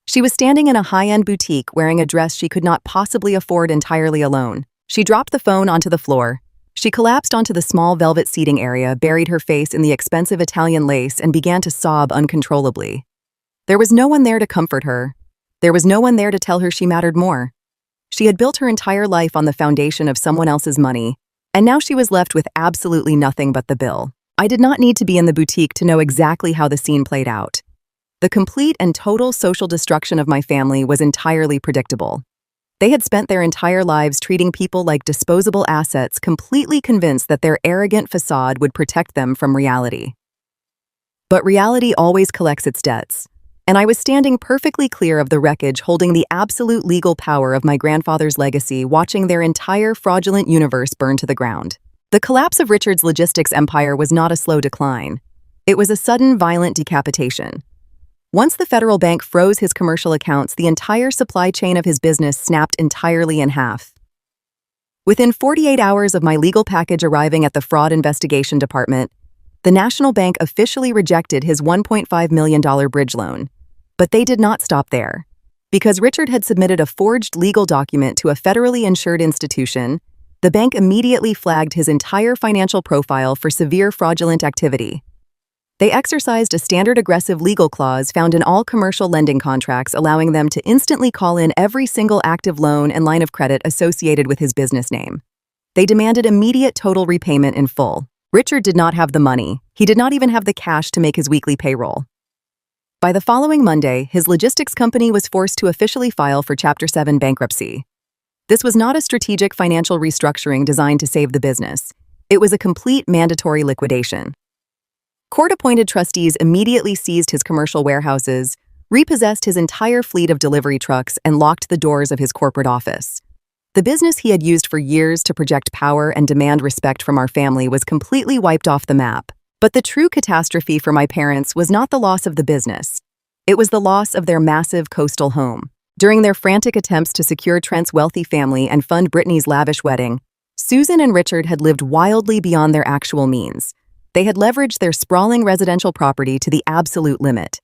She was standing in a high-end boutique wearing a dress she could not possibly afford entirely alone. She dropped the phone onto the floor. She collapsed onto the small velvet seating area, buried her face in the expensive Italian lace, and began to sob uncontrollably. There was no one there to comfort her. There was no one there to tell her she mattered more. She had built her entire life on the foundation of someone else's money, and now she was left with absolutely nothing but the bill. I did not need to be in the boutique to know exactly how the scene played out. The complete and total social destruction of my family was entirely predictable. They had spent their entire lives treating people like disposable assets, completely convinced that their arrogant facade would protect them from reality. But reality always collects its debts, and I was standing perfectly clear of the wreckage, holding the absolute legal power of my grandfather's legacy, watching their entire fraudulent universe burn to the ground. The collapse of Richard's logistics empire was not a slow decline. It was a sudden, violent decapitation. Once the federal bank froze his commercial accounts, the entire supply chain of his business snapped entirely in half. Within 48 hours of my legal package arriving at the Fraud Investigation Department, the National Bank officially rejected his $1.5 million bridge loan. But they did not stop there. Because Richard had submitted a forged legal document to a federally insured institution, the bank immediately flagged his entire financial profile for severe fraudulent activity. They exercised a standard aggressive legal clause found in all commercial lending contracts, allowing them to instantly call in every single active loan and line of credit associated with his business name. They demanded immediate total repayment in full. Richard did not have the money. He did not even have the cash to make his weekly payroll. By the following Monday, his logistics company was forced to officially file for Chapter 7 bankruptcy. This was not a strategic financial restructuring designed to save the business. It was a complete mandatory liquidation. Court-appointed trustees immediately seized his commercial warehouses, repossessed his entire fleet of delivery trucks, and locked the doors of his corporate office. The business he had used for years to project power and demand respect from our family was completely wiped off the map. But the true catastrophe for my parents was not the loss of the business. It was the loss of their massive coastal home. During their frantic attempts to secure Trent's wealthy family and fund Brittany's lavish wedding, Susan and Richard had lived wildly beyond their actual means. They had leveraged their sprawling residential property to the absolute limit.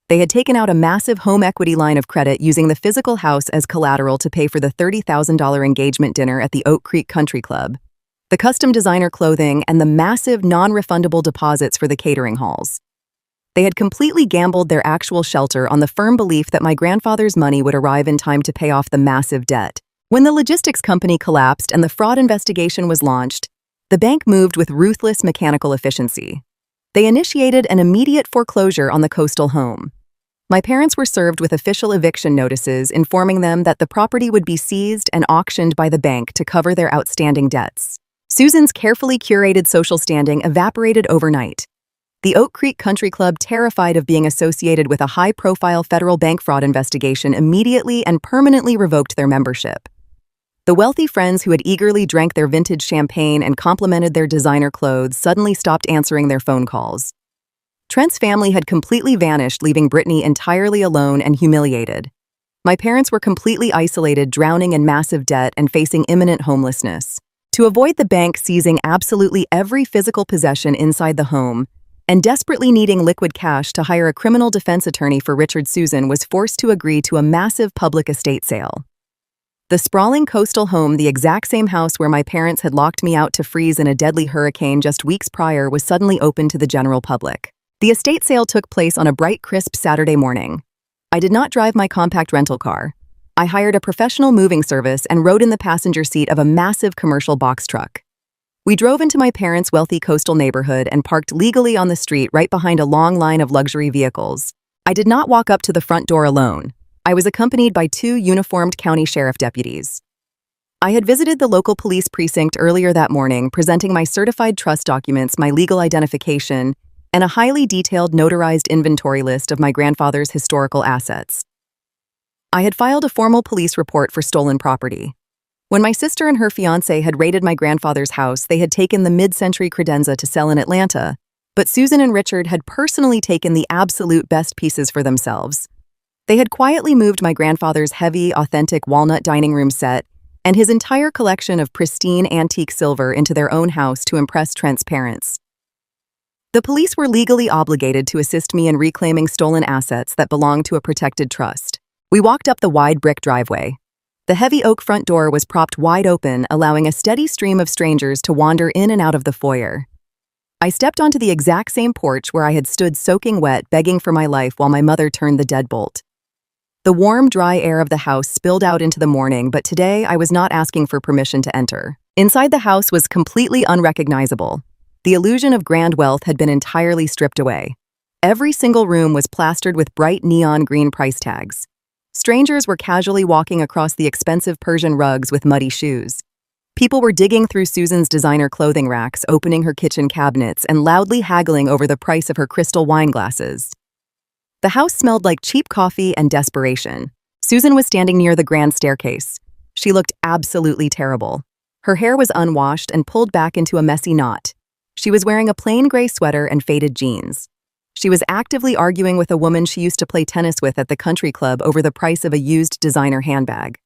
They had taken out a massive home equity line of credit using the physical house as collateral to pay for the $30,000 engagement dinner at the Oak Creek Country Club, the custom designer clothing, and the massive non-refundable deposits for the catering halls. They had completely gambled their actual shelter on the firm belief that my grandfather's money would arrive in time to pay off the massive debt. When the logistics company collapsed and the fraud investigation was launched, the bank moved with ruthless mechanical efficiency. They initiated an immediate foreclosure on the coastal home. My parents were served with official eviction notices informing them that the property would be seized and auctioned by the bank to cover their outstanding debts. Susan's carefully curated social standing evaporated overnight. The Oak Creek Country Club, terrified of being associated with a high-profile federal bank fraud investigation, immediately and permanently revoked their membership. The wealthy friends who had eagerly drank their vintage champagne and complimented their designer clothes suddenly stopped answering their phone calls. Trent's family had completely vanished, leaving Brittany entirely alone and humiliated. My parents were completely isolated, drowning in massive debt and facing imminent homelessness. To avoid the bank seizing absolutely every physical possession inside the home, and desperately needing liquid cash to hire a criminal defense attorney for Richard, Susan was forced to agree to a massive public estate sale. The sprawling coastal home, the exact same house where my parents had locked me out to freeze in a deadly hurricane just weeks prior, was suddenly open to the general public. The estate sale took place on a bright, crisp Saturday morning. I did not drive my compact rental car. I hired a professional moving service and rode in the passenger seat of a massive commercial box truck. We drove into my parents' wealthy coastal neighborhood and parked legally on the street right behind a long line of luxury vehicles. I did not walk up to the front door alone. I was accompanied by 2 uniformed county sheriff deputies. I had visited the local police precinct earlier that morning, presenting my certified trust documents, my legal identification, and a highly detailed notarized inventory list of my grandfather's historical assets. I had filed a formal police report for stolen property. When my sister and her fiancé had raided my grandfather's house, they had taken the mid-century credenza to sell in Atlanta, but Susan and Richard had personally taken the absolute best pieces for themselves. They had quietly moved my grandfather's heavy, authentic walnut dining room set and his entire collection of pristine antique silver into their own house to impress Trent's parents. The police were legally obligated to assist me in reclaiming stolen assets that belonged to a protected trust. We walked up the wide brick driveway. The heavy oak front door was propped wide open, allowing a steady stream of strangers to wander in and out of the foyer. I stepped onto the exact same porch where I had stood soaking wet, begging for my life while my mother turned the deadbolt. The warm, dry air of the house spilled out into the morning, but today I was not asking for permission to enter. Inside the house was completely unrecognizable. The illusion of grand wealth had been entirely stripped away. Every single room was plastered with bright neon green price tags. Strangers were casually walking across the expensive Persian rugs with muddy shoes. People were digging through Susan's designer clothing racks, opening her kitchen cabinets, and loudly haggling over the price of her crystal wine glasses. The house smelled like cheap coffee and desperation. Susan was standing near the grand staircase. She looked absolutely terrible. Her hair was unwashed and pulled back into a messy knot. She was wearing a plain gray sweater and faded jeans. She was actively arguing with a woman she used to play tennis with at the country club over the price of a used designer handbag.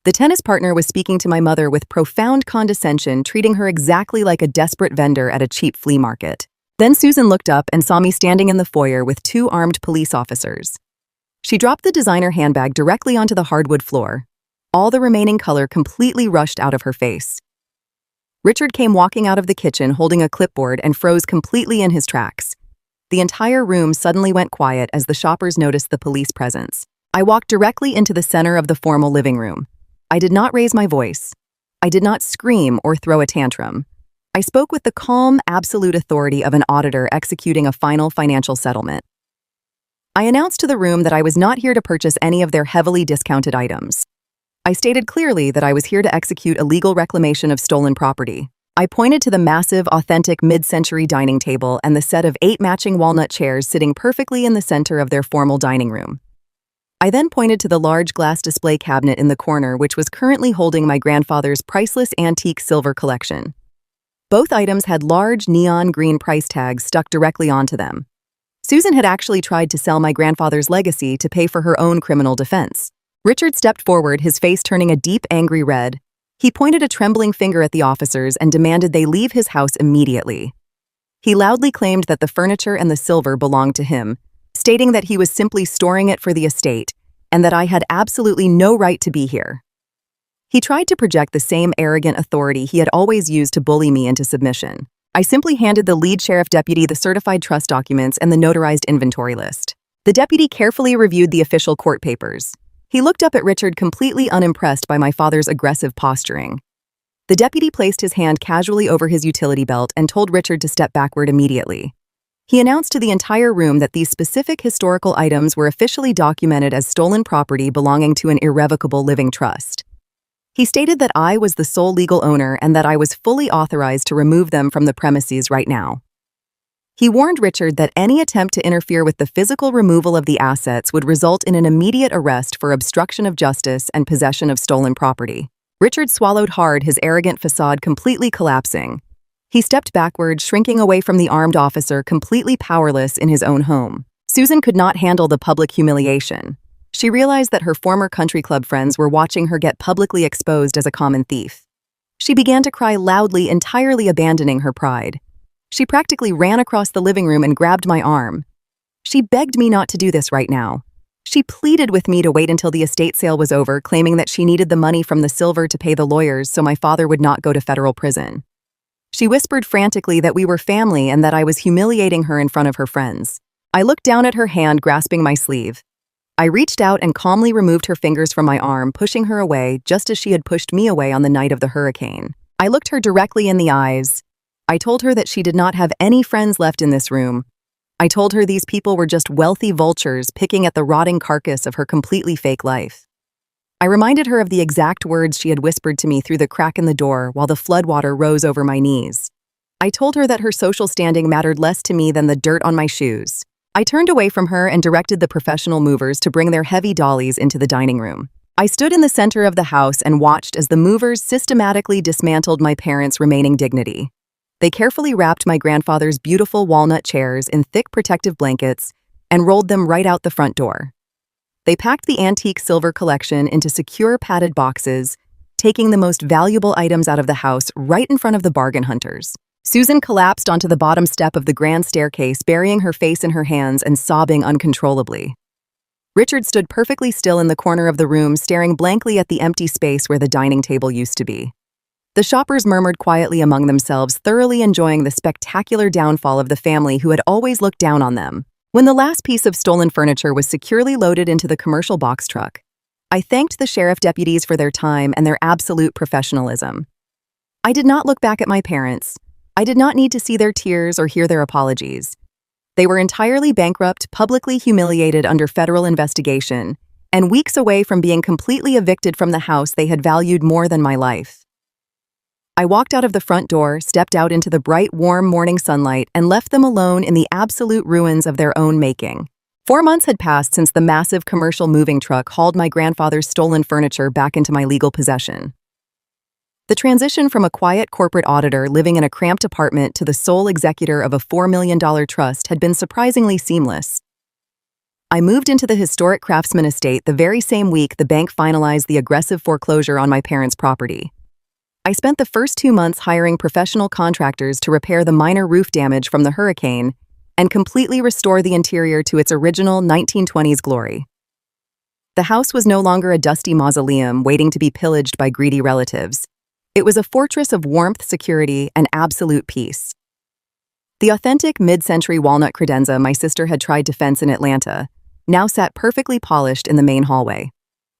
The tennis partner was speaking to my mother with profound condescension, treating her exactly like a desperate vendor at a cheap flea market. Then Susan looked up and saw me standing in the foyer with two armed police officers. She dropped the designer handbag directly onto the hardwood floor. All the remaining color completely rushed out of her face. Richard came walking out of the kitchen holding a clipboard and froze completely in his tracks. The entire room suddenly went quiet as the shoppers noticed the police presence. I walked directly into the center of the formal living room. I did not raise my voice. I did not scream or throw a tantrum. I spoke with the calm, absolute authority of an auditor executing a final financial settlement. I announced to the room that I was not here to purchase any of their heavily discounted items. I stated clearly that I was here to execute a legal reclamation of stolen property. I pointed to the massive, authentic mid-century dining table and the set of 8 matching walnut chairs sitting perfectly in the center of their formal dining room. I then pointed to the large glass display cabinet in the corner, which was currently holding my grandfather's priceless antique silver collection. Both items had large neon green price tags stuck directly onto them. Susan had actually tried to sell my grandfather's legacy to pay for her own criminal defense. Richard stepped forward, his face turning a deep, angry red. He pointed a trembling finger at the officers and demanded they leave his house immediately. He loudly claimed that the furniture and the silver belonged to him, stating that he was simply storing it for the estate and that I had absolutely no right to be here. He tried to project the same arrogant authority he had always used to bully me into submission. I simply handed the lead sheriff deputy the certified trust documents and the notarized inventory list. The deputy carefully reviewed the official court papers. He looked up at Richard, completely unimpressed by my father's aggressive posturing. The deputy placed his hand casually over his utility belt and told Richard to step backward immediately. He announced to the entire room that these specific historical items were officially documented as stolen property belonging to an irrevocable living trust. He stated that I was the sole legal owner and that I was fully authorized to remove them from the premises right now. He warned Richard that any attempt to interfere with the physical removal of the assets would result in an immediate arrest for obstruction of justice and possession of stolen property. Richard swallowed hard, his arrogant facade completely collapsing. He stepped backward, shrinking away from the armed officer, completely powerless in his own home. Susan could not handle the public humiliation. She realized that her former country club friends were watching her get publicly exposed as a common thief. She began to cry loudly, entirely abandoning her pride. She practically ran across the living room and grabbed my arm. She begged me not to do this right now. She pleaded with me to wait until the estate sale was over, claiming that she needed the money from the silver to pay the lawyers so my father would not go to federal prison. She whispered frantically that we were family and that I was humiliating her in front of her friends. I looked down at her hand, grasping my sleeve. I reached out and calmly removed her fingers from my arm, pushing her away just as she had pushed me away on the night of the hurricane. I looked her directly in the eyes. I told her that she did not have any friends left in this room. I told her these people were just wealthy vultures picking at the rotting carcass of her completely fake life. I reminded her of the exact words she had whispered to me through the crack in the door while the floodwater rose over my knees. I told her that her social standing mattered less to me than the dirt on my shoes. I turned away from her and directed the professional movers to bring their heavy dollies into the dining room. I stood in the center of the house and watched as the movers systematically dismantled my parents' remaining dignity. They carefully wrapped my grandfather's beautiful walnut chairs in thick protective blankets and rolled them right out the front door. They packed the antique silver collection into secure padded boxes, taking the most valuable items out of the house right in front of the bargain hunters. Susan collapsed onto the bottom step of the grand staircase, burying her face in her hands and sobbing uncontrollably. Richard stood perfectly still in the corner of the room, staring blankly at the empty space where the dining table used to be. The shoppers murmured quietly among themselves, thoroughly enjoying the spectacular downfall of the family who had always looked down on them. When the last piece of stolen furniture was securely loaded into the commercial box truck, I thanked the sheriff deputies for their time and their absolute professionalism. I did not look back at my parents. I did not need to see their tears or hear their apologies. They were entirely bankrupt, publicly humiliated under federal investigation, and weeks away from being completely evicted from the house they had valued more than my life. I walked out of the front door, stepped out into the bright, warm morning sunlight, and left them alone in the absolute ruins of their own making. 4 months had passed since the massive commercial moving truck hauled my grandfather's stolen furniture back into my legal possession. The transition from a quiet corporate auditor living in a cramped apartment to the sole executor of a $4 million trust had been surprisingly seamless. I moved into the historic Craftsman estate the very same week the bank finalized the aggressive foreclosure on my parents' property. I spent the first 2 months hiring professional contractors to repair the minor roof damage from the hurricane and completely restore the interior to its original 1920s glory. The house was no longer a dusty mausoleum waiting to be pillaged by greedy relatives. It was a fortress of warmth, security, and absolute peace. The authentic mid-century walnut credenza my sister had tried to fence in Atlanta now sat perfectly polished in the main hallway.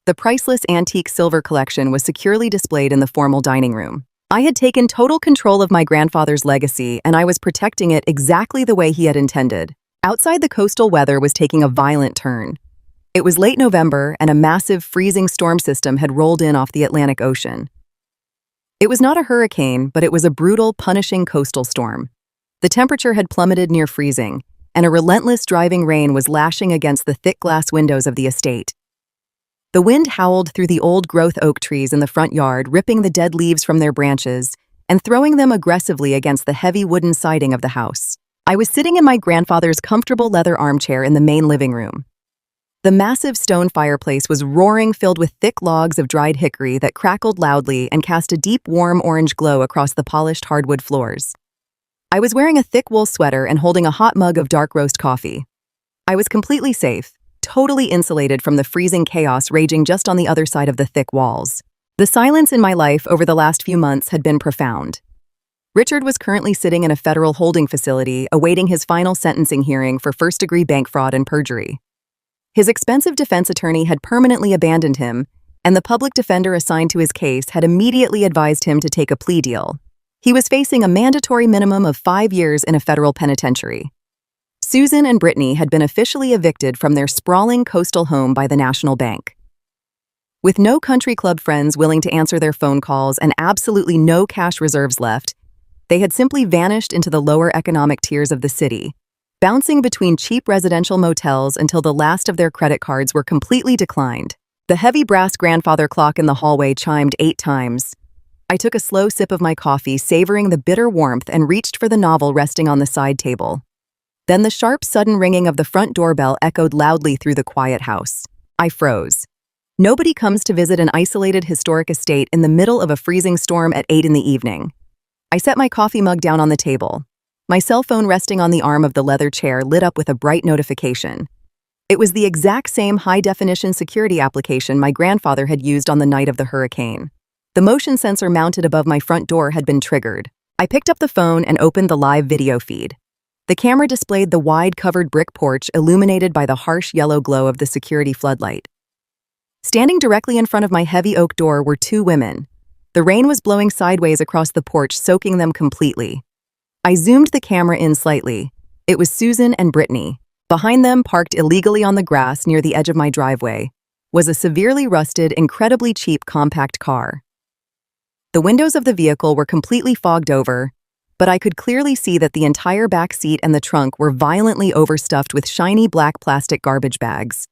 The priceless antique silver collection was securely displayed in the formal dining room. I had taken total control of my grandfather's legacy, and I was protecting it exactly the way he had intended. Outside, the coastal weather was taking a violent turn. It was late November, and a massive freezing storm system had rolled in off the Atlantic Ocean. It was not a hurricane, but it was a brutal, punishing coastal storm. The temperature had plummeted near freezing, and a relentless driving rain was lashing against the thick glass windows of the estate. The wind howled through the old-growth oak trees in the front yard, ripping the dead leaves from their branches and throwing them aggressively against the heavy wooden siding of the house. I was sitting in my grandfather's comfortable leather armchair in the main living room. The massive stone fireplace was roaring, filled with thick logs of dried hickory that crackled loudly and cast a deep, warm orange glow across the polished hardwood floors. I was wearing a thick wool sweater and holding a hot mug of dark roast coffee. I was completely safe, totally insulated from the freezing chaos raging just on the other side of the thick walls. The silence in my life over the last few months had been profound. Richard was currently sitting in a federal holding facility awaiting his final sentencing hearing for first-degree bank fraud and perjury. His expensive defense attorney had permanently abandoned him, and the public defender assigned to his case had immediately advised him to take a plea deal. He was facing a mandatory minimum of 5 years in a federal penitentiary. Susan and Brittany had been officially evicted from their sprawling coastal home by the National Bank. With no country club friends willing to answer their phone calls and absolutely no cash reserves left, they had simply vanished into the lower economic tiers of the city, bouncing between cheap residential motels until the last of their credit cards were completely declined. The heavy brass grandfather clock in the hallway chimed 8 times. I took a slow sip of my coffee, savoring the bitter warmth, and reached for the novel resting on the side table. Then the sharp, sudden ringing of the front doorbell echoed loudly through the quiet house. I froze. Nobody comes to visit an isolated historic estate in the middle of a freezing storm at 8 in the evening. I set my coffee mug down on the table. My cell phone resting on the arm of the leather chair lit up with a bright notification. It was the exact same high-definition security application my grandfather had used on the night of the hurricane. The motion sensor mounted above my front door had been triggered. I picked up the phone and opened the live video feed. The camera displayed the wide covered brick porch illuminated by the harsh yellow glow of the security floodlight. Standing directly in front of my heavy oak door were 2 women. The rain was blowing sideways across the porch, soaking them completely. I zoomed the camera in slightly. It was Susan and Brittany. Behind them, parked illegally on the grass near the edge of my driveway, was a severely rusted, incredibly cheap compact car. The windows of the vehicle were completely fogged over, but I could clearly see that the entire back seat and the trunk were violently overstuffed with shiny black plastic garbage bags.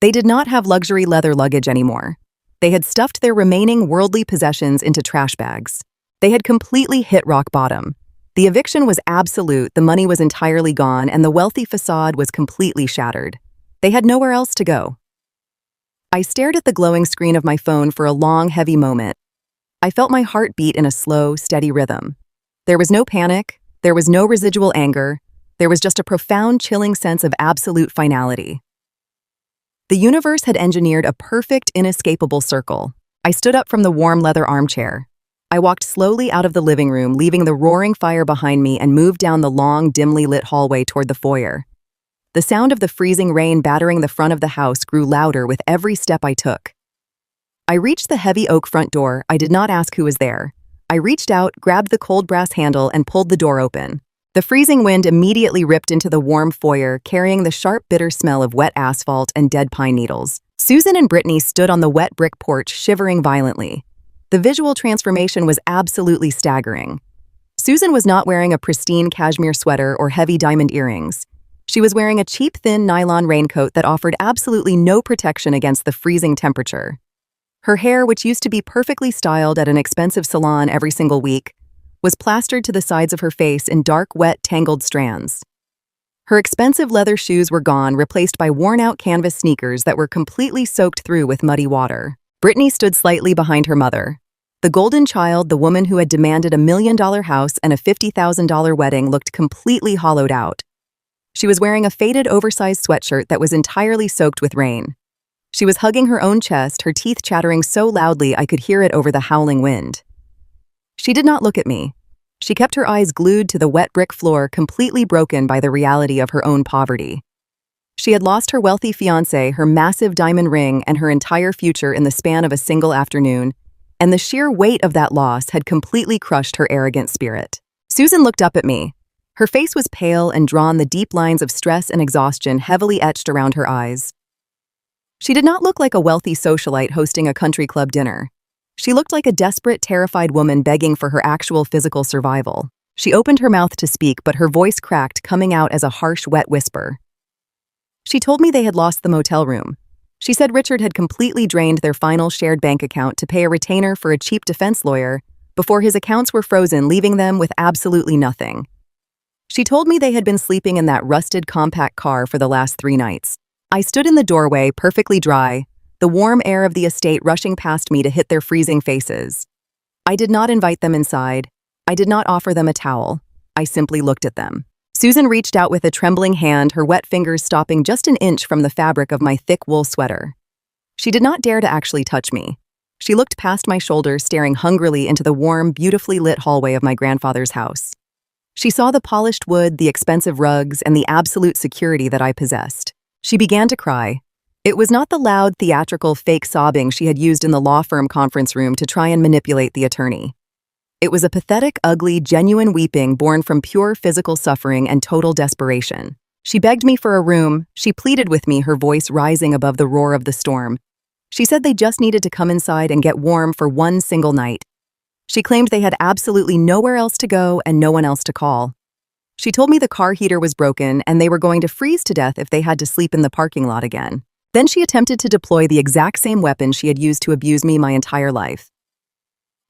They did not have luxury leather luggage anymore. They had stuffed their remaining worldly possessions into trash bags. They had completely hit rock bottom. The eviction was absolute, the money was entirely gone, and the wealthy facade was completely shattered. They had nowhere else to go. I stared at the glowing screen of my phone for a long, heavy moment. I felt my heart beat in a slow, steady rhythm. There was no panic, there was no residual anger, there was just a profound, chilling sense of absolute finality. The universe had engineered a perfect, inescapable circle. I stood up from the warm leather armchair. I walked slowly out of the living room, leaving the roaring fire behind me, and moved down the long, dimly lit hallway toward the foyer. The sound of the freezing rain battering the front of the house grew louder with every step I took. I reached the heavy oak front door. I did not ask who was there. I reached out, grabbed the cold brass handle, and pulled the door open. The freezing wind immediately ripped into the warm foyer, carrying the sharp, bitter smell of wet asphalt and dead pine needles. Susan and Brittany stood on the wet brick porch, shivering violently. The visual transformation was absolutely staggering. Susan was not wearing a pristine cashmere sweater or heavy diamond earrings. She was wearing a cheap, thin nylon raincoat that offered absolutely no protection against the freezing temperature. Her hair, which used to be perfectly styled at an expensive salon every single week, was plastered to the sides of her face in dark, wet, tangled strands. Her expensive leather shoes were gone, replaced by worn-out canvas sneakers that were completely soaked through with muddy water. Brittany stood slightly behind her mother. The golden child, the woman who had demanded $1 million house and a $50,000 wedding, looked completely hollowed out. She was wearing a faded, oversized sweatshirt that was entirely soaked with rain. She was hugging her own chest, her teeth chattering so loudly I could hear it over the howling wind. She did not look at me. She kept her eyes glued to the wet brick floor, completely broken by the reality of her own poverty. She had lost her wealthy fiancé, her massive diamond ring, and her entire future in the span of a single afternoon, and the sheer weight of that loss had completely crushed her arrogant spirit. Susan looked up at me. Her face was pale and drawn, the deep lines of stress and exhaustion heavily etched around her eyes. She did not look like a wealthy socialite hosting a country club dinner. She looked like a desperate, terrified woman begging for her actual physical survival. She opened her mouth to speak, but her voice cracked, coming out as a harsh, wet whisper. She told me they had lost the motel room. She said Richard had completely drained their final shared bank account to pay a retainer for a cheap defense lawyer before his accounts were frozen, leaving them with absolutely nothing. She told me they had been sleeping in that rusted compact car for the last 3 nights. I stood in the doorway, perfectly dry, the warm air of the estate rushing past me to hit their freezing faces. I did not invite them inside. I did not offer them a towel. I simply looked at them. Susan reached out with a trembling hand, her wet fingers stopping just an inch from the fabric of my thick wool sweater. She did not dare to actually touch me. She looked past my shoulder, staring hungrily into the warm, beautifully lit hallway of my grandfather's house. She saw the polished wood, the expensive rugs, and the absolute security that I possessed. She began to cry. It was not the loud, theatrical, fake sobbing she had used in the law firm conference room to try and manipulate the attorney. It was a pathetic, ugly, genuine weeping born from pure physical suffering and total desperation. She begged me for a room. She pleaded with me, her voice rising above the roar of the storm. She said they just needed to come inside and get warm for one single night. She claimed they had absolutely nowhere else to go and no one else to call. She told me the car heater was broken and they were going to freeze to death if they had to sleep in the parking lot again. Then she attempted to deploy the exact same weapon she had used to abuse me my entire life.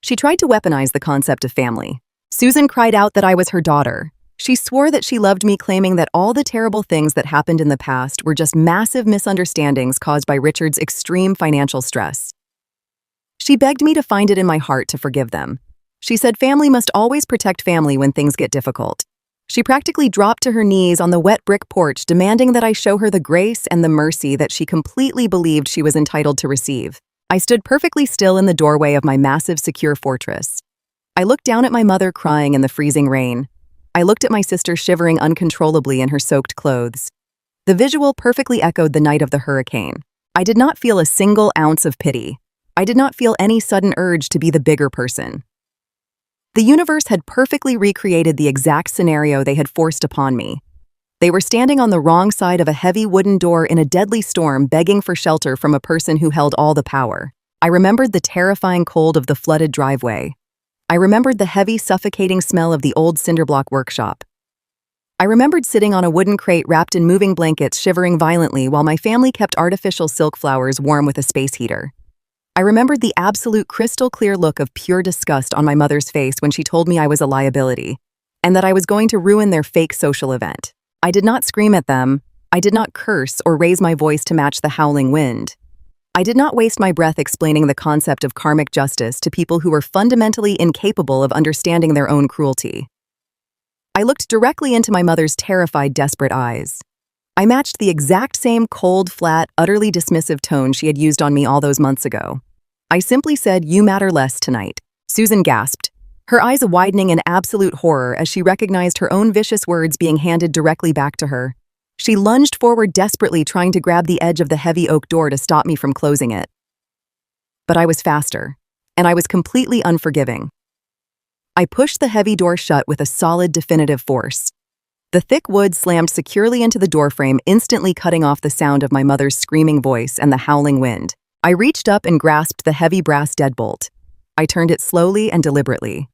She tried to weaponize the concept of family. Susan cried out that I was her daughter. She swore that she loved me, claiming that all the terrible things that happened in the past were just massive misunderstandings caused by Richard's extreme financial stress. She begged me to find it in my heart to forgive them. She said family must always protect family when things get difficult. She practically dropped to her knees on the wet brick porch, demanding that I show her the grace and the mercy that she completely believed she was entitled to receive. I stood perfectly still in the doorway of my massive, secure fortress. I looked down at my mother crying in the freezing rain. I looked at my sister shivering uncontrollably in her soaked clothes. The visual perfectly echoed the night of the hurricane. I did not feel a single ounce of pity. I did not feel any sudden urge to be the bigger person. The universe had perfectly recreated the exact scenario they had forced upon me. They were standing on the wrong side of a heavy wooden door in a deadly storm, begging for shelter from a person who held all the power. I remembered the terrifying cold of the flooded driveway. I remembered the heavy, suffocating smell of the old cinderblock workshop. I remembered sitting on a wooden crate wrapped in moving blankets, shivering violently while my family kept artificial silk flowers warm with a space heater. I remembered the absolute crystal-clear look of pure disgust on my mother's face when she told me I was a liability, and that I was going to ruin their fake social event. I did not scream at them. I did not curse or raise my voice to match the howling wind. I did not waste my breath explaining the concept of karmic justice to people who were fundamentally incapable of understanding their own cruelty. I looked directly into my mother's terrified, desperate eyes. I matched the exact same cold, flat, utterly dismissive tone she had used on me all those months ago. I simply said, "You matter less tonight." Susan gasped, her eyes widening in absolute horror as she recognized her own vicious words being handed directly back to her. She lunged forward desperately, trying to grab the edge of the heavy oak door to stop me from closing it. But I was faster, and I was completely unforgiving. I pushed the heavy door shut with a solid, definitive force. The thick wood slammed securely into the doorframe, instantly cutting off the sound of my mother's screaming voice and the howling wind. I reached up and grasped the heavy brass deadbolt. I turned it slowly and deliberately.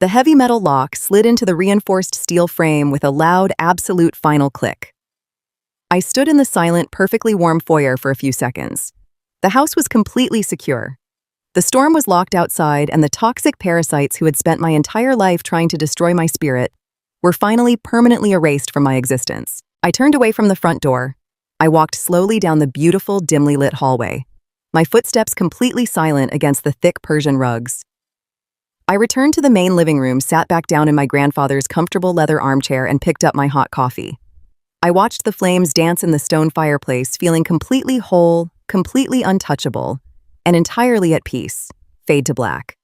The heavy metal lock slid into the reinforced steel frame with a loud, absolute final click. I stood in the silent, perfectly warm foyer for a few seconds. The house was completely secure. The storm was locked outside, and the toxic parasites who had spent my entire life trying to destroy my spirit were finally permanently erased from my existence. I turned away from the front door. I walked slowly down the beautiful, dimly lit hallway, my footsteps completely silent against the thick Persian rugs. I returned to the main living room, sat back down in my grandfather's comfortable leather armchair, and picked up my hot coffee. I watched the flames dance in the stone fireplace, feeling completely whole, completely untouchable, and entirely at peace, fade to black.